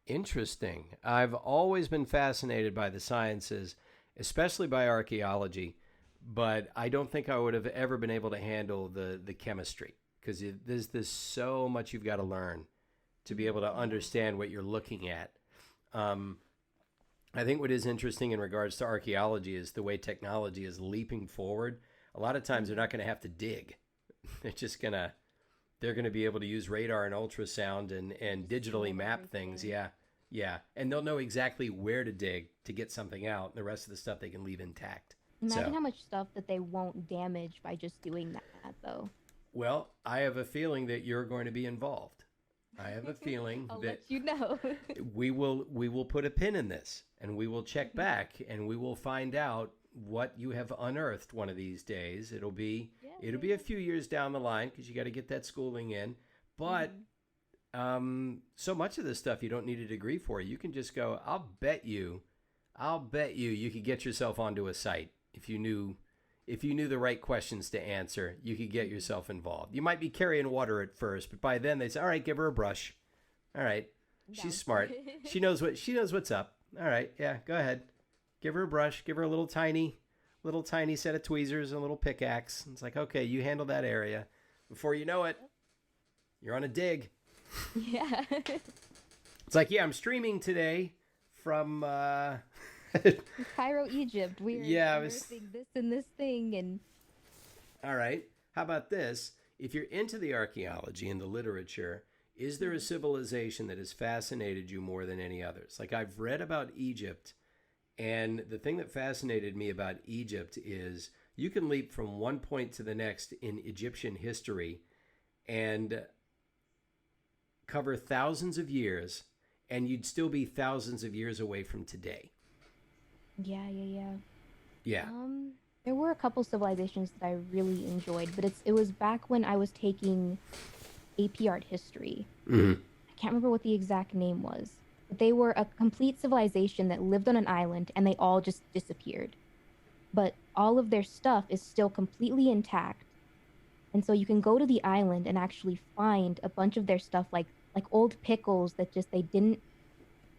Interesting. I've always been fascinated by the sciences, especially by archaeology, but I don't think I would have ever been able to handle the chemistry, because there's so much you've got to learn to be able to understand what you're looking at. I think what is interesting in regards to archaeology is the way technology is leaping forward. A lot of times they're not going to have to dig. They're going to be able to use radar and ultrasound and digitally map things. Yeah. Yeah. And they'll know exactly where to dig to get something out. And the rest of the stuff they can leave intact. Imagine how much stuff that they won't damage by just doing that, though. Well, I have a feeling that you're going to be involved. I have a feeling I'll that let you know. we will put a pin in this, and we will check back, and we will find out what you have unearthed one of these days. It'll be a few years down the line, because you got to get that schooling in. But so much of this stuff you don't need a degree for. You can just go. I'll bet you could get yourself onto a site if you knew the right questions to answer. You could get yourself involved. You might be carrying water at first, but by then they say, all right, give her a brush. All right. She's smart. She knows what's up. All right. Yeah, go ahead. Give her a brush. Give her a little tiny set of tweezers and a little pickaxe. It's like, okay, you handle that area. Before you know it, you're on a dig. Yeah. It's like, yeah, I'm streaming today from Cairo, Egypt. We're unearthing this and this thing. And all right. How about this? If you're into the archaeology and the literature, is there a civilization that has fascinated you more than any others? Like, I've read about Egypt, and the thing that fascinated me about Egypt is you can leap from one point to the next in Egyptian history and cover thousands of years, and you'd still be thousands of years away from today. Yeah. There were a couple civilizations that I really enjoyed, but it was back when I was taking AP art history. I can't remember what the exact name was, but they were a complete civilization that lived on an island, and they all just disappeared. But all of their stuff is still completely intact, and so you can go to the island and actually find a bunch of their stuff, like old pickles that just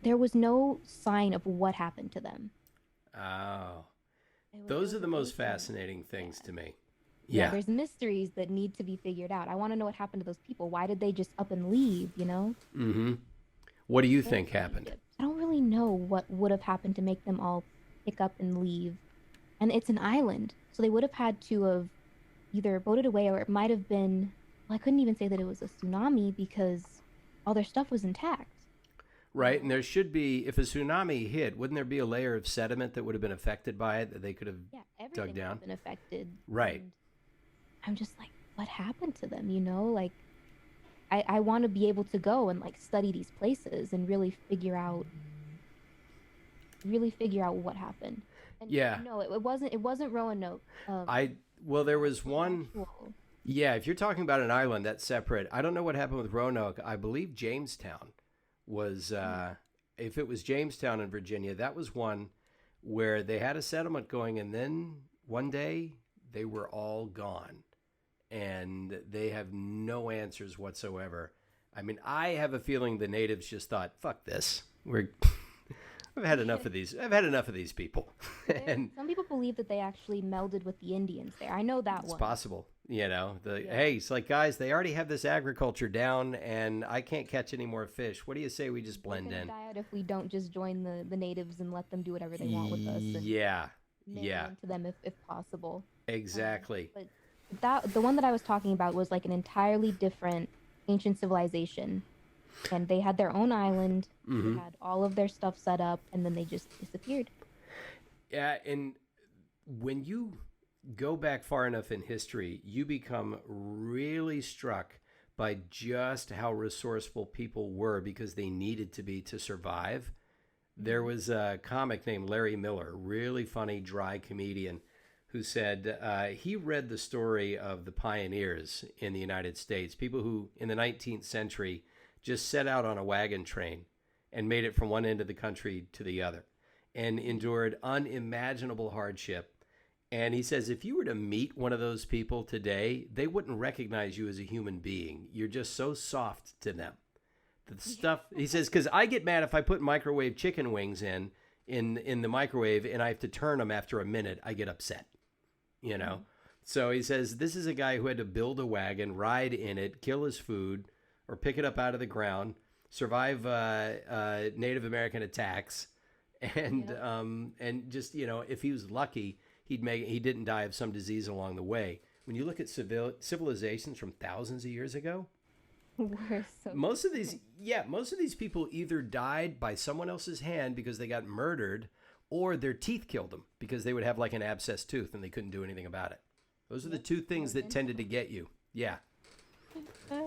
there was no sign of what happened to them. Oh, those are the most fascinating things to me. Yeah, there's mysteries that need to be figured out. I want to know what happened to those people. Why did they just up and leave, you know? What do you think happened? I don't really know what would have happened to make them all pick up and leave. And it's an island, so they would have had to have either boated away, or it might have been, well, I couldn't even say that it was a tsunami because all their stuff was intact. Right, and there should be, if a tsunami hit, wouldn't there be a layer of sediment that would have been affected by it that they could have dug down? Everything would have been affected. Right. And I'm just like, what happened to them, you know? Like, I want to be able to go and like study these places and really figure out what happened. And Yeah. no, it wasn't Roanoke. Well, there That was was one. actual. Yeah, if you're talking about an island, that's separate. I don't know what happened with Roanoke. I believe Jamestown was, if it was Jamestown in Virginia, that was one where they had a settlement going, and then one day they were all gone, and they have no answers whatsoever. I mean, I have a feeling the natives just thought, "Fuck this, we're." I've had enough of these. I've had enough of these people, and Some people believe that they actually melded with the Indians there. I know that it's one. possible. Yeah. Hey, it's like, guys, they already have this agriculture down, and I can't catch any more fish. What do you say we just We're blend gonna in? die out if we don't just join the natives and let them do whatever they want with us and Yeah, marry yeah, into them if possible. exactly. But the one that I was talking about was like an entirely different ancient civilization, and they had their own island. They had all of their stuff set up, and then they just disappeared. Yeah, and when you go back far enough in history, you become really struck by just how resourceful people were because they needed to be to survive. There was a comic named Larry Miller, really funny, dry comedian, who said he read the story of the pioneers in the United States, people who in the 19th century just set out on a wagon train and made it from one end of the country to the other and endured unimaginable hardship. And he says, if you were to meet one of those people today, they wouldn't recognize you as a human being. You're just so soft to them. The stuff, he says, because I get mad if I put microwave chicken wings in the microwave and I have to turn them after a minute, I get upset, you know? So he says, this is a guy who had to build a wagon, ride in it, kill his food, or pick it up out of the ground, survive Native American attacks, and just, you know, if he was lucky, he didn't die of some disease along the way. When you look at civilizations from thousands of years ago, We're so most of these people either died by someone else's hand because they got murdered, or their teeth killed them because they would have like an abscessed tooth and they couldn't do anything about it. Those are the two things that tended to get you. Yeah. I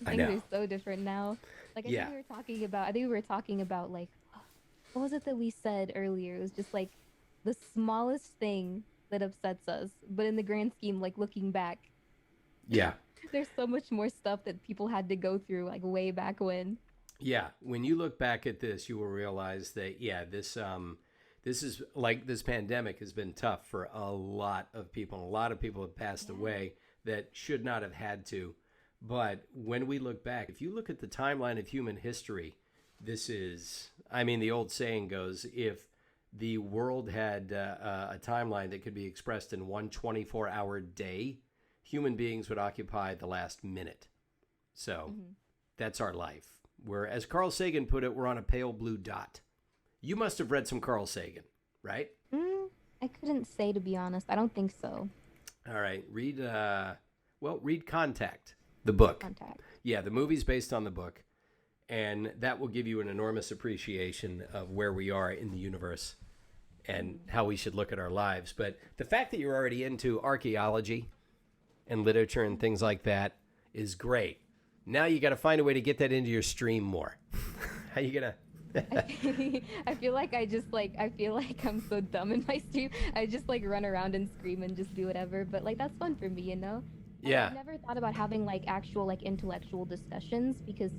things know. are so different now. Like Yeah. I think we were talking about like what was it that we said earlier? It was just like the smallest thing that upsets us, but in the grand scheme, like looking back, Yeah. there's so much more stuff that people had to go through like way back when. Yeah, when you look back at this, you will realize that this is like this pandemic has been tough for a lot of people. A lot of people have passed away that should not have had to. But when we look back, if you look at the timeline of human history, this is, I mean, the old saying goes, if the world had a timeline that could be expressed in one 24-hour day, human beings would occupy the last minute. So that's our life. We're, as Carl Sagan put it, we're on a pale blue dot. You must have read some Carl Sagan, right? I couldn't say, to be honest. I don't think so. All right. Read Contact, the book. Contact. Yeah, the movie's based on the book. And that will give you an enormous appreciation of where we are in the universe and how we should look at our lives. But the fact that you're already into archaeology and literature and things like that is great. Now you got to find a way to get that into your stream more. How you gonna? I feel like I'm so dumb in my stream. I just like run around and scream and just do whatever. But like that's fun for me, you know? Yeah. I've never thought about having like actual like intellectual discussions because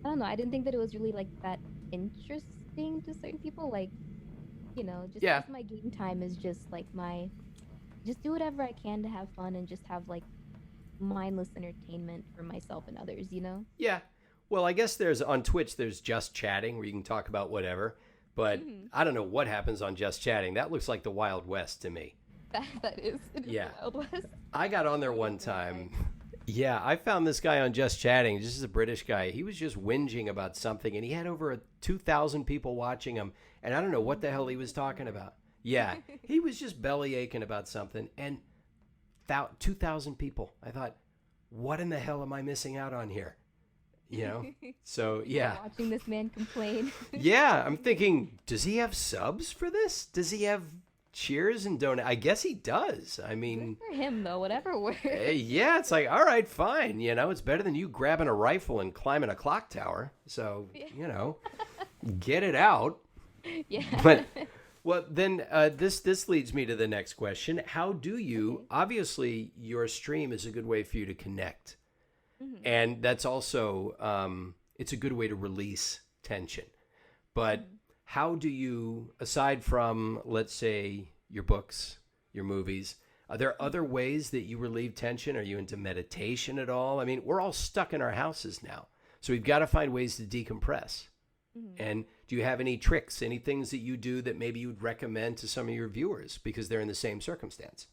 I don't know. I didn't think that it was really like that interesting to certain people. Like, you know, just my game time is just like just do whatever I can to have fun and just have like mindless entertainment for myself and others, you know? Yeah. Well, I guess on Twitch, there's just chatting where you can talk about whatever. But I don't know what happens on just chatting. That looks like the Wild West to me. That is. It is Yeah. the Wild West. I got on there one time. Yeah, I found this guy on Just Chatting. This is a British guy. He was just whinging about something, and he had over 2,000 people watching him. And I don't know what the hell he was talking about. Yeah, he was just belly aching about something. And 2,000 people. I thought, what in the hell am I missing out on here? You know? So, yeah. Watching this man complain. Yeah, I'm thinking, does he have subs for this? Does he have cheers and donate. I guess he does. I mean, Good for him though. Whatever works. yeah, it's like, all right, fine. It's better than you grabbing a rifle and climbing a clock tower. So, get it out. Yeah. But, well, then this leads me to the next question. How do you, obviously, your stream is a good way for you to connect. Mm-hmm. And that's also, it's a good way to release tension. But how do you, aside from, let's say, your books, your movies, are there other ways that you relieve tension? Are you into meditation at all? I mean, we're all stuck in our houses now. So we've got to find ways to decompress. Mm-hmm. And do you have any tricks, any things that you do that maybe you'd recommend to some of your viewers because they're in the same circumstance?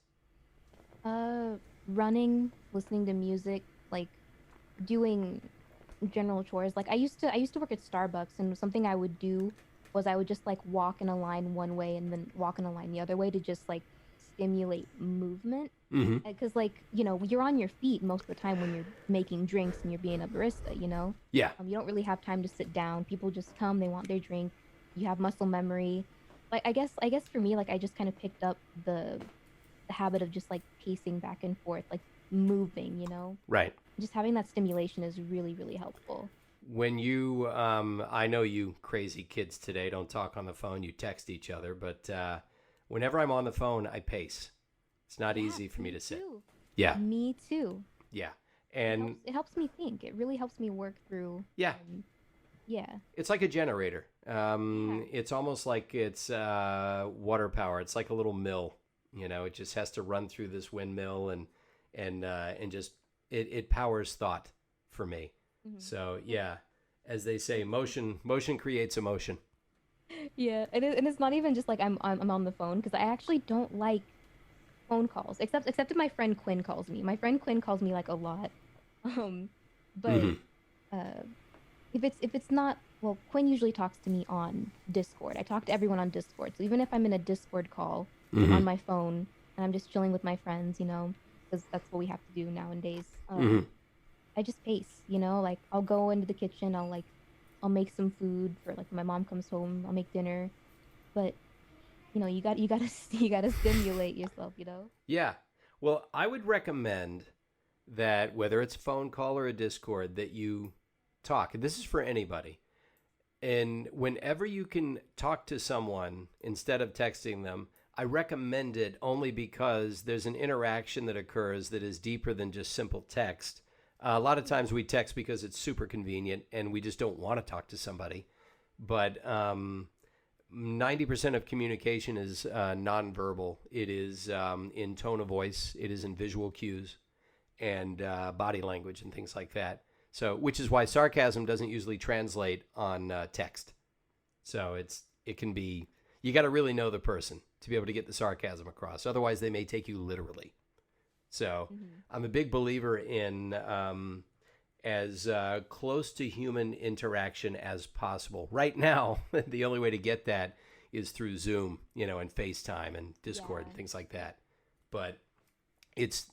Running, listening to music, like doing general chores. Like I used to work at Starbucks, and something I would do was I would just like walk in a line one way and then walk in a line the other way to just like stimulate movement. Because like, you're on your feet most of the time when you're making drinks and you're being a barista, Yeah. You don't really have time to sit down. People just come, they want their drink. You have muscle memory. Like I guess for me, like I just kind of picked up the habit of just like pacing back and forth, like moving, Right. Just having that stimulation is really, really helpful. When you, I know you crazy kids today don't talk on the phone, you text each other, but whenever I'm on the phone, I pace. It's not easy for me to sit. Too. Yeah. Me too. Yeah. And it helps me think. It really helps me work through. Yeah. Yeah. It's like a generator. It's almost like it's water power. It's like a little mill. It just has to run through this windmill and just it powers thought for me. Mm-hmm. So yeah, as they say, motion creates emotion. Yeah, and it's not even just like I'm on the phone, because I actually don't like phone calls, except if my friend Quinn calls me. My friend Quinn calls me like a lot. But if it's not, well, Quinn usually talks to me on Discord. I talk to everyone on Discord. So even if I'm in a Discord call on my phone and I'm just chilling with my friends, because that's what we have to do nowadays. I just pace, like I'll go into the kitchen, I'll make some food for like when my mom comes home, I'll make dinner. But you gotta stimulate yourself, Yeah. Well, I would recommend that whether it's a phone call or a Discord, that you talk. This is for anybody. And whenever you can talk to someone instead of texting them, I recommend it only because there's an interaction that occurs that is deeper than just simple text. A lot of times we text because it's super convenient and we just don't want to talk to somebody. But 90% of communication is nonverbal. It is in tone of voice. It is in visual cues and body language and things like that. So, which is why sarcasm doesn't usually translate on text. So it can be, you got to really know the person to be able to get the sarcasm across. Otherwise, they may take you literally. So I'm a big believer in as close to human interaction as possible. Right now, the only way to get that is through Zoom, and FaceTime and Discord and things like that. But it's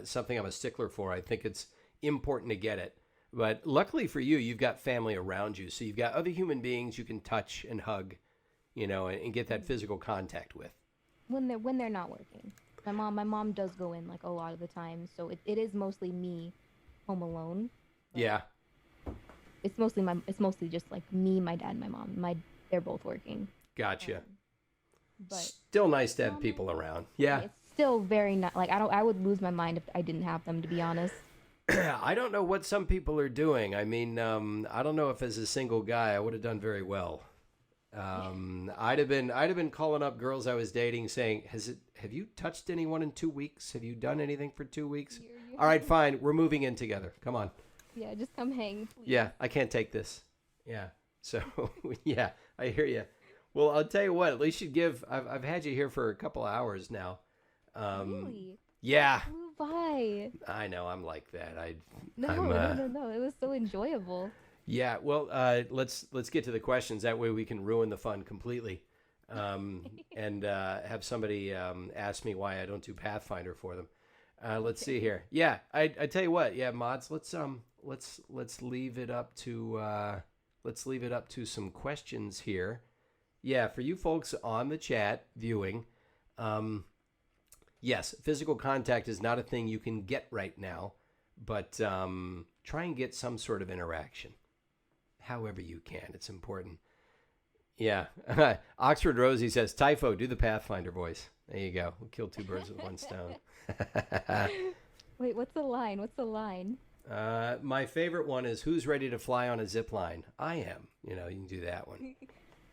something I'm a stickler for. I think it's important to get it. But luckily for you, you've got family around you. So you've got other human beings you can touch and hug, and get that physical contact with. When they're not working. My mom does go in like a lot of the time, so it is mostly me home alone. Yeah. It's mostly just like me, my dad, and my mom. They're both working. Gotcha. But still nice to have people around. Yeah. It's still very not like I would lose my mind if I didn't have them, to be honest. I don't know what some people are doing. I mean, I don't know if as a single guy I would have done very well. I'd have been calling up girls I was dating saying, have you touched anyone in 2 weeks? Have you done anything for 2 weeks? All right, fine. We're moving in together. Come on. Yeah, just come hang, please. Yeah, I can't take this. Yeah. So, yeah, I hear you. Well, I'll tell you what, at least I've had you here for a couple of hours now. Really? Yeah. It flew by. I know, I'm like that. No. It was so enjoyable. Yeah, well, let's get to the questions. That way we can ruin the fun completely, and have somebody ask me why I don't do Pathfinder for them. Let's see here. Yeah, I tell you what. Yeah, mods. Let's leave it up to some questions here. Yeah, for you folks on the chat viewing, Yes, physical contact is not a thing you can get right now, but try and get some sort of interaction. However you can. It's important. Yeah. Oxford Rosie says, Typho, do the Pathfinder voice. There you go. We'll kill two birds with one stone. Wait, what's the line? What's the line? My favorite one is, who's ready to fly on a zip line? I am. You know, you can do that one.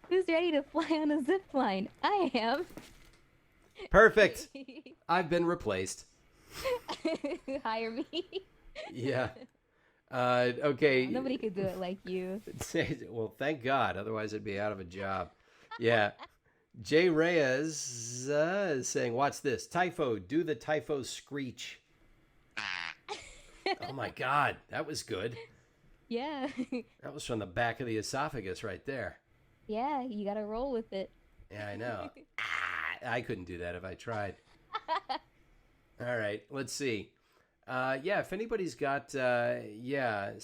Who's ready to fly on a zip line? I am. Perfect. I've been replaced. Hire me. Yeah. Okay. Nobody could do it like you. Well, thank God. Otherwise, I'd be out of a job. Yeah. Jay Reyes is saying, watch this. Typho, do the Typho screech. Oh, my God. That was good. Yeah. That was from the back of the esophagus right there. Yeah, you got to roll with it. Yeah, I know. I couldn't do that if I tried. All right. Let's see. Yeah, if anybody's got, CSMC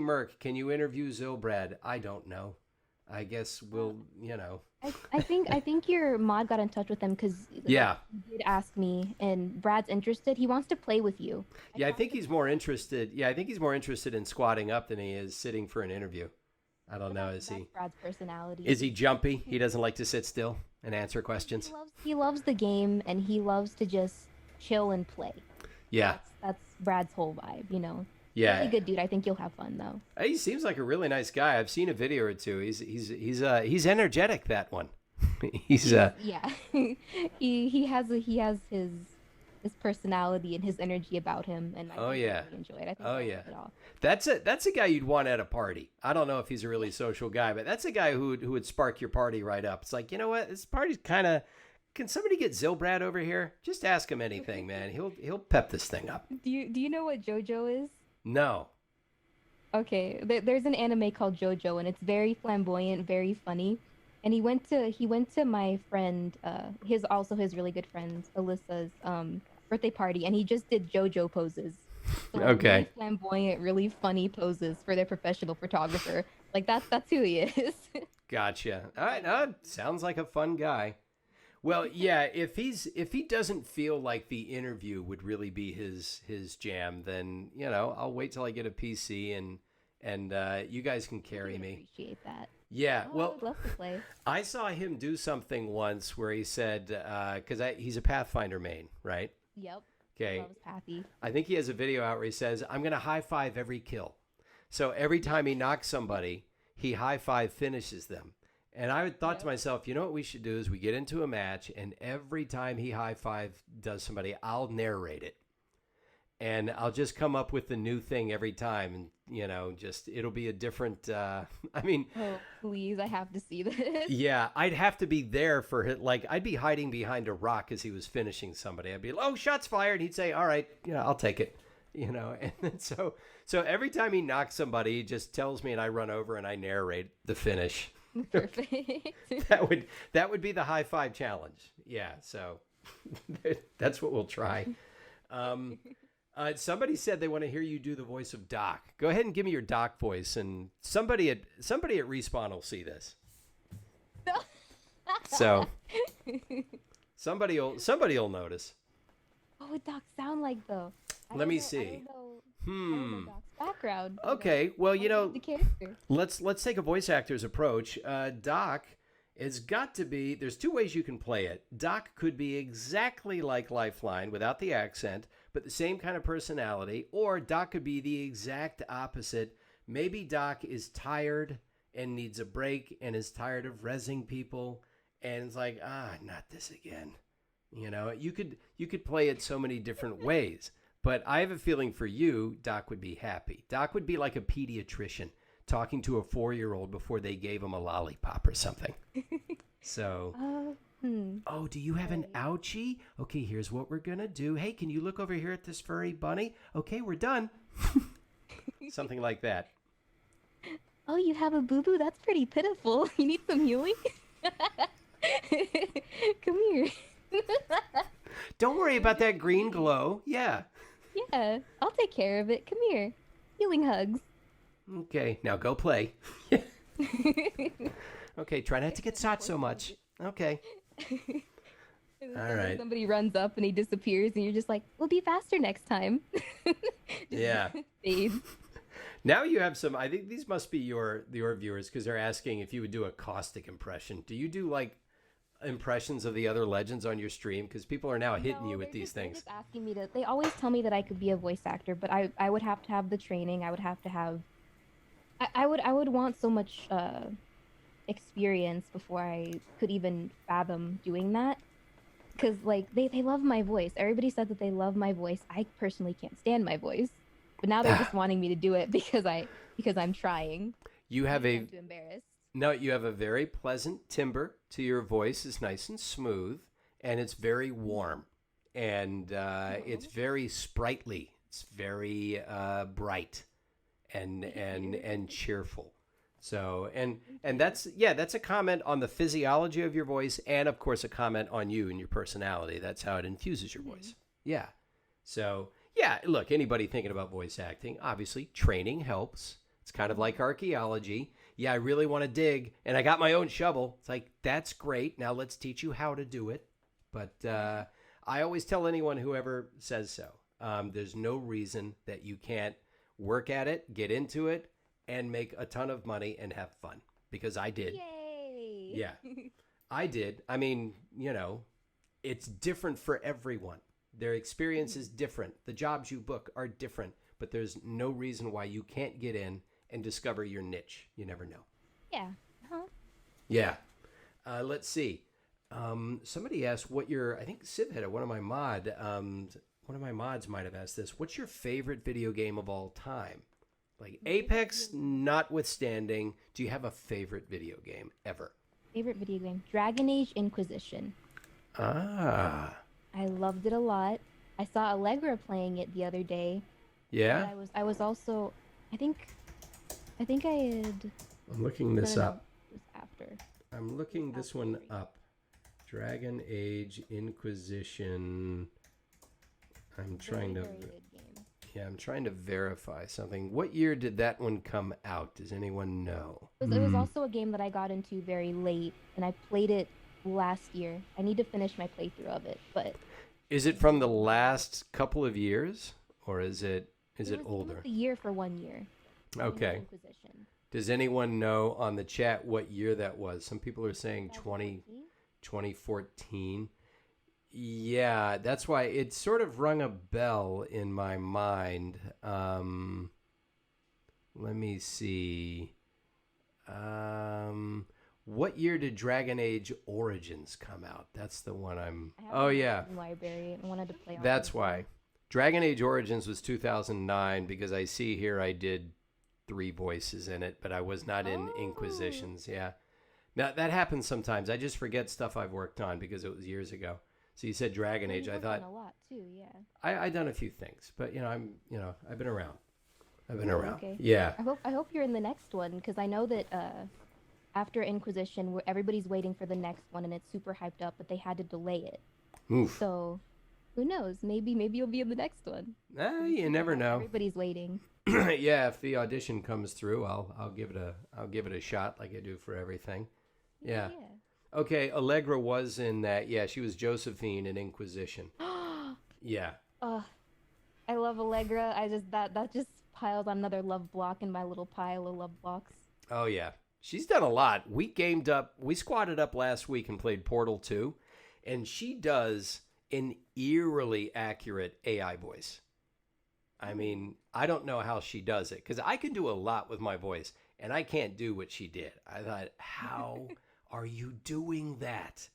Merc, can you interview Zilbrad? I don't know. I guess we'll, you know. I think your mod got in touch with him because he did ask me, and Brad's interested. He wants to play with you. I think he's more interested. Yeah, I think he's more interested in squatting up than he is sitting for an interview. I don't know. Is he? Brad's personality. Is he jumpy? He doesn't like to sit still and answer questions. He loves the game, and he loves to just chill and play. Yeah. That's Brad's whole vibe, you know. Yeah. He's a good dude. I think you'll have fun though. He seems like a really nice guy. I've seen a video or two. He's energetic, that one. Yeah. he has his personality and his energy about him, and I really enjoy it. I think it all. That's a guy you'd want at a party. I don't know if he's a really social guy, but that's a guy who would spark your party right up. It's like, you know what? This party's kind of. Can somebody get Zilbrad over here? Just ask him anything, man. He'll pep this thing up. Do you know what JoJo is? No. Okay, there's an anime called JoJo, and it's very flamboyant, very funny. And he went to my friend, his really good friend Alyssa's birthday party, and he just did JoJo poses. So okay. Really flamboyant, really funny poses for their professional photographer. Like that's who he is. Gotcha. All right, sounds like a fun guy. Well, yeah, if he doesn't feel like the interview would really be his jam, then, you know, I'll wait till I get a PC and you guys can carry me. Appreciate that. Yeah, well, I'd love to play. I saw him do something once where he said, because he's a Pathfinder main, right? Yep. Okay. Loves Pathy. I think he has a video out where he says, I'm going to high five every kill. So every time he knocks somebody, he high five finishes them. And I thought to myself, you know what we should do is we get into a match, and every time he high five does somebody, I'll narrate it. And I'll just come up with the new thing every time. And, you know, just it'll be a different, Oh, please, I have to see this. Yeah, I'd have to be there for it. Like, I'd be hiding behind a rock as he was finishing somebody. I'd be like, oh, shots fired. He'd say, all right, I'll take it. You know, and then so every time he knocks somebody, he just tells me, and I run over and I narrate the finish. Perfect. that would be the high five challenge. Yeah, so that's what we'll try. Somebody said they want to hear you do the voice of Doc. Go ahead and give me your Doc voice, and somebody at Respawn will see this. So somebody will notice. What would Doc sound like though? Let me see. I don't know Doc's background. Okay, well, the character. let's take a voice actor's approach. Doc has got to be. There's two ways you can play it. Doc could be exactly like Lifeline without the accent, but the same kind of personality, or Doc could be the exact opposite. Maybe Doc is tired and needs a break and is tired of rezzing people, and it's like, not this again. You know, you could play it so many different ways. But I have a feeling for you, Doc would be happy. Doc would be like a pediatrician talking to a 4-year-old before they gave him a lollipop or something. So, oh, do you have an ouchie? Okay, here's what we're going to do. Hey, can you look over here at this furry bunny? Okay, we're done. Something like that. Oh, you have a boo-boo? That's pretty pitiful. You need some healing? Come here. Don't worry about that green glow. Yeah. Yeah, I'll take care of it. Come here. Healing hugs. Okay, now go play. Okay, try not to get shot so much. Okay. All right. Somebody runs up and he disappears, and you're just like, "We'll be faster next time." Yeah. Fades. Now you have some. I think these must be your viewers because they're asking if you would do a caustic impression. Do you do like impressions of the other legends on your stream? Because people are now hitting you with these things. They're just asking me to. They always tell me that I could be a voice actor, but I would have to have the training. I would have to have. I would want so much experience before I could even fathom doing that. Because like they love my voice. Everybody said that they love my voice. I personally can't stand my voice, but now they're just wanting me to do it because I'm trying. You have I'm too embarrassed. No, you have a very pleasant timbre to your voice. It's nice and smooth, and it's very warm, and it's very sprightly. It's very bright, and cheerful. So and that's a comment on the physiology of your voice, and of course a comment on you and your personality. That's how it infuses your voice. Yeah. So yeah, look, anybody thinking about voice acting, obviously training helps. It's kind of like archaeology. Yeah, I really want to dig, and I got my own shovel. It's like, that's great. Now let's teach you how to do it. But I always tell anyone, whoever says so, there's no reason that you can't work at it, get into it, and make a ton of money and have fun. Because I did. Yay! Yeah, I did. I mean, it's different for everyone. Their experience is different. The jobs you book are different. But there's no reason why you can't get in and discover your niche. You never know. Yeah. Uh-huh. Yeah. Let's see. Somebody asked what your, I think Civ had it, one of my mods might have asked this. What's your favorite video game of all time? Like Apex notwithstanding, do you have a favorite video game ever? Favorite video game? Dragon Age Inquisition. Ah. I loved it a lot. I saw Allegra playing it the other day. Yeah? I was also, I think I had. I'm looking this up. It was after. I'm looking this one up. Dragon Age Inquisition. I'm trying to. Very good game. Yeah, I'm trying to verify something. What year did that one come out? Does anyone know? It was also a game that I got into very late, and I played it last year. I need to finish my playthrough of it, but. Is it from the last couple of years, or is it older? It was the year for 1 year. Okay. Inquisition. Does anyone know on the chat what year that was? Some people are saying 2014. Yeah, that's why it sort of rung a bell in my mind. Let me see. What year did Dragon Age Origins come out? That's the one I'm... Oh, yeah. Library. I wanted to play. That's why. Dragon Age Origins was 2009 because I see here I did 3 voices in it, but I was not in Inquisitions. Yeah. Now, that happens sometimes. I just forget stuff I've worked on because it was years ago. So you said Dragon Age. I thought... a lot, too, yeah. I've done a few things, but, I've been around. I've been around. Okay. Yeah. I hope you're in the next one, because I know that after Inquisition, where everybody's waiting for the next one, and it's super hyped up, but they had to delay it. Oof. So, who knows? Maybe you'll be in the next one. You never know. Everybody's waiting. Yeah, if the audition comes through, I'll give it a shot like I do for everything. Yeah. Okay, Allegra was in that. Yeah, she was Josephine in Inquisition. Yeah. I love Allegra. I just that just piled on another love block in my little pile of love blocks. Oh yeah. She's done a lot. We squatted up last week and played Portal 2, and she does an eerily accurate AI voice. I mean, I don't know how she does it, because I can do a lot with my voice, and I can't do what she did. I thought, how are you doing that?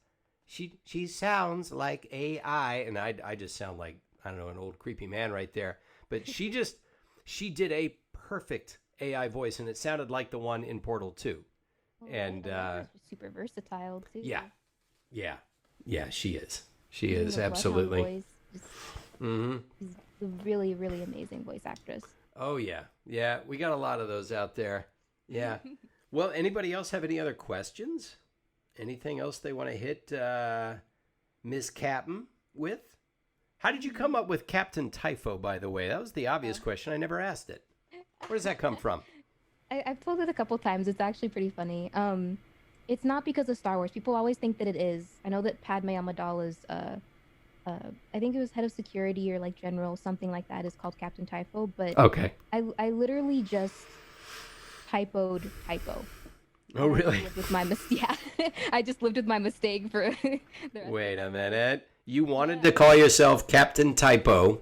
She sounds like AI, and I just sound like, I don't know, an old creepy man right there. But she did a perfect AI voice, and it sounded like the one in Portal 2. Well, and super versatile too. Yeah, she is. She is absolutely. She's a really, really amazing voice actress. Oh yeah. We got a lot of those out there. Yeah. Well, anybody else have any other questions? Anything else they want to hit Miss Captain with? How did you come up with Captain Typho, by the way? That was the obvious question. I never asked it. Where does that come from? I've told it a couple times. It's actually pretty funny. It's not because of Star Wars. People always think that it is. I know that Padme Amidala's I think it was head of security or like general something like that is called Captain Typho, but Okay. I literally just typoed typo. Oh, And I really? just lived with my yeah. I just lived with my mistake for the rest Wait of a my life. minute. You wanted to Yeah, call yourself Captain Typo,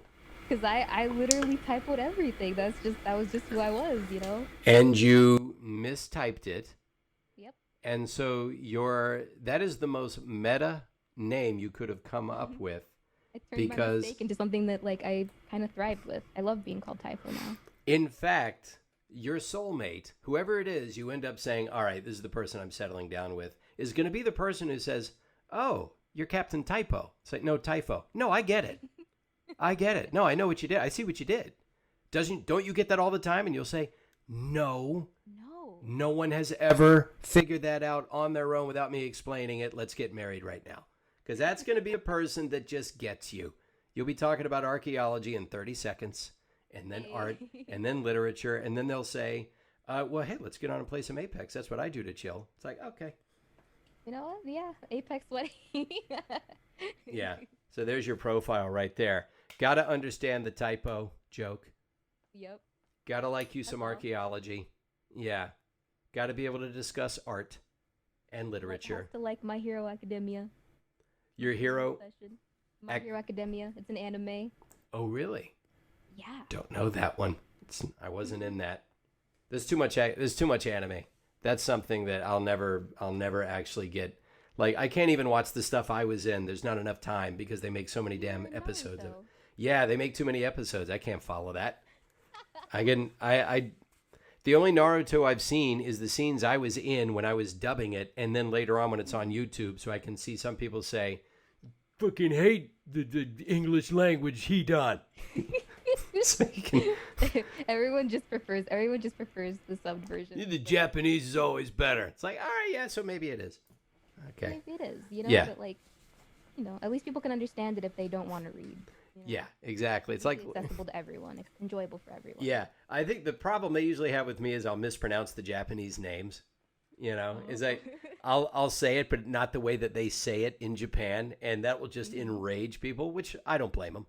because I literally typoed everything. That was just who I was, you know. and you mistyped it. Yep. And so that is the most meta name you could have come up with I turned my because, mistake into something that like I kind of thrived with. I love being called typo now. in fact, your soulmate, whoever it is, you end up saying, all right, this is the person I'm settling down with, is going to be the person who says, oh, you're Captain Typo. It's like, no, Typho. No, I get it. I get it. No, I know what you did. I see what you did. Don't you get that all the time? And you'll say, no, No. no one has ever figured that out on their own without me explaining it. Let's get married right now. Because that's going to be a person that just gets you. You'll be talking about archaeology in 30 seconds, and then art, and then literature, and then they'll say, well, hey, let's get on and play some Apex. That's what I do to chill. It's like, okay. You know what? Yeah, Apex wedding. Yeah. So there's your profile right there. Got to understand the typo joke. Yep. Got to like you That's some all. archaeology. Yeah. Got to be able to discuss art and literature. Have to like My Hero Academia. Your hero. Session. My Hero Academia. It's an anime. Oh, really? Yeah. Don't know that one. I wasn't in that. There's too much anime. That's something that I'll never actually get. Like, I can't even watch the stuff I was in. There's not enough time because they make so many damn episodes of. Yeah, they make too many episodes. I can't follow that. The only Naruto I've seen is the scenes I was in when I was dubbing it, and then later on when it's on YouTube, so I can see some people say, "Fucking hate the English language he done." So you can, Everyone just prefers the subbed version. the Japanese is always better. It's like, all right, yeah, so maybe it is. Okay. Maybe it is, you know, Yeah. but like, you know, at least people can understand it if they don't want to read. You know? Yeah, exactly. It's Make like, it accessible to everyone, enjoyable for everyone. yeah, I think the problem they usually have with me is I'll mispronounce the Japanese names. You know, is I'll say it, but not the way that they say it in Japan, and that will just enrage people, which I don't blame them.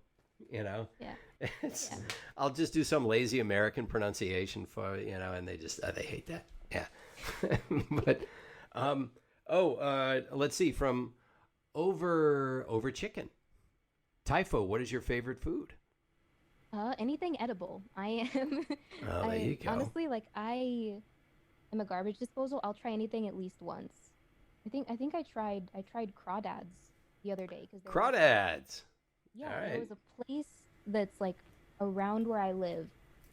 You know, Yeah. it's, I'll just do some lazy American pronunciation for and they just they hate that. Yeah, but let's see from over chicken. Typho, what is your favorite food? Anything edible. I am. Oh, there you go. Honestly, like I am a garbage disposal. I'll try anything at least once. I think I tried crawdads the other day because Crawdads. yeah, All there right. was a place that's like around where I live,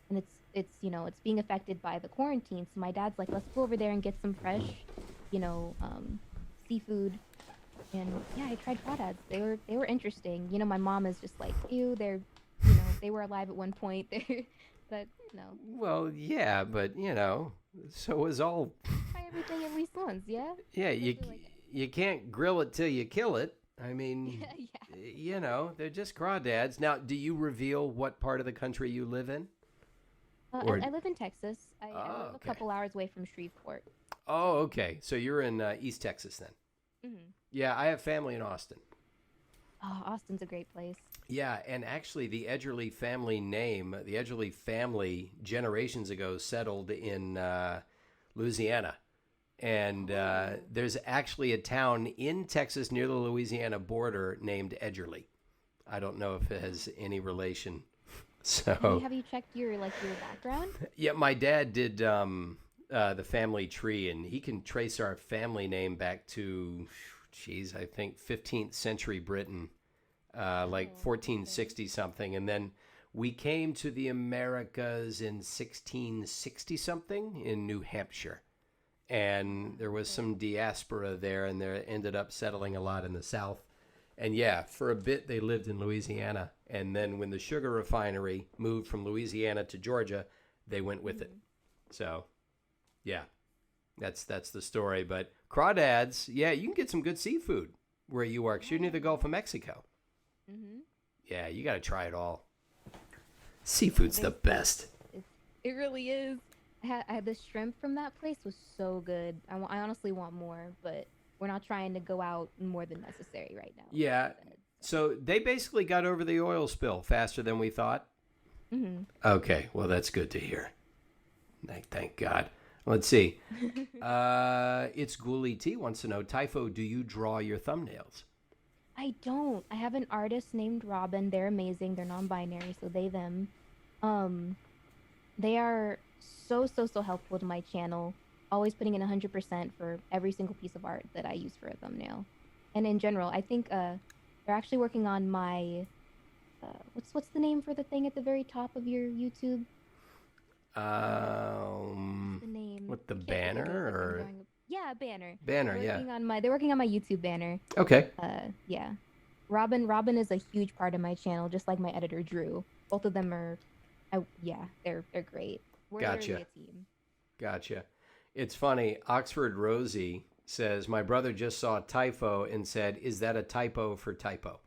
and it's it's being affected by the quarantine. So my dad's like, let's go over there and get some fresh, seafood. And yeah, I tried crawdads. They were interesting. You know, my mom is just like, ew, they were alive at one point. But Well, yeah, but so is all. try everything at least once. Yeah. Yeah, Especially, like, you can't grill it till you kill it. I mean, yeah. they're just crawdads. Now, do you reveal what part of the country you live in? Or- I live in Texas. I live okay. a couple hours away from Shreveport. Oh, okay. So you're in East Texas then. Hmm. Yeah, I have family in Austin. Oh, Austin's a great place. Yeah, and actually the Edgerly family generations ago settled in Louisiana. And there's actually a town in Texas near the Louisiana border named Edgerly. I don't know if it has any relation. So Have you checked your background? yeah, my dad did the family tree, and he can trace our family name back to, I think 15th century Britain, like 1460 something, and then we came to the Americas in 1660 something in New Hampshire, and there was some diaspora there, and they ended up settling a lot in the South. And yeah, for a bit they lived in Louisiana, and then when the sugar refinery moved from Louisiana to Georgia, they went with it. So, yeah, that's the story. But crawdads, yeah, you can get some good seafood where you are, 'cause you're near the Gulf of Mexico. Mm-hmm. Yeah, you got to try it all. Seafood's the best. It really is. I had the shrimp from that place was so good. I honestly want more, but we're not trying to go out more than necessary right now, like I Yeah. said. So they basically got over the oil spill faster than we thought. Hmm. Okay, well that's good to hear. Thank God. Let's see. It's Ghoulie T wants to know, Typho, do you draw your thumbnails? I don't. I have an artist named Robin. They're amazing. They're non-binary, so they them. Um, they are so helpful to my channel. Always putting in 100% for every single piece of art that I use for a thumbnail. And in general, I think they're actually working on my what's the name for the thing at the very top of your YouTube? Um, The name. what, the I can't think banner of it, like I'm or drawing yeah, a banner. banner? Yeah. They're working on my YouTube banner. Okay. Yeah. Robin is a huge part of my channel, just like my editor Drew. Both of them are yeah, they're great. We're literally Gotcha. a team. Gotcha. It's funny. Oxford Rosie says, my brother just saw typho and said, is that a typo for typo?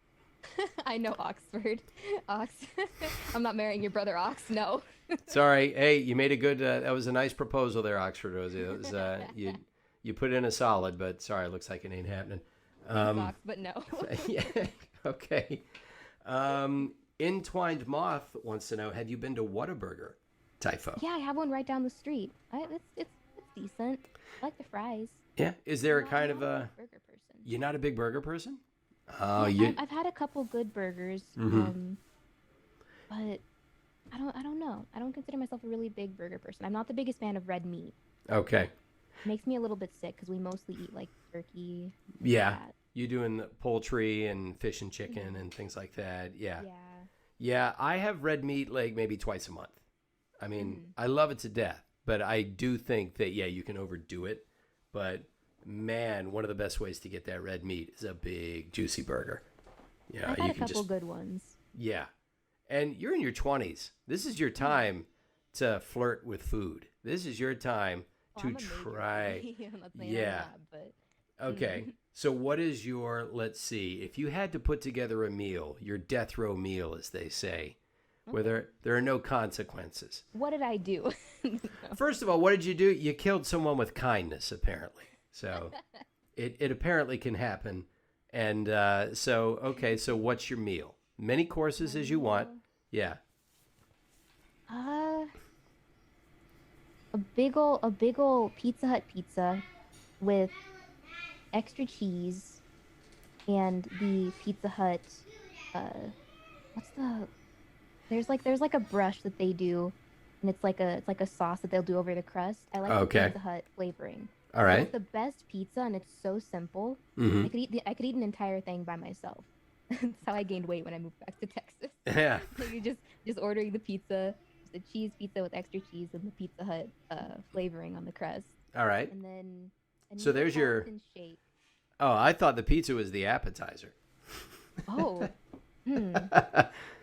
I know Oxford. Ox. I'm not marrying your brother Ox, no. Sorry. Hey, you made a good, that was a nice proposal there, Oxford Rosie. That was, you put in a solid, but sorry, it looks like it ain't happening. Ox, but no. Yeah. Okay. Entwined Moth wants to know, have you been to Whataburger, Typho? Yeah, I have one right down the street. It's decent. I like the fries. Yeah. Is there a I'm kind not of a a, big burger person. you're not a big burger person? Oh, Yeah, I've had a couple good burgers. Mhm. But I don't know. I don't consider myself a really big burger person. I'm not the biggest fan of red meat. Okay. Makes me a little bit sick because we mostly eat like turkey. Yeah. That. You doing the poultry and fish and chicken and things like that. Yeah. Yeah. I have red meat like maybe twice a month. I mean, I love it to death, but I do think that, yeah, you can overdo it. But man, one of the best ways to get that red meat is a big, juicy burger. You know, I've you had a can couple just, good ones. yeah. And you're in your 20s. This is your time to flirt with food. This is your time Oh, to I'm a major try. foodie. I'm not saying Yeah. I'm not, but Okay. So what is your, let's see, if you had to put together a meal, your death row meal, as they say, where there are no consequences. what did I do? No. First of all, what did you do? You killed someone with kindness, apparently. So it apparently can happen. And okay, so what's your meal? Many courses My as you want. meal? Yeah. Uh, a big ol' Pizza Hut pizza with extra cheese and the Pizza Hut uh what's the there's like a brush that they do and it's like a sauce that they'll do over the crust. I like the Okay. Pizza Hut flavoring. All But right. it's the best pizza and it's so simple. Mm-hmm. I could eat an entire thing by myself. That's how I gained weight when I moved back to Texas. Yeah. You just ordering the pizza, just a cheese pizza with extra cheese and the Pizza Hut flavoring on the crust. All right. And then So there's your. Boston shake. Oh, I thought the pizza was the appetizer. Oh.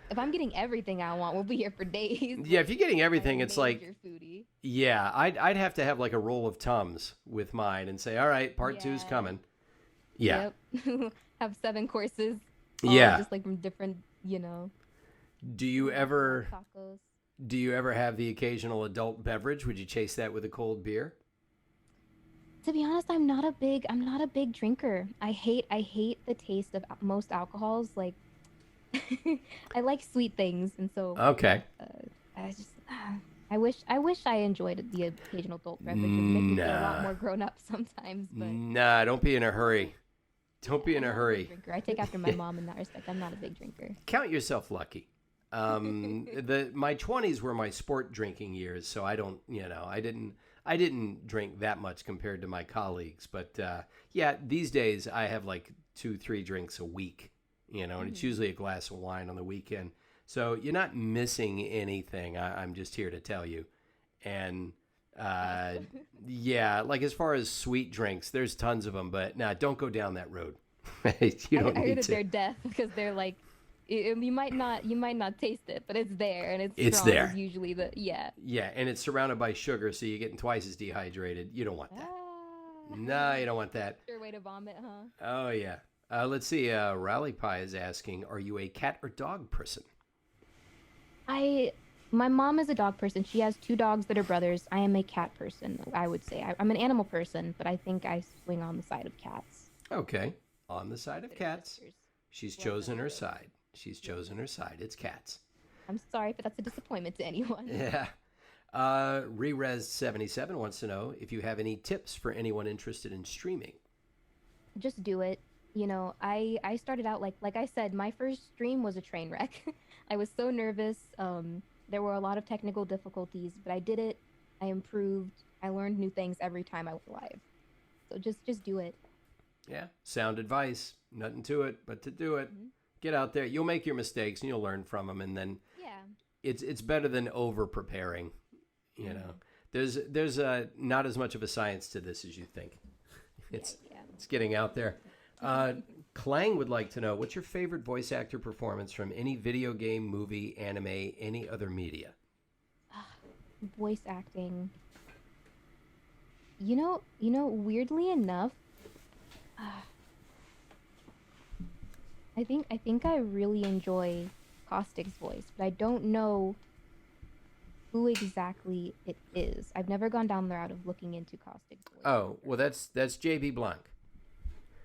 If I'm getting everything I want, we'll be here for days. Yeah, if you're getting I'm everything, a it's like, major foodie. yeah, I'd have to have like a roll of Tums with mine and say, all right, part two's Yeah. coming. Yeah. Yep. Have 7 courses. all Yeah. Just like from different, you know. Do you ever Tacos. have the occasional adult beverage? Would you chase that with a cold beer? To be honest, I'm not a big drinker. I hate the taste of most alcohols. Like, I like sweet things, and so Okay. I just I wish I enjoyed the occasional adult beverage. It would make me feel a lot Nah. more grown up sometimes. But Nah, don't be in a hurry. Don't be in a I'm not big hurry. drinker. I take after my mom in that respect. I'm not a big drinker. Count yourself lucky. My 20s were my sport drinking years, so I don't, I didn't drink that much compared to my colleagues, but yeah, these days I have like 2-3 drinks a week, and it's usually a glass of wine on the weekend. So you're not missing anything. I'm just here to tell you. And yeah, like as far as sweet drinks, there's tons of them, but don't go down that road. You don't I heard need that to. they're death because they're like you might not taste it, but it's there and It's strong there. is usually the Yeah, and it's surrounded by sugar, so you're getting twice as dehydrated. You don't want that. No, you don't want that. Sure way to vomit, huh? Oh, yeah. Let's see. Rally Pie is asking, are you a cat or dog person? I My mom is a dog person. She has two dogs that are brothers. I am a cat person, I would say. I'm an animal person, but I think I swing on the side of cats. Okay. On the side of That are cats. sisters. She's Love them chosen her both. side. She's Yes. chosen her side. It's cats. I'm sorry if that's a disappointment to anyone. Yeah. Rerez77 wants to know if you have any tips for anyone interested in streaming. Just do it. I started out like I said, my first stream was a train wreck. I was so nervous. There were a lot of technical difficulties, but I did it. I improved. I learned new things every time I went live. So just do it. Yeah. Sound advice. Nothing to it but to do it. Hmm. Get out there. You'll make your mistakes and you'll learn from them, and then Yeah. it's better than over preparing. You know, there's not as much of a science to this as you think. It's Yeah. it's getting out there. Clang would like to know, what's your favorite voice actor performance from any video game, movie, anime, any other media? Voice acting. Weirdly enough, I think I really enjoy Caustic's voice, but I don't know who exactly it is. I've never gone down the route of looking into Caustic's voice. Oh, well, that's JB Blanc.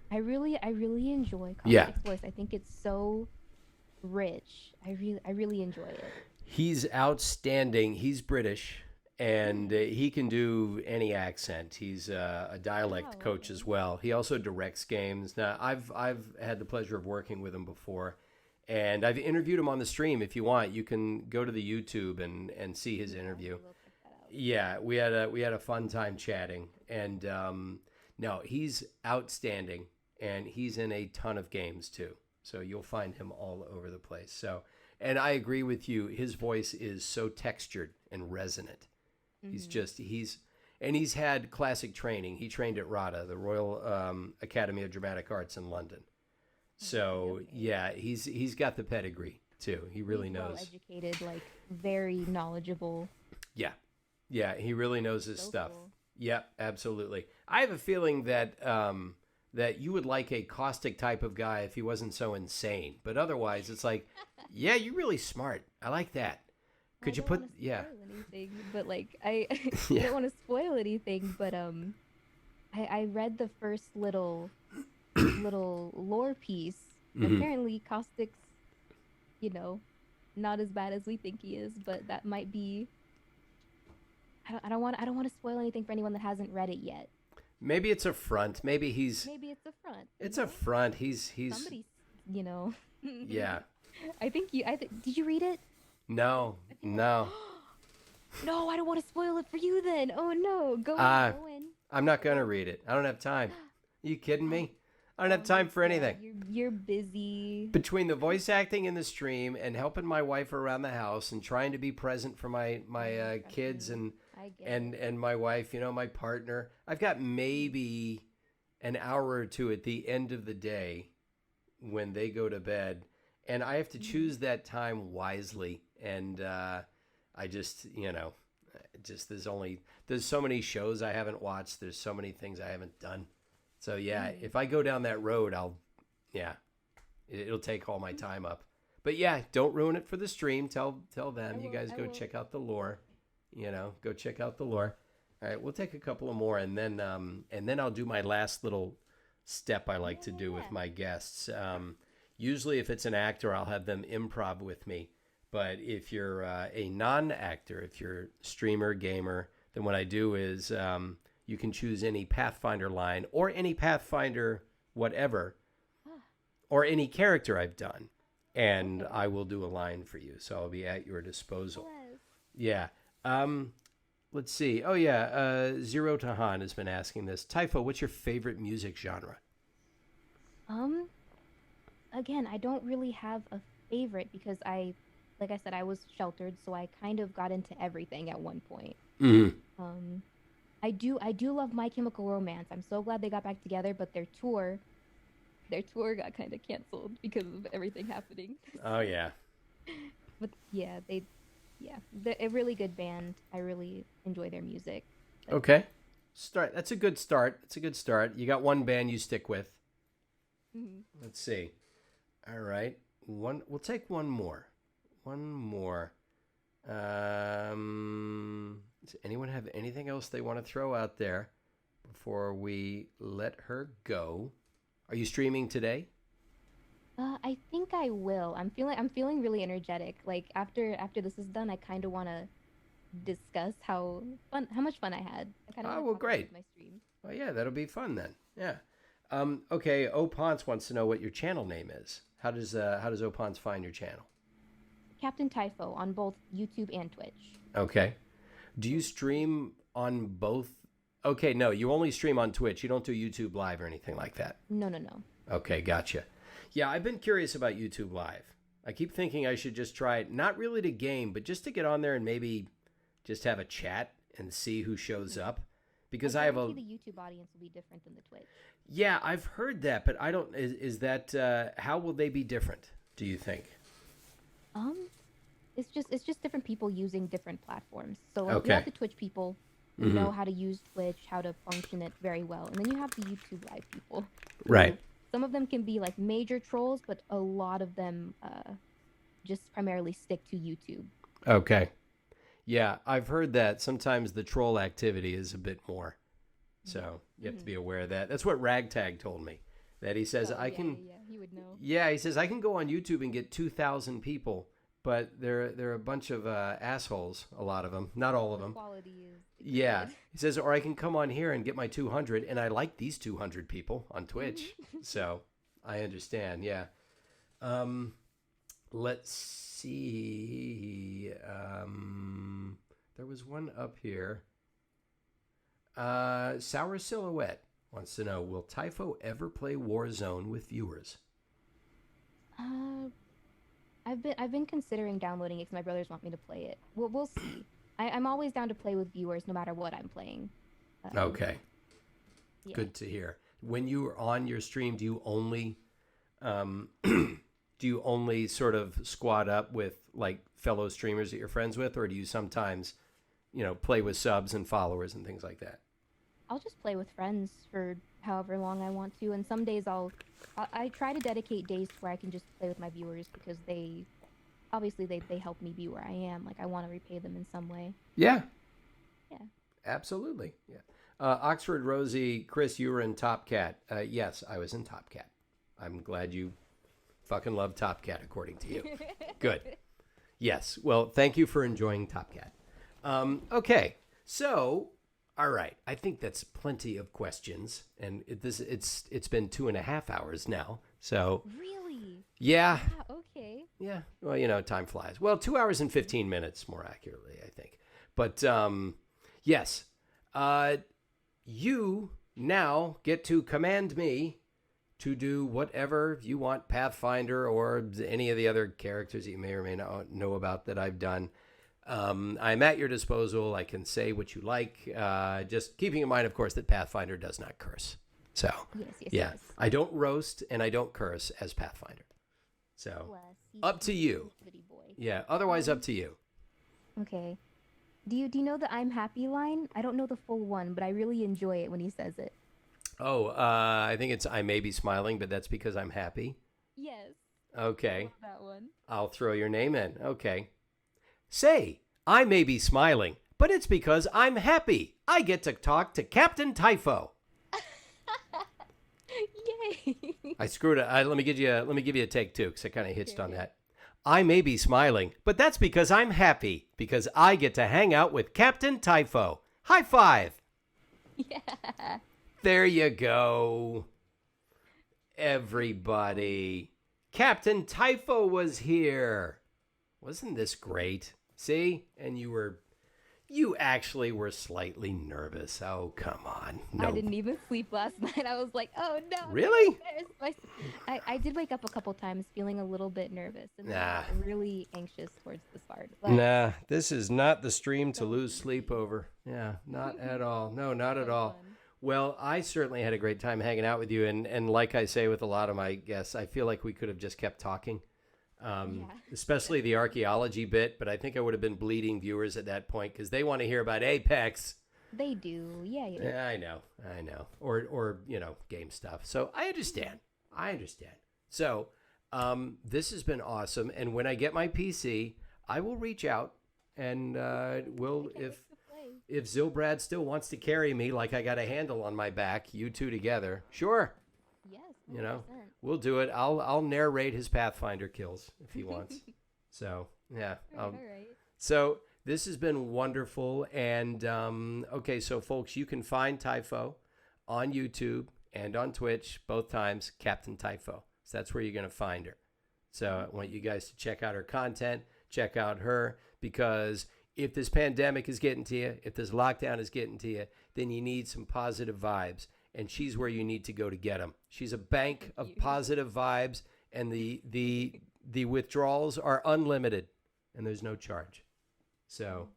I really enjoy Yeah. Caustic's voice. I think it's so rich. I really enjoy it. He's outstanding. He's British, and he can do any accent. He's a dialect Wow, coach okay. as well. He also directs games. Now, I've had the pleasure of working with him before, and I've interviewed him on the stream. If you want, you can go to the YouTube and see his interview. I will check that out. Yeah, we had a fun time chatting, and no, he's outstanding, and he's in a ton of games too. So you'll find him all over the place. So, and I agree with you. His voice is so textured and resonant. He's Mhm. just he's had classic training. He trained at RADA, the Royal Academy of Dramatic Arts in London. So Okay. yeah, he's got the pedigree too. He really He's well knows. educated, like very knowledgeable. Yeah, yeah, he really knows his So stuff. cool. Yeah, absolutely. I have a feeling that that you would like a caustic type of guy if he wasn't so insane. But otherwise, it's like, yeah, you're really smart. I like that. I Could you don't put? want to Yeah, spoil anything, but like I I yeah. don't want to spoil anything, but I read the first little lore piece. And Hmm. apparently Caustic's, you know, not as bad as we think he is, but that might be I don't want to spoil anything for anyone that hasn't read it yet. Maybe it's a front. Maybe Maybe it's a front, it's a front. He's somebody's, you know. yeah. Did you read it? No, no. No, I don't want to spoil it for you then. Oh no, go Uh, in, go in. I'm not gonna read it. I don't have time. Are you kidding me? I don't have time for Yeah, anything. you're busy. Between the voice acting in the stream and helping my wife around the house and trying to be present for my Trust kids me, and I get and it. and my wife, my partner, I've got maybe an hour or two at the end of the day when they go to bed, and I have to choose that time wisely. And I just just there's so many shows I haven't watched. There's so many things I haven't done. So yeah, if I go down that road, yeah, it'll take all my time up. But yeah, don't ruin it for the stream. Tell them you guys I go will. check out the lore. Go check out the lore. All right, we'll take a couple of more, and then I'll do my last little step I like to do with Yeah. my guests. Usually, if it's an actor, I'll have them improv with me. But if you're a non-actor, if you're streamer, gamer, then what I do is you can choose any Pathfinder line or any Pathfinder whatever or any character I've done, and Okay. I will do a line for you. So I'll be at your disposal. Yes. Yeah. Let's see. Oh yeah. Zero Tahan has been asking this. Typho, what's your favorite music genre? Um, Again, I don't really have a favorite because like I said, I was sheltered, so I kind of got into everything at one point. Mm-hmm. Um, I do love My Chemical Romance. I'm so glad they got back together, but their tour got kind of canceled because of everything happening. Oh yeah. But yeah, they're a really good band. I really enjoy their music. But Okay. Start. That's a good start. It's a good start. You got one band you stick with. mhm. Let's see. All right. We'll take one more. One more. Does anyone have anything else they want to throw out there before we let her go? Are you streaming today? I think I will. I'm feeling really energetic. Like after this is done, I kind of want to discuss how much fun I had. I kind of Oh, want to well, talk about great. my stream. Well, yeah, that'll be fun then. Yeah. Okay. Opons wants to know what your channel name is. How does Opons find your channel? Captain Typho on both YouTube and Twitch. Okay. Do you stream on both? Okay, no, you only stream on Twitch. You don't do YouTube Live or anything like that. No, no, no. Okay, gotcha. Yeah, I've been curious about YouTube Live. I keep thinking I should just try it, not really to game, but just to get on there and maybe just have a chat and see who shows up. Because I have a the YouTube audience will be different than the Twitch. Yeah, I've heard that, but I don't. Is that how will they be different? Do you think? It's just different people using different platforms. So like, you Okay. have the Twitch people who know how to use Twitch, how to function it very well, and then you have the YouTube Live people. who- Right. Some of them can be like major trolls, but a lot of them just primarily stick to YouTube. Okay. Yeah, I've heard that sometimes the troll activity is a bit more. So you have to be aware of that. That's what Ragtag told me. That he says I can. Yeah, he would know. Yeah, he says I can go on YouTube and get 2,000 people, but they're a bunch of assholes. A lot of them, not all of them. Quality is Yeah, he says, or I can come on here and get my 200, and I like these 200 people on Twitch, so I understand. Yeah. Let's see. There was one up here. Sour Silhouette wants to know: will Typho ever play Warzone with viewers? I've been considering downloading it because my brothers want me to play it. We'll see. I'm always down to play with viewers no matter what I'm playing. Okay, Yeah. good to hear. When you are on your stream, do you only do you only sort of squad up with like fellow streamers that you're friends with, or do you sometimes, play with subs and followers and things like that? I'll just play with friends for however long I want to, and some days I try to dedicate days where I can just play with my viewers because they help me be where I am. Like I want to repay them in some way. Yeah. Yeah. Absolutely. Yeah. Oxford Rosie, Chris, you were in Top Cat. Yes, I was in Top Cat. I'm glad you fucking love Top Cat, according to you. Good. Yes. Well, thank you for enjoying Top Cat. Okay. So, all right. I think that's plenty of questions, and it's been 2.5 hours now. So Really? yeah. Okay. Yeah. Well, time flies. Well, 2 hours and 15 minutes, more accurately, I think. But yes, you now get to command me to do whatever you want, Pathfinder or any of the other characters that you may or may not know about that I've done. I'm at your disposal. I can say what you like. Just keeping in mind, of course, that Pathfinder does not curse. So, Yes. I don't roast and I don't curse as Pathfinder. So, Bless. up to you. Pretty boy. Yeah, otherwise up to you. Okay. Do you know the "I'm happy" line? I don't know the full one, but I really enjoy it when he says it. Oh, I think it's I may be smiling, but that's because I'm happy. Yes. Okay. That one. I'll throw your name in. Okay. Say, I may be smiling, but it's because I'm happy. I get to talk to Captain Typho. Yay. I screwed it. Let me give you a take two because I kind of hitched on that. I may be smiling, but that's because I'm happy because I get to hang out with Captain Typho. High five. Yeah. There you go. Everybody. Captain Typho was here. Wasn't this great? See? And you actually were slightly nervous. Oh, come on. No. I didn't even sleep last night. I was like, oh no. Really? I did wake up a couple times feeling a little bit nervous and Nah. really anxious towards the start. But Nah, this is not the stream to lose sleep over. Yeah, not at all. No, not at all. fun. Well, I certainly had a great time hanging out with you. And like I say with a lot of my guests, I feel like we could have just kept talking. Especially the archaeology bit, but I think I would have been bleeding viewers at that point because they want to hear about Apex. They do. Yeah. Yeah, I know. Or game stuff. So I understand. So this has been awesome. And when I get my PC, I will reach out and we'll I can't wait to play. if Zilbrad still wants to carry me like I got a handle on my back, you two together, sure. Yes, You know, 100%. we'll do it. I'll narrate his Pathfinder kills if he wants. So yeah. All right. So this has been wonderful. And okay, so folks, you can find Typho on YouTube and on Twitch both times, Captain Typho. So that's where you're going to find her. So I want you guys to check out her content, check out her, because if this pandemic is getting to you, if this lockdown is getting to you, then you need some positive vibes. And she's where you need to go to get them. She's a bank of positive vibes, and the withdrawals are unlimited, and there's no charge. So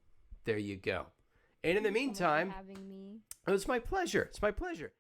there you go. And in the Thank you so much for meantime, having me. it's my pleasure. It's my pleasure.